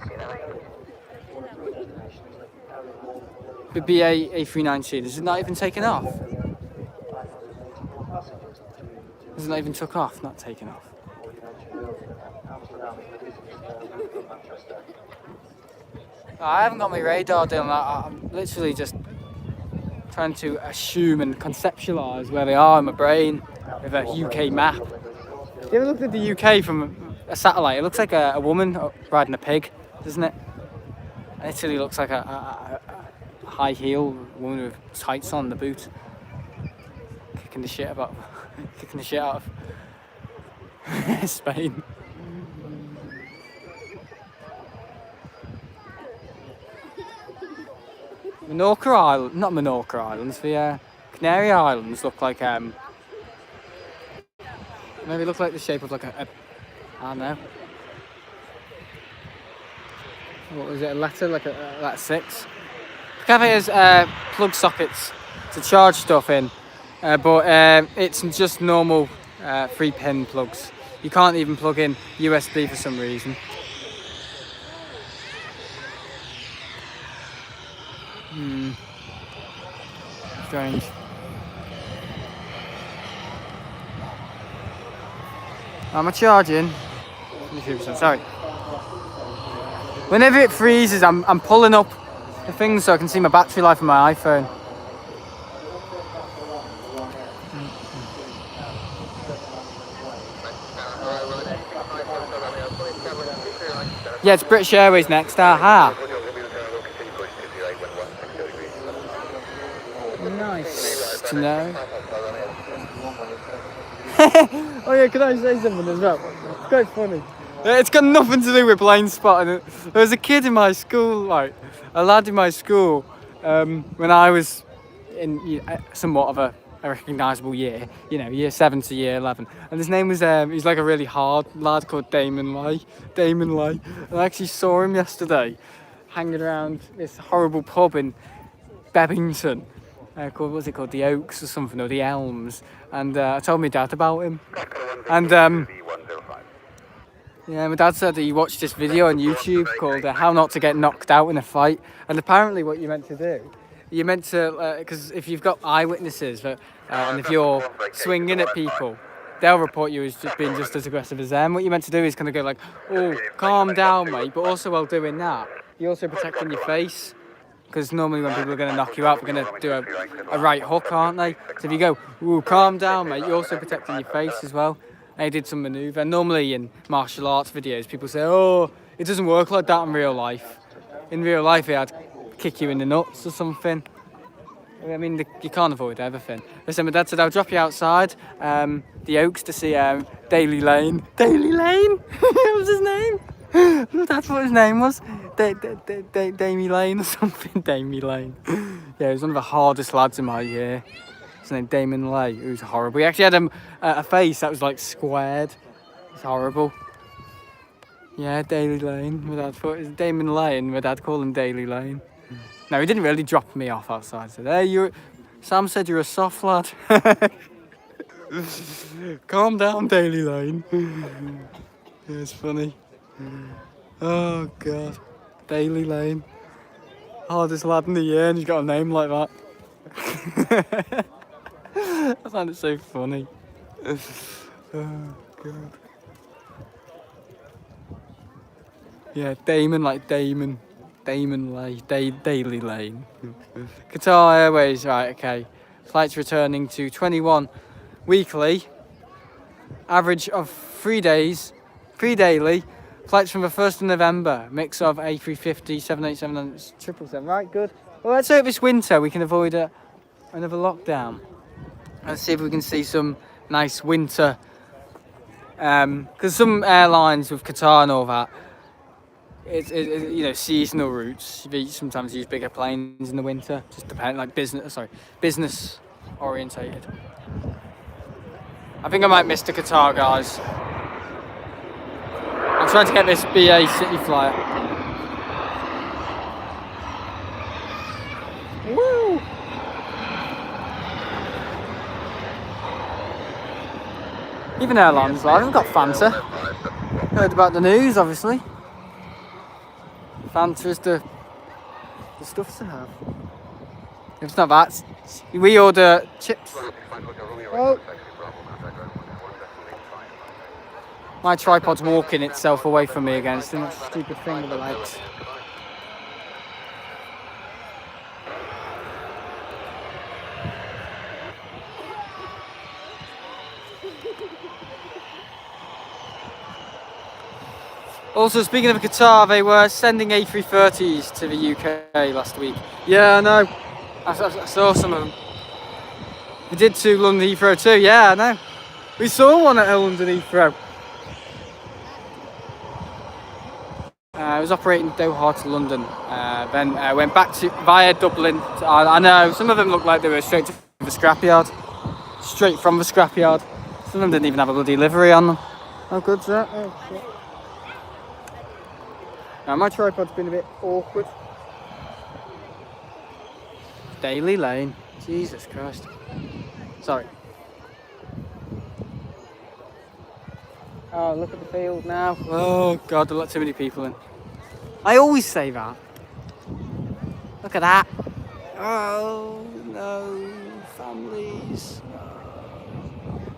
The BA A390, is it not even taken off? Is it not even took off, not taken off? I haven't got my radar down. I'm literally just trying to assume and conceptualise where they are in my brain with a UK map. You ever looked at the UK from a satellite? It looks like a woman riding a pig, doesn't it? It literally looks like a high heel woman with tights on the boot, kicking the shit out of Spain. Menorca Island, not Menorca Islands, the Canary Islands look like maybe look like the shape of like a I don't know. What was it? A letter like that 6. The cafe has plug sockets to charge stuff in, but it's just normal 3-pin plugs. You can't even plug in USB for some reason. Strange. Am I charging? 23%, sorry. Whenever it freezes, I'm pulling up the thing so I can see my battery life on my iPhone. Yeah, it's British Airways next. Aha. Nice to know. Oh yeah, can I say something as well? It's quite funny. It's got nothing to do with Planespotting. There was a kid in my school, like a lad in my school, when I was in somewhat of a recognisable year, you know, year 7 to year 11. And his name was, he's like a really hard lad called Damon Lay. And I actually saw him yesterday hanging around this horrible pub in Bebington. Called, what's it called? The Oaks or something, or the Elms. And I told my dad about him. And yeah, my dad said that he watched this video on YouTube called How Not to Get Knocked Out in a Fight. And apparently what you're meant to do, you're meant to, because if you've got eyewitnesses and if you're swinging at people, they'll report you as just being just as aggressive as them. What you're meant to do is kind of go like, oh, calm down, mate. But also while doing that, you're also protecting your face. Because normally when people are going to knock you out, they're going to do a right hook, aren't they? So if you go, ooh, calm down, mate, you're also protecting your face as well. And he did some manoeuvre. Normally in martial arts videos, people say, oh, it doesn't work like that in real life. In real life, he had kick you in the nuts or something. I mean, you can't avoid everything. Listen, my dad said, I'll drop you outside the Oaks to see Daly Lane. Daly Lane? What was his name? That's what his name was. Damie Lane or something. Damie Lane. Yeah, he was one of the hardest lads in my year. His name Damon Lay. It was horrible. He actually had a face that was like squared. It's horrible. Yeah, Daly Lane. My dad thought it was Damon Lay, and my dad called him Daly Lane. No, he didn't really drop me off outside. He said, hey, Sam said you're a soft lad. Calm down, Daly Lane. Yeah, it's funny. Oh God, Daly Lane, hardest lad in the year, and he's got a name like that. I find it so funny. Oh God. Yeah, Damon like Damon Lay, Daly Lane. Qatar Airways, right? Okay, flights returning to 21 weekly, average of 3 days, 3 daily. Flights from the 1st of November, mix of A350, 787 and 777. Right, good. Well, let's hope this winter we can avoid another lockdown. Let's see if we can see some nice winter. Because some airlines with Qatar and all that, it's you know, seasonal routes. They sometimes use bigger planes in the winter. Just depending, like business orientated. I think I might miss the Qatar guys. I'm trying to get this BA City flyer. Woo! Even airlines, like, I've got Fanta. Heard about the news, obviously. Fanta is the stuff to have. If it's not that, we order chips. Oh. My tripod's walking itself away from me again. It's doing that stupid thing with the legs. Also, speaking of Qatar, they were sending A330s to the UK last week. Yeah, I know. I saw some of them. We did to London Heathrow too. Yeah, I know. We saw one at London Heathrow. I was operating Doha to London, then went back via Dublin. I know, some of them looked like they were straight from the scrapyard. Straight from the scrapyard. Some of them didn't even have a bloody livery on them. How good's that? Oh, shit. Now my tripod's been a bit awkward. Daly Lane. Jesus Christ. Sorry. Oh, look at the field now. Oh God, there are too many people in. I always say that. Look at that. Oh no, families.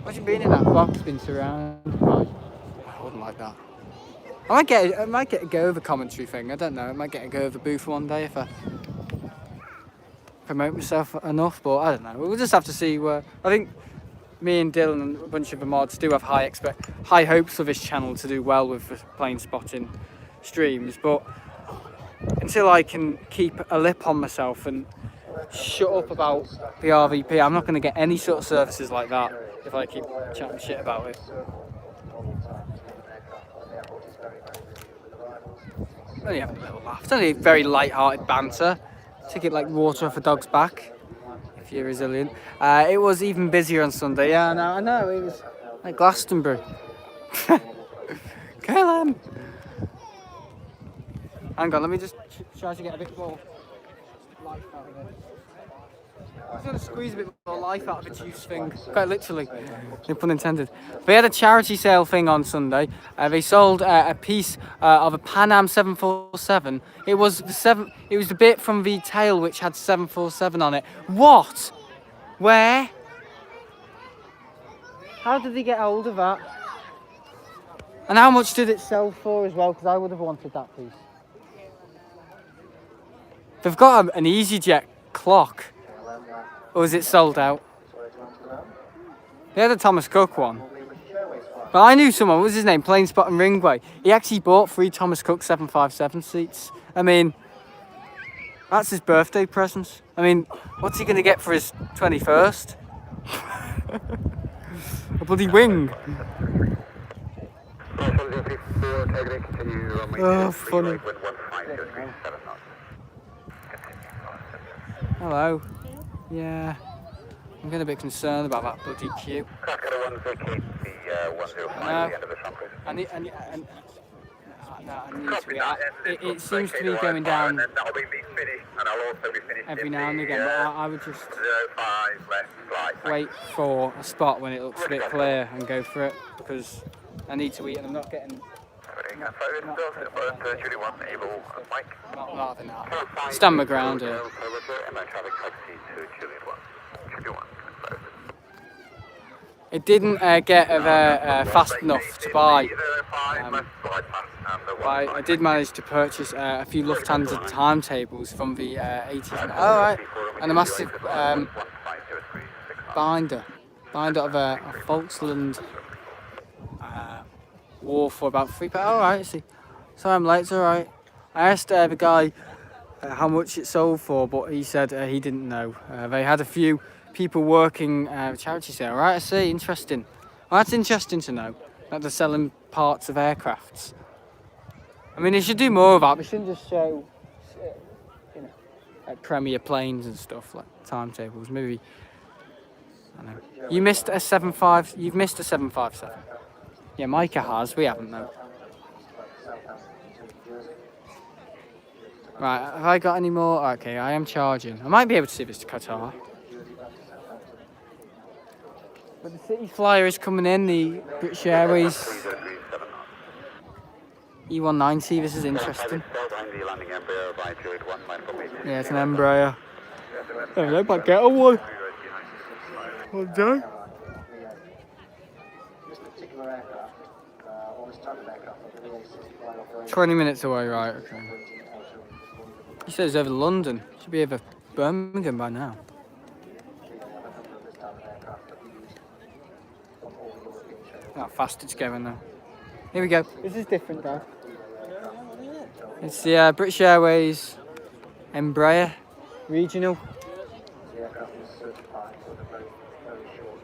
Imagine being in that box, being surrounded by. I wouldn't like that. I might get a go of the commentary thing. I don't know. I might get a go of the booth one day if I promote myself enough. But I don't know. We'll just have to see where. I think me and Dylan and a bunch of the mods do have high hopes for this channel to do well with the Planespotting streams, but until I can keep a lip on myself and shut up about the RVP, I'm not going to get any sort of services like that if I keep chatting shit about it. Only having a little laugh. It's only very light-hearted banter. Take it like water off a dog's back. if you're resilient. It was even busier on Sunday. Yeah, I know. It was like Glastonbury. Kill him! Hang on, let me just try to get a bit more life out of it. I'm just going to squeeze a bit more life out of a juice thing. Quite literally. No pun intended. They had a charity sale thing on Sunday. They sold a piece of a Pan Am 747. It was the bit from the tail which had 747 on it. What? Where? How did they get hold of that? And how much did it sell for as well? Because I would have wanted that piece. They've got an EasyJet clock. Or is it sold out? They had a Thomas Cook one. But I knew someone, what was his name? Planespotting Ringway. He actually bought 3 Thomas Cook 757 seats. I mean, that's his birthday present. I mean, what's he going to get for his 21st? A bloody wing. Oh, funny. Hello. Yeah. I'm getting a bit concerned about that bloody queue. It seems to be going down every now and again, but I would just wait for a spot when it looks a bit clear and go for it, because I need to eat and I'm not getting... Not having that. Stand my ground here. It didn't get fast enough to buy. I did manage to purchase a few Lufthansa timetables from the 80s. Oh, right. And a massive binder of a Volksland war for about £3. Oh, right, I see. Sorry I'm late, it's alright. I asked the guy how much it sold for, but he said he didn't know. They had a few people working charity sale. Right, I see, interesting. Well, that's interesting to know, that they're selling parts of aircrafts. I mean, they should do more of that. They shouldn't just show, you know, like Premier planes and stuff, like timetables. Maybe, I don't know. You missed a 7.5, you've missed a 757. Yeah, Micah has, we haven't though. Right, have I got any more? Okay, I am charging. I might be able to see this to Qatar. But the City Flyer is coming in, the British Airways E190, this is interesting. Yeah, it's an Embraer. I don't know if I get a one. One day. 20 minutes away, right, okay. He says over London. Should be over Birmingham by now. How fast it's going now. Here we go. This is different, though. It's the British Airways Embraer Regional.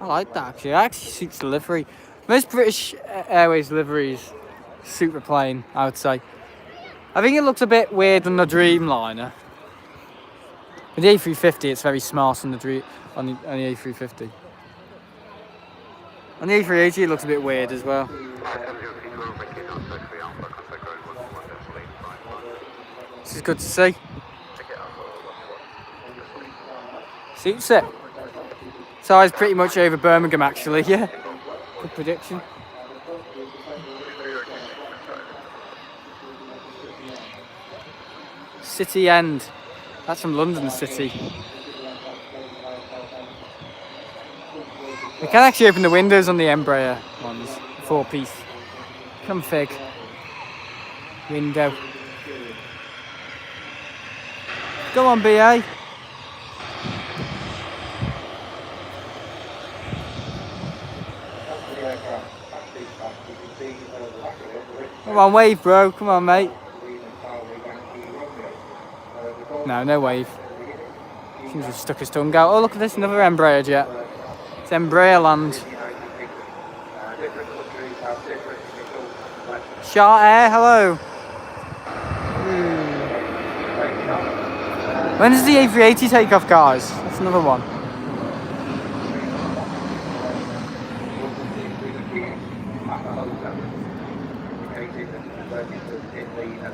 I like that actually. It actually suits the livery. Most British Airways liveries suit the plane, I would say. I think it looks a bit weird on the Dreamliner. With the A350, it's very smart on the A350. On the A380, it looks a bit weird as well. This is good to see. Suits it. So it's pretty much over Birmingham, actually. Yeah. Good prediction. City End. That's from London City. We can actually open the windows on the Embraer ones. 4-piece. Config. Window. Go on, BA. Come on, wave, bro. Come on, mate. No wave. Seems to have stuck his tongue out. Oh, look at this, another Embraer jet. It's Embraer land. Shark Air, hello. When does the A380 take off, guys? That's another one.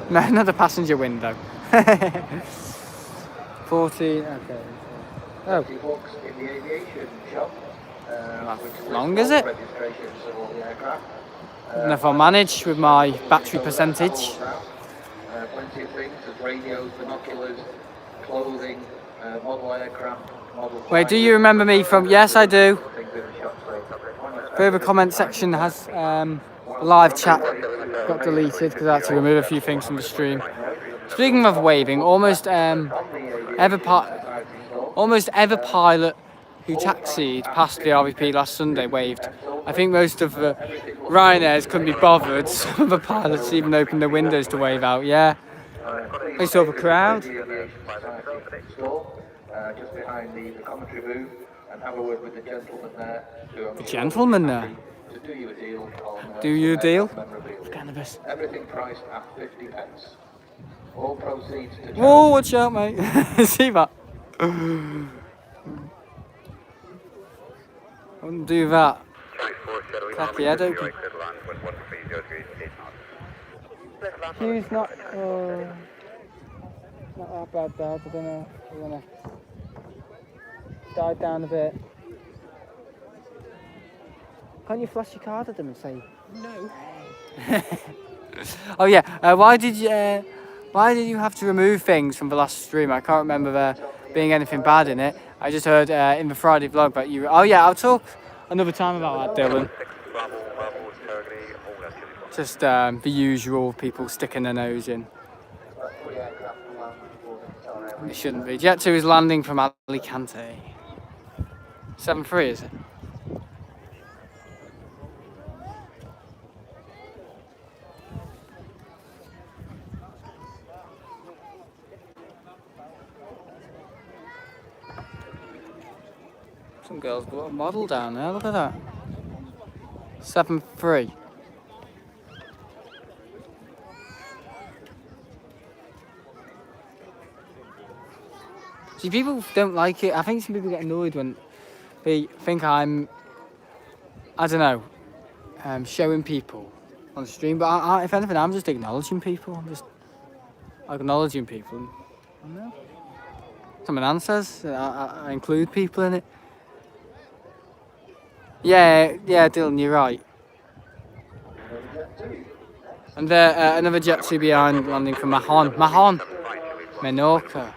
No, another passenger window. 14, okay. Oh. Books in the aviation shop. Long is it? And if I manage with my battery percentage. Plenty of things, there's radios, binoculars, clothing, model aircraft, model. Wait, do you remember me from? Yes, I do. Further comment section has live chat got deleted because I had to remove a few things from the stream. Speaking of waving, almost every pilot who taxied past the RVP last Sunday waved. I think most of the Ryanairs couldn't be bothered. Some of the pilots even opened their windows to wave out. Yeah, they saw the crowd. Just behind the commentary booth and have a word with the gentleman there. The gentleman there. To do you a deal on, Do you a deal? memorabilia. Cannabis. Everything priced at 50 pence. All proceeds to Whoa, watch out, mate. See that? Wouldn't do that. Crack your head open. He's not that bad, Dad. I don't know. We're gonna dive down a bit. Can't you flash your card at them and say no? Oh yeah. Why did you have to remove things from the last stream? I can't remember there being anything bad in it. I just heard in the Friday vlog that you. Oh yeah, I'll talk another time about that, Dylan. Just the usual people sticking their nose in. It shouldn't be. Jet2 is landing from Alicante. 7-3, is it? Some girls got a model down there, look at that. 7-3. See, people don't like it. I think some people get annoyed when they think I'm, I don't know, showing people on the stream. But I, if anything, I'm just acknowledging people. I'm just acknowledging people. I don't know. Someone answers, I include people in it. Yeah, Dylan, you're right. And there, another Jet2 behind landing from Mahon. Menorca.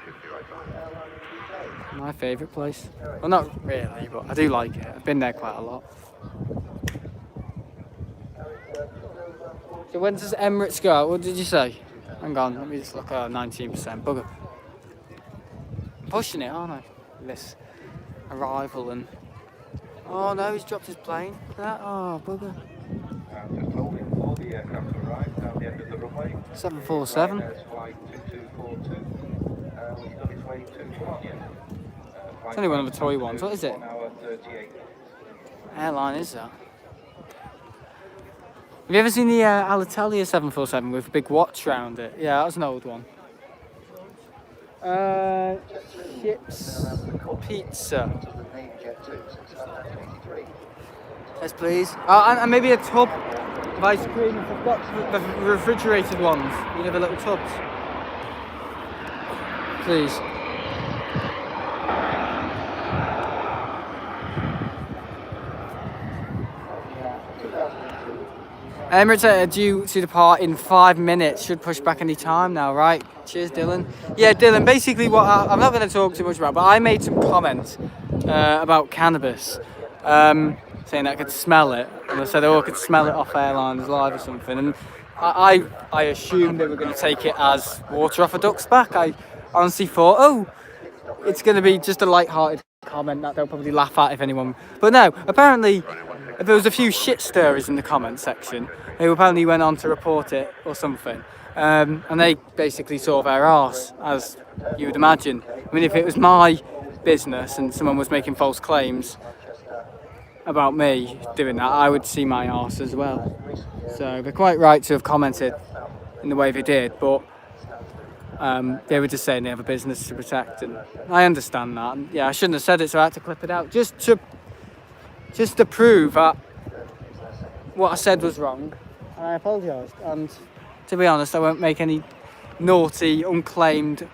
My favourite place. Well, not really, but I do like it. I've been there quite a lot. So when does Emirates go out? What did you say? Hang on, let me just look at 19%. Bugger. I'm pushing it, aren't I? This arrival and... Oh no, he's dropped his plane. Look at that. Oh, bugger. Just holding for the aircraft to arrive down the end of the runway. 747. Flight 2242. Which is on its way to Terraria. It's only one of the toy ones. What is it? 1 hour 38. Airline is that? Have you ever seen the Alitalia 747 with a big watch round it? Yeah, that was an old one. Chips, pizza. Yes, please. And maybe a tub of ice cream. I've got the refrigerated ones. You know, the little tubs. Please. Emirates are due to depart in 5 minutes. Should push back any time now, right? Cheers, Dylan. Yeah, Dylan, basically what I'm not going to talk too much about, but I made some comments about cannabis, saying that I could smell it. And I said, oh, I could smell it off Airlines Live or something. And I assumed they were going to take it as water off a duck's back. I honestly thought, oh, it's going to be just a light-hearted comment that they'll probably laugh at if anyone... But no, apparently... There was a few shit stirrers in the comment section who apparently went on to report it or something. And they basically saw their arse, as you would imagine. I mean, if it was my business and someone was making false claims about me doing that, I would see my arse as well. So they're quite right to have commented in the way they did, but they were just saying they have a business to protect, and I understand that. And yeah, I shouldn't have said it, so I had to clip it out. Just to prove that what I said was wrong, and I apologised. And To be honest, I won't make any naughty, unclaimed,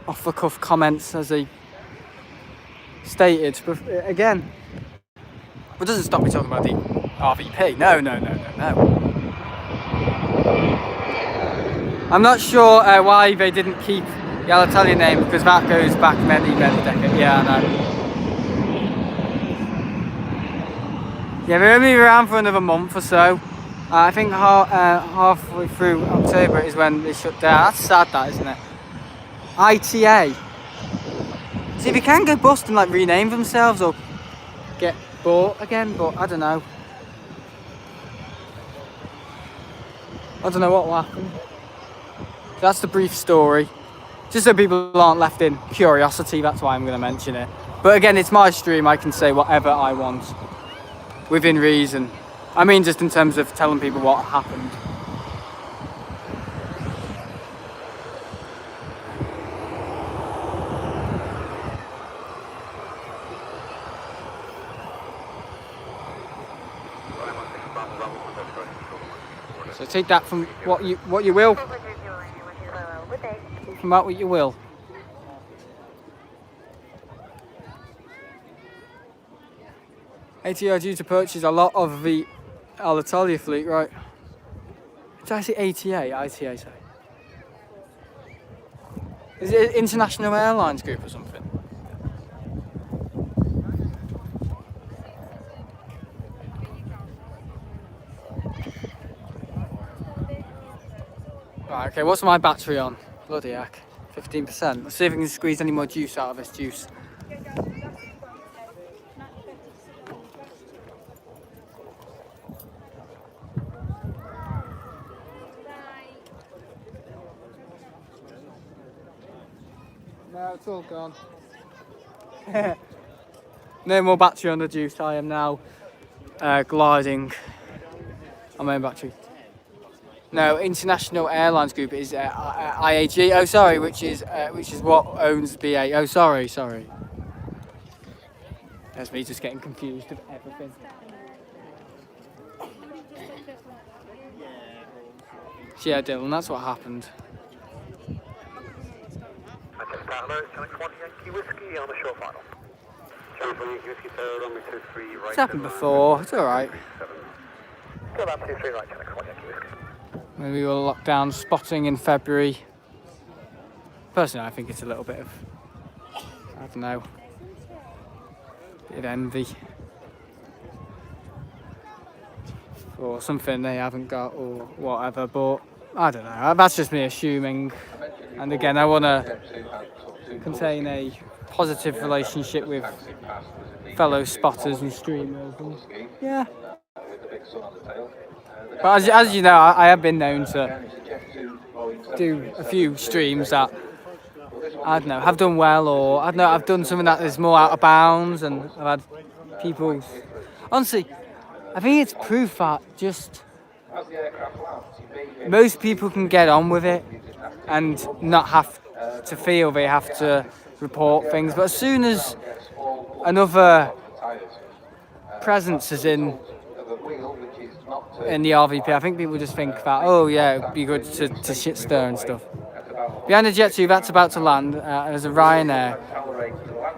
off-the-cuff comments as he stated. But again, it doesn't stop me talking about the RVP. No. I'm not sure why they didn't keep the Alitalia name, because that goes back many decades. Yeah, I know. Yeah, they're only around for another month or so. I think halfway through October is when they shut down. That's sad, that, isn't it? ITA. See, they can go bust and like rename themselves or get bought again, but I don't know. I don't know what will happen. That's the brief story. Just so people aren't left in curiosity, that's why I'm going to mention it. But again, it's my stream, I can say whatever I want. Within reason. I mean, just in terms of telling people what happened. So take that from what you will. From that what you will. ATR are due to purchase a lot of the Alitalia fleet, right? Did I say ATA? ITA, sorry. Is it an international airlines group or something? Right, okay, what's my battery on? Bloody heck. 15%. Let's see if we can squeeze any more juice out of this juice. No, it's all gone. No more battery on the juice. I am now gliding on my own battery. No, International Airlines Group is IAG. Oh, sorry, which is what owns BA. Oh, sorry. That's me just getting confused with everything. Yeah, Dylan, that's what happened. It's happened before. It's all right. When we were locked down spotting in February. Personally, I think it's a little bit of, I don't know, bit of envy or something they haven't got or whatever. But I don't know. That's just me assuming. And again, I want to contain a positive relationship with fellow spotters and streamers. And, yeah. But as you know, I have been known to do a few streams that, I don't know, have done well, or I don't know, I've done something that is more out of bounds, and I've had people... Honestly, I think it's proof that just most people can get on with it and not have to feel they have to report things. But as soon as another presence is in the RVP, I think people just think that, oh yeah, it'd be good to shit stir and stuff. Behind the Jet2, that's about to land. There's a Ryanair.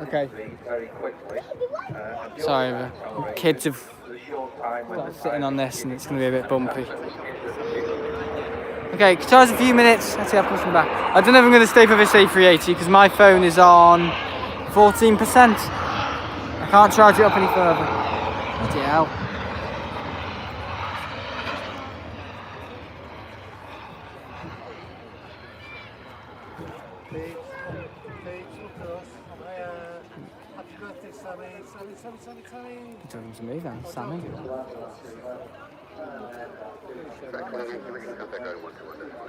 Okay. Sorry, the kids have started sitting on this and it's going to be a bit bumpy. Okay, charge a few minutes. Let's see how push them back. I don't know if I'm going to stay for this A380 because my phone is on 14%. I can't charge it up any further. Bloody hell. Talking to me then, Sammy.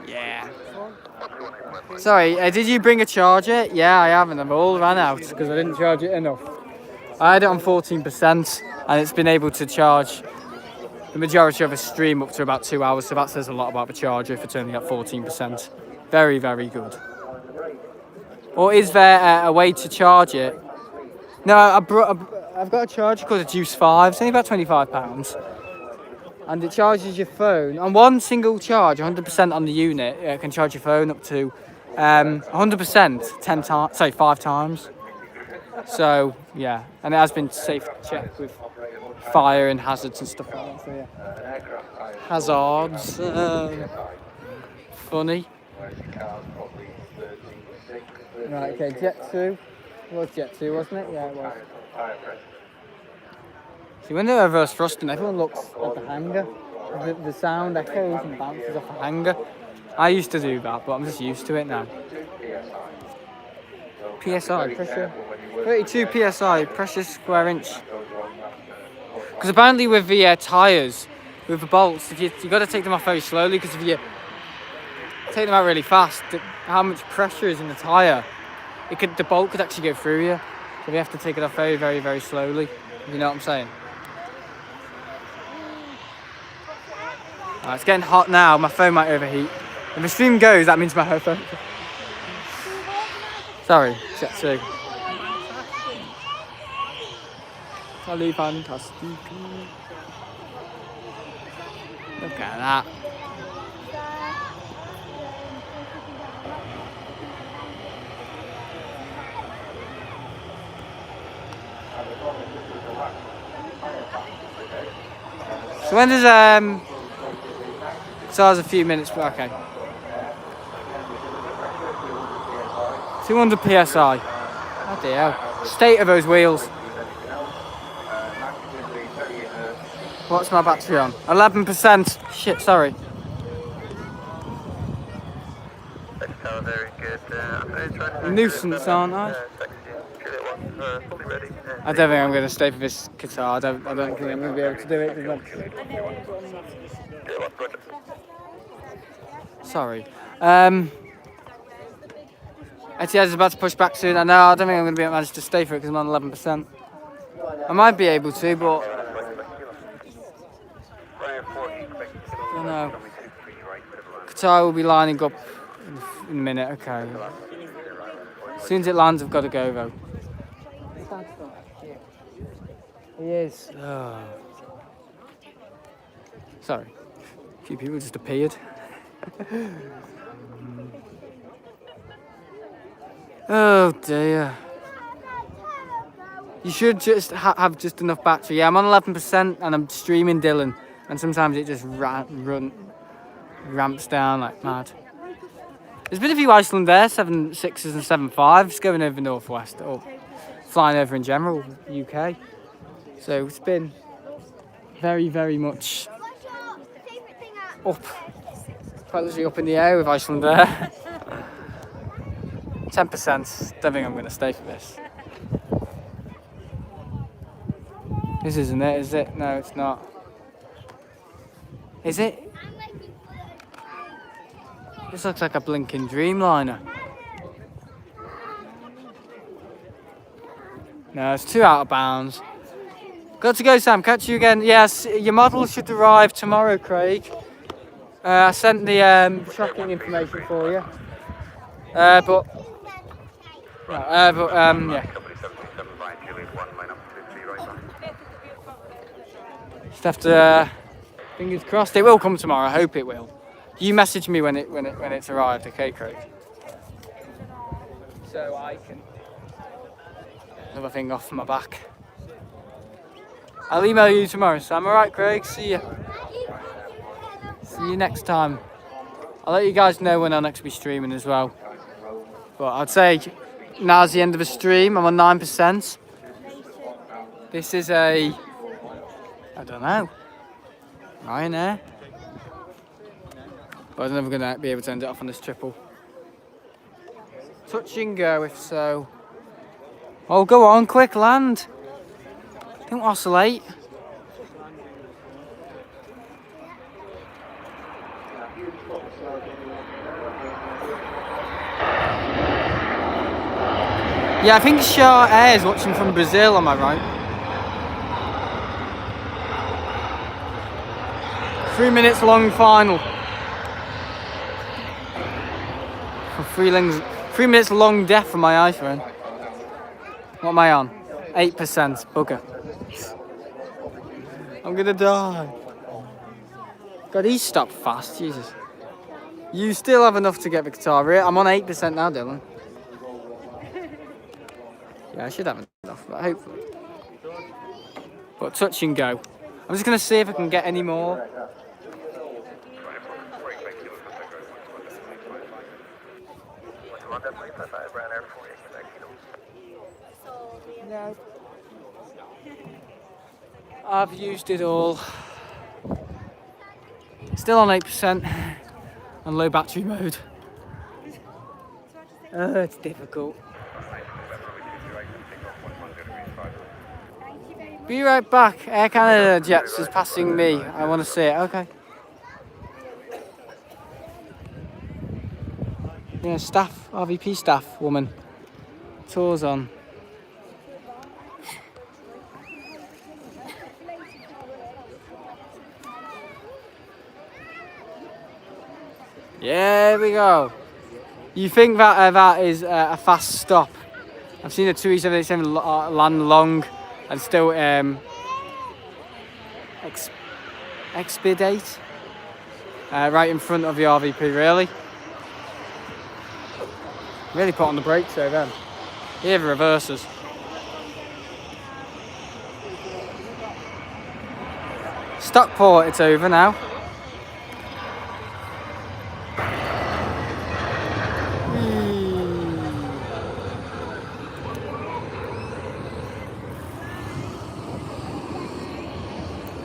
Yeah. Sorry, did you bring a charger? Yeah, I haven't. I've all ran out because I didn't charge it enough. I had it on 14% and it's been able to charge the majority of a stream up to about 2 hours, so that says a lot about the charger for turning at 14%. Very, very good. Or is there a way to charge it? No, I've got a charger called a Juice 5. It's only about £25. and it charges your phone on one single charge, 100% on the unit. It can charge your phone up to 100% 10 times, sorry, 5 times. So yeah, and it has been safe checked with fire and hazards and stuff like that. So yeah, hazards. Funny. Right, okay, Jet2. It was Jet2, wasn't it? Yeah, it was. See, when they're reverse thrusting, everyone looks at the hanger. The sound echoes and bounces off the hanger. I used to do that, but I'm just used to it now. PSI, pressure. 32 PSI, pressure square inch. Because apparently with the tyres, with the bolts, if you got to take them off very slowly, because if you take them out really fast, how much pressure is in the tyre, the bolt could actually go through you. So we have to take it off very, very, very slowly. If you know what I'm saying? It's getting hot now. My phone might overheat. If the stream goes, that means my phone. Sorry, Jet2. Totally fantastic. Look at that. So when does so it's a few minutes, but okay. 200 PSI. Oh dear. State of those wheels. What's my battery on? 11%. Shit, sorry. Very good. Nuisance, aren't I? I don't think I'm going to stay for this guitar. I don't think I'm going to be able to do it. Sorry. Etihad is about to push back soon. I know. I don't think I'm going to be able to manage to stay for it because I'm on 11%. I might be able to, but I don't know. Qatar will be lining up in a minute. Okay. As soon as it lands, I've got to go though. He is. Oh. Sorry. A few people just appeared. Oh dear. You should just have just enough battery. Yeah, I'm on 11% and I'm streaming Dylan, and sometimes it just ramps down like mad. There's been a few Iceland Air 7.6s and 7.5s going over northwest, or flying over in general, UK. So it's been very, very much up, quite literally up in the air with Iceland Air. 10%, don't think I'm going to stay for this. This isn't it, is it? No, it's not. Is it? This looks like a blinking Dreamliner. No, it's too out of bounds. Got to go, Sam. Catch you again. Yes, your model should arrive tomorrow, Craig. I sent the tracking information for you. Yeah. Just have to, fingers crossed, it will come tomorrow. I hope it will. You message me when it's arrived, okay, Craig? So I can another thing off my back. I'll email you tomorrow, Sam. Alright, Craig. See you. See you next time. I'll let you guys know when I'll next be streaming as well. But I'd say now's the end of the stream. I'm on 9%. This is I don't know, Ryanair. But I don't know if I'm going to be able to end it off on this triple. Touch and go if so. Oh, go on, quick, land. Don't oscillate. Yeah, I think Shah Air is watching from Brazil, am I right? 3 minutes long final. For 3 minutes long death for my iPhone. What am I on? 8%, bugger. I'm gonna die. God, he stopped fast, Jesus. You still have enough to get Victoria. I'm on 8% now, Dylan. Yeah, I should have enough, but hopefully. But touch and go. I'm just going to see if I can get any more. No. I've used it all. Still on 8% on low battery mode. It's difficult. Be right back. Air Canada Jets is passing me. I want to see it. Okay. Yeah, staff, RVP staff woman. Tours on. Yeah, here we go. You think that that is a fast stop? I've seen a 2787 land long and still expedite right in front of the RVP. Really put on the brakes there then. Here the reverses. Stockport, it's over now.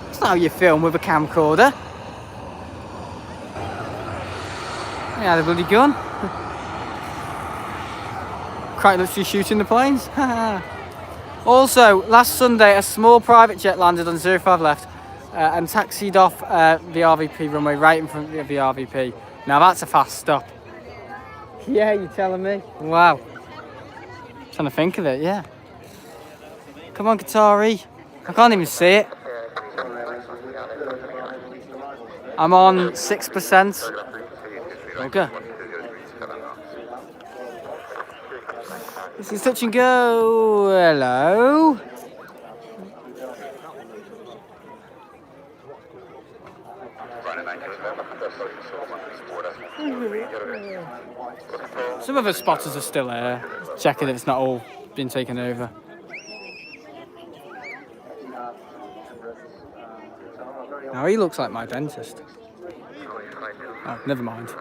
That's not how you film with a camcorder. Yeah, the bloody gun. Quite literally shooting the planes. Also, last Sunday, a small private jet landed on 05 left and taxied off the RVP runway right in front of the RVP. Now that's a fast stop. Yeah, you're telling me? Wow. Trying to think of it, yeah. Come on, Qatari. I can't even see it. I'm on 6%. Okay. This is touch and go. Hello. Some of the spotters are still there, checking if it's not all been taken over. Now he looks like my dentist. Oh, never mind.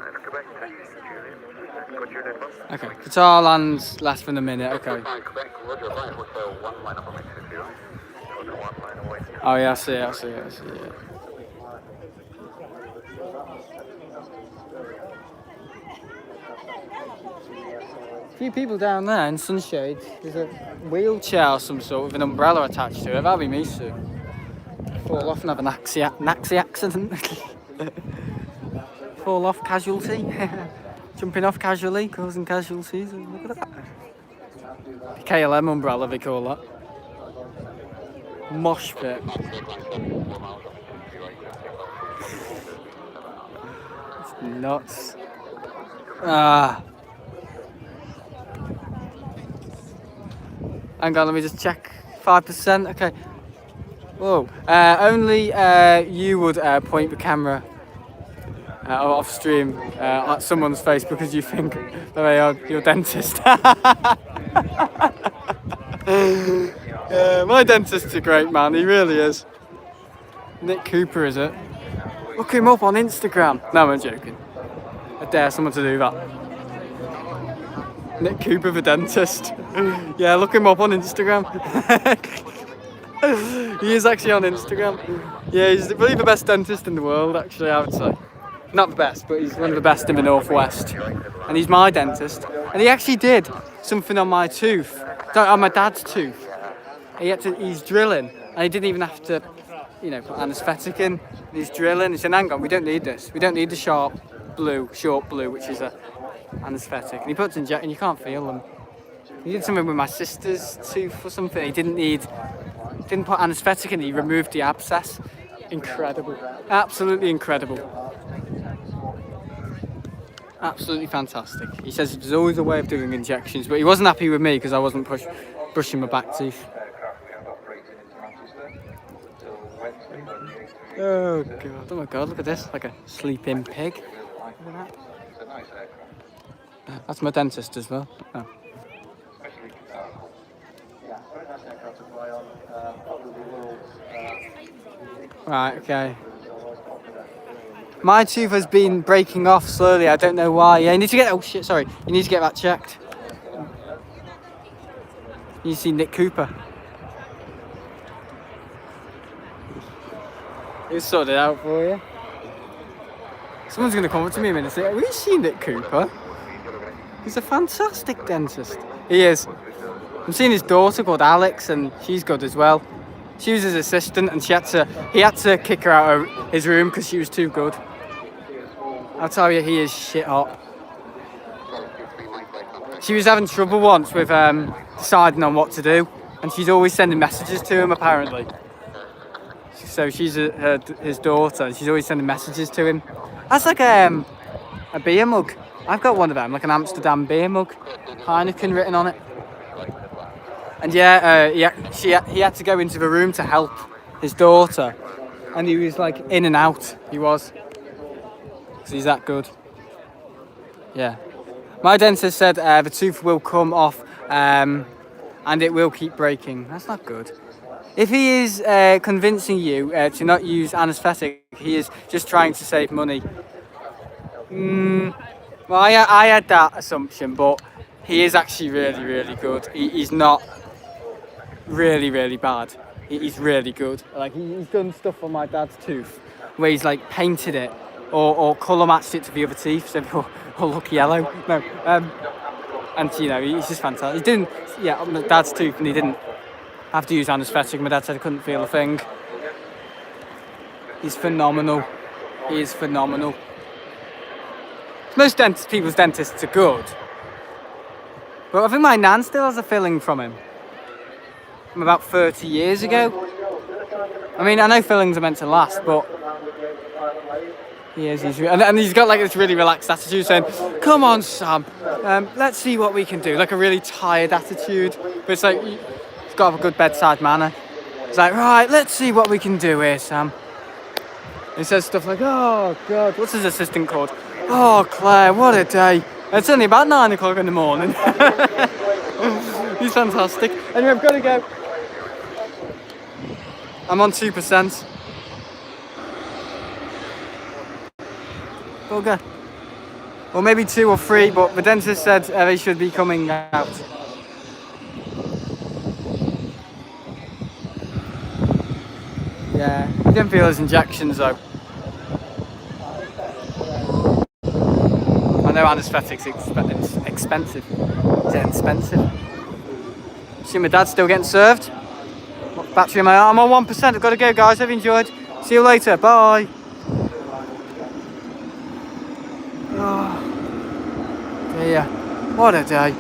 Okay, Qatar lands less than a minute, okay. Oh yeah, I see it. A few people down there in sunshade. There's a wheelchair or some sort with an umbrella attached to it. That'll be me soon. Fall off and have an Naxi accident. Fall off casualty. Jumping off casually, causing casualties. Look at that. KLM umbrella, they call that. Mosh pit. It's nuts. Hang on, let me just check. 5%, okay. Whoa. Only you would point the camera off stream at someone's face because you think they are your dentist. My dentist's a great man, he really is. Nick Cooper, is it? Look him up on Instagram. No, I'm joking. I dare someone to do that. Nick Cooper, the dentist. Yeah, look him up on Instagram. He is actually on Instagram. Yeah, he's probably the best dentist in the world, actually, I would say. Not the best, but he's one of the best in the Northwest. And he's my dentist. And he actually did something on my tooth, on my dad's tooth. He's drilling, and he didn't even have to, put anaesthetic in. He's drilling. He said, hang on, we don't need this. We don't need the short blue, which is a anaesthetic. And he puts injection, and you can't feel them. He did something with my sister's tooth or something. He didn't put anaesthetic in, he removed the abscess. Incredible. Absolutely incredible. Absolutely fantastic. He says there's always a way of doing injections, but he wasn't happy with me because I wasn't brushing my back teeth. Wednesday when the A380 Oh god, oh my god, look at this, like a sleeping pig. Look at that. It's a nice aircraft, That's my dentist as well. Oh. especially Qatar. Yeah, very nice aircraft to fly on. Probably the world's Right, okay. My tooth has been breaking off slowly, I don't know why. Yeah, you need to get, oh shit, sorry. You need to get that checked. You see Nick Cooper. He'll sort it out for you. Someone's going to come up to me in a minute and say, have you seen Nick Cooper? He's a fantastic dentist. He is. I'm seeing his daughter called Alex, and she's good as well. She was his assistant, and he had to kick her out of his room because she was too good. I'll tell you, he is shit hot. She was having trouble once with deciding on what to do, and she's always sending messages to him apparently. So she's his daughter, and she's always sending messages to him. That's like a beer mug. I've got one of them, like an Amsterdam beer mug, Heineken written on it. And yeah, he had to go into the room to help his daughter, and he was like in and out. He was, because he's that good. Yeah. My dentist said the tooth will come off, and it will keep breaking. That's not good. If he is convincing you to not use anaesthetic, he is just trying to save money. Well, I had that assumption, but he is actually really, really good. He's not really, really bad. He's really good. Like he's done stuff on my dad's tooth where he's like painted it or colour matched it to the other teeth, so it'll look yellow. No, and you know he's just fantastic. He didn't, on my dad's tooth, and he didn't have to use anaesthetic. My dad said he couldn't feel a thing. He's phenomenal. He is phenomenal. Most people's dentists are good, but I think my nan still has a filling from him from about 30 years ago. I mean, I know fillings are meant to last, but he's got like this really relaxed attitude, saying, "Come on, Sam, let's see what we can do." Like a really tired attitude, but it's like he's got to have a good bedside manner. It's like, right, let's see what we can do here, Sam. He says stuff like, "Oh God, what's his assistant called? Oh, Claire, what a day. It's only about 9 o'clock in the morning." He's fantastic. Anyway, I've got to go. I'm on 2%. Bugger. Or maybe 2 or 3, but the dentist said they should be coming out. Yeah, he didn't feel his injections though. I know anaesthetic's expensive. Is it expensive? See my dad's still getting served. Battery in my arm. I'm on 1%. I've got to go, guys. Hope you enjoyed. See you later. Bye. Oh, dear. What a day.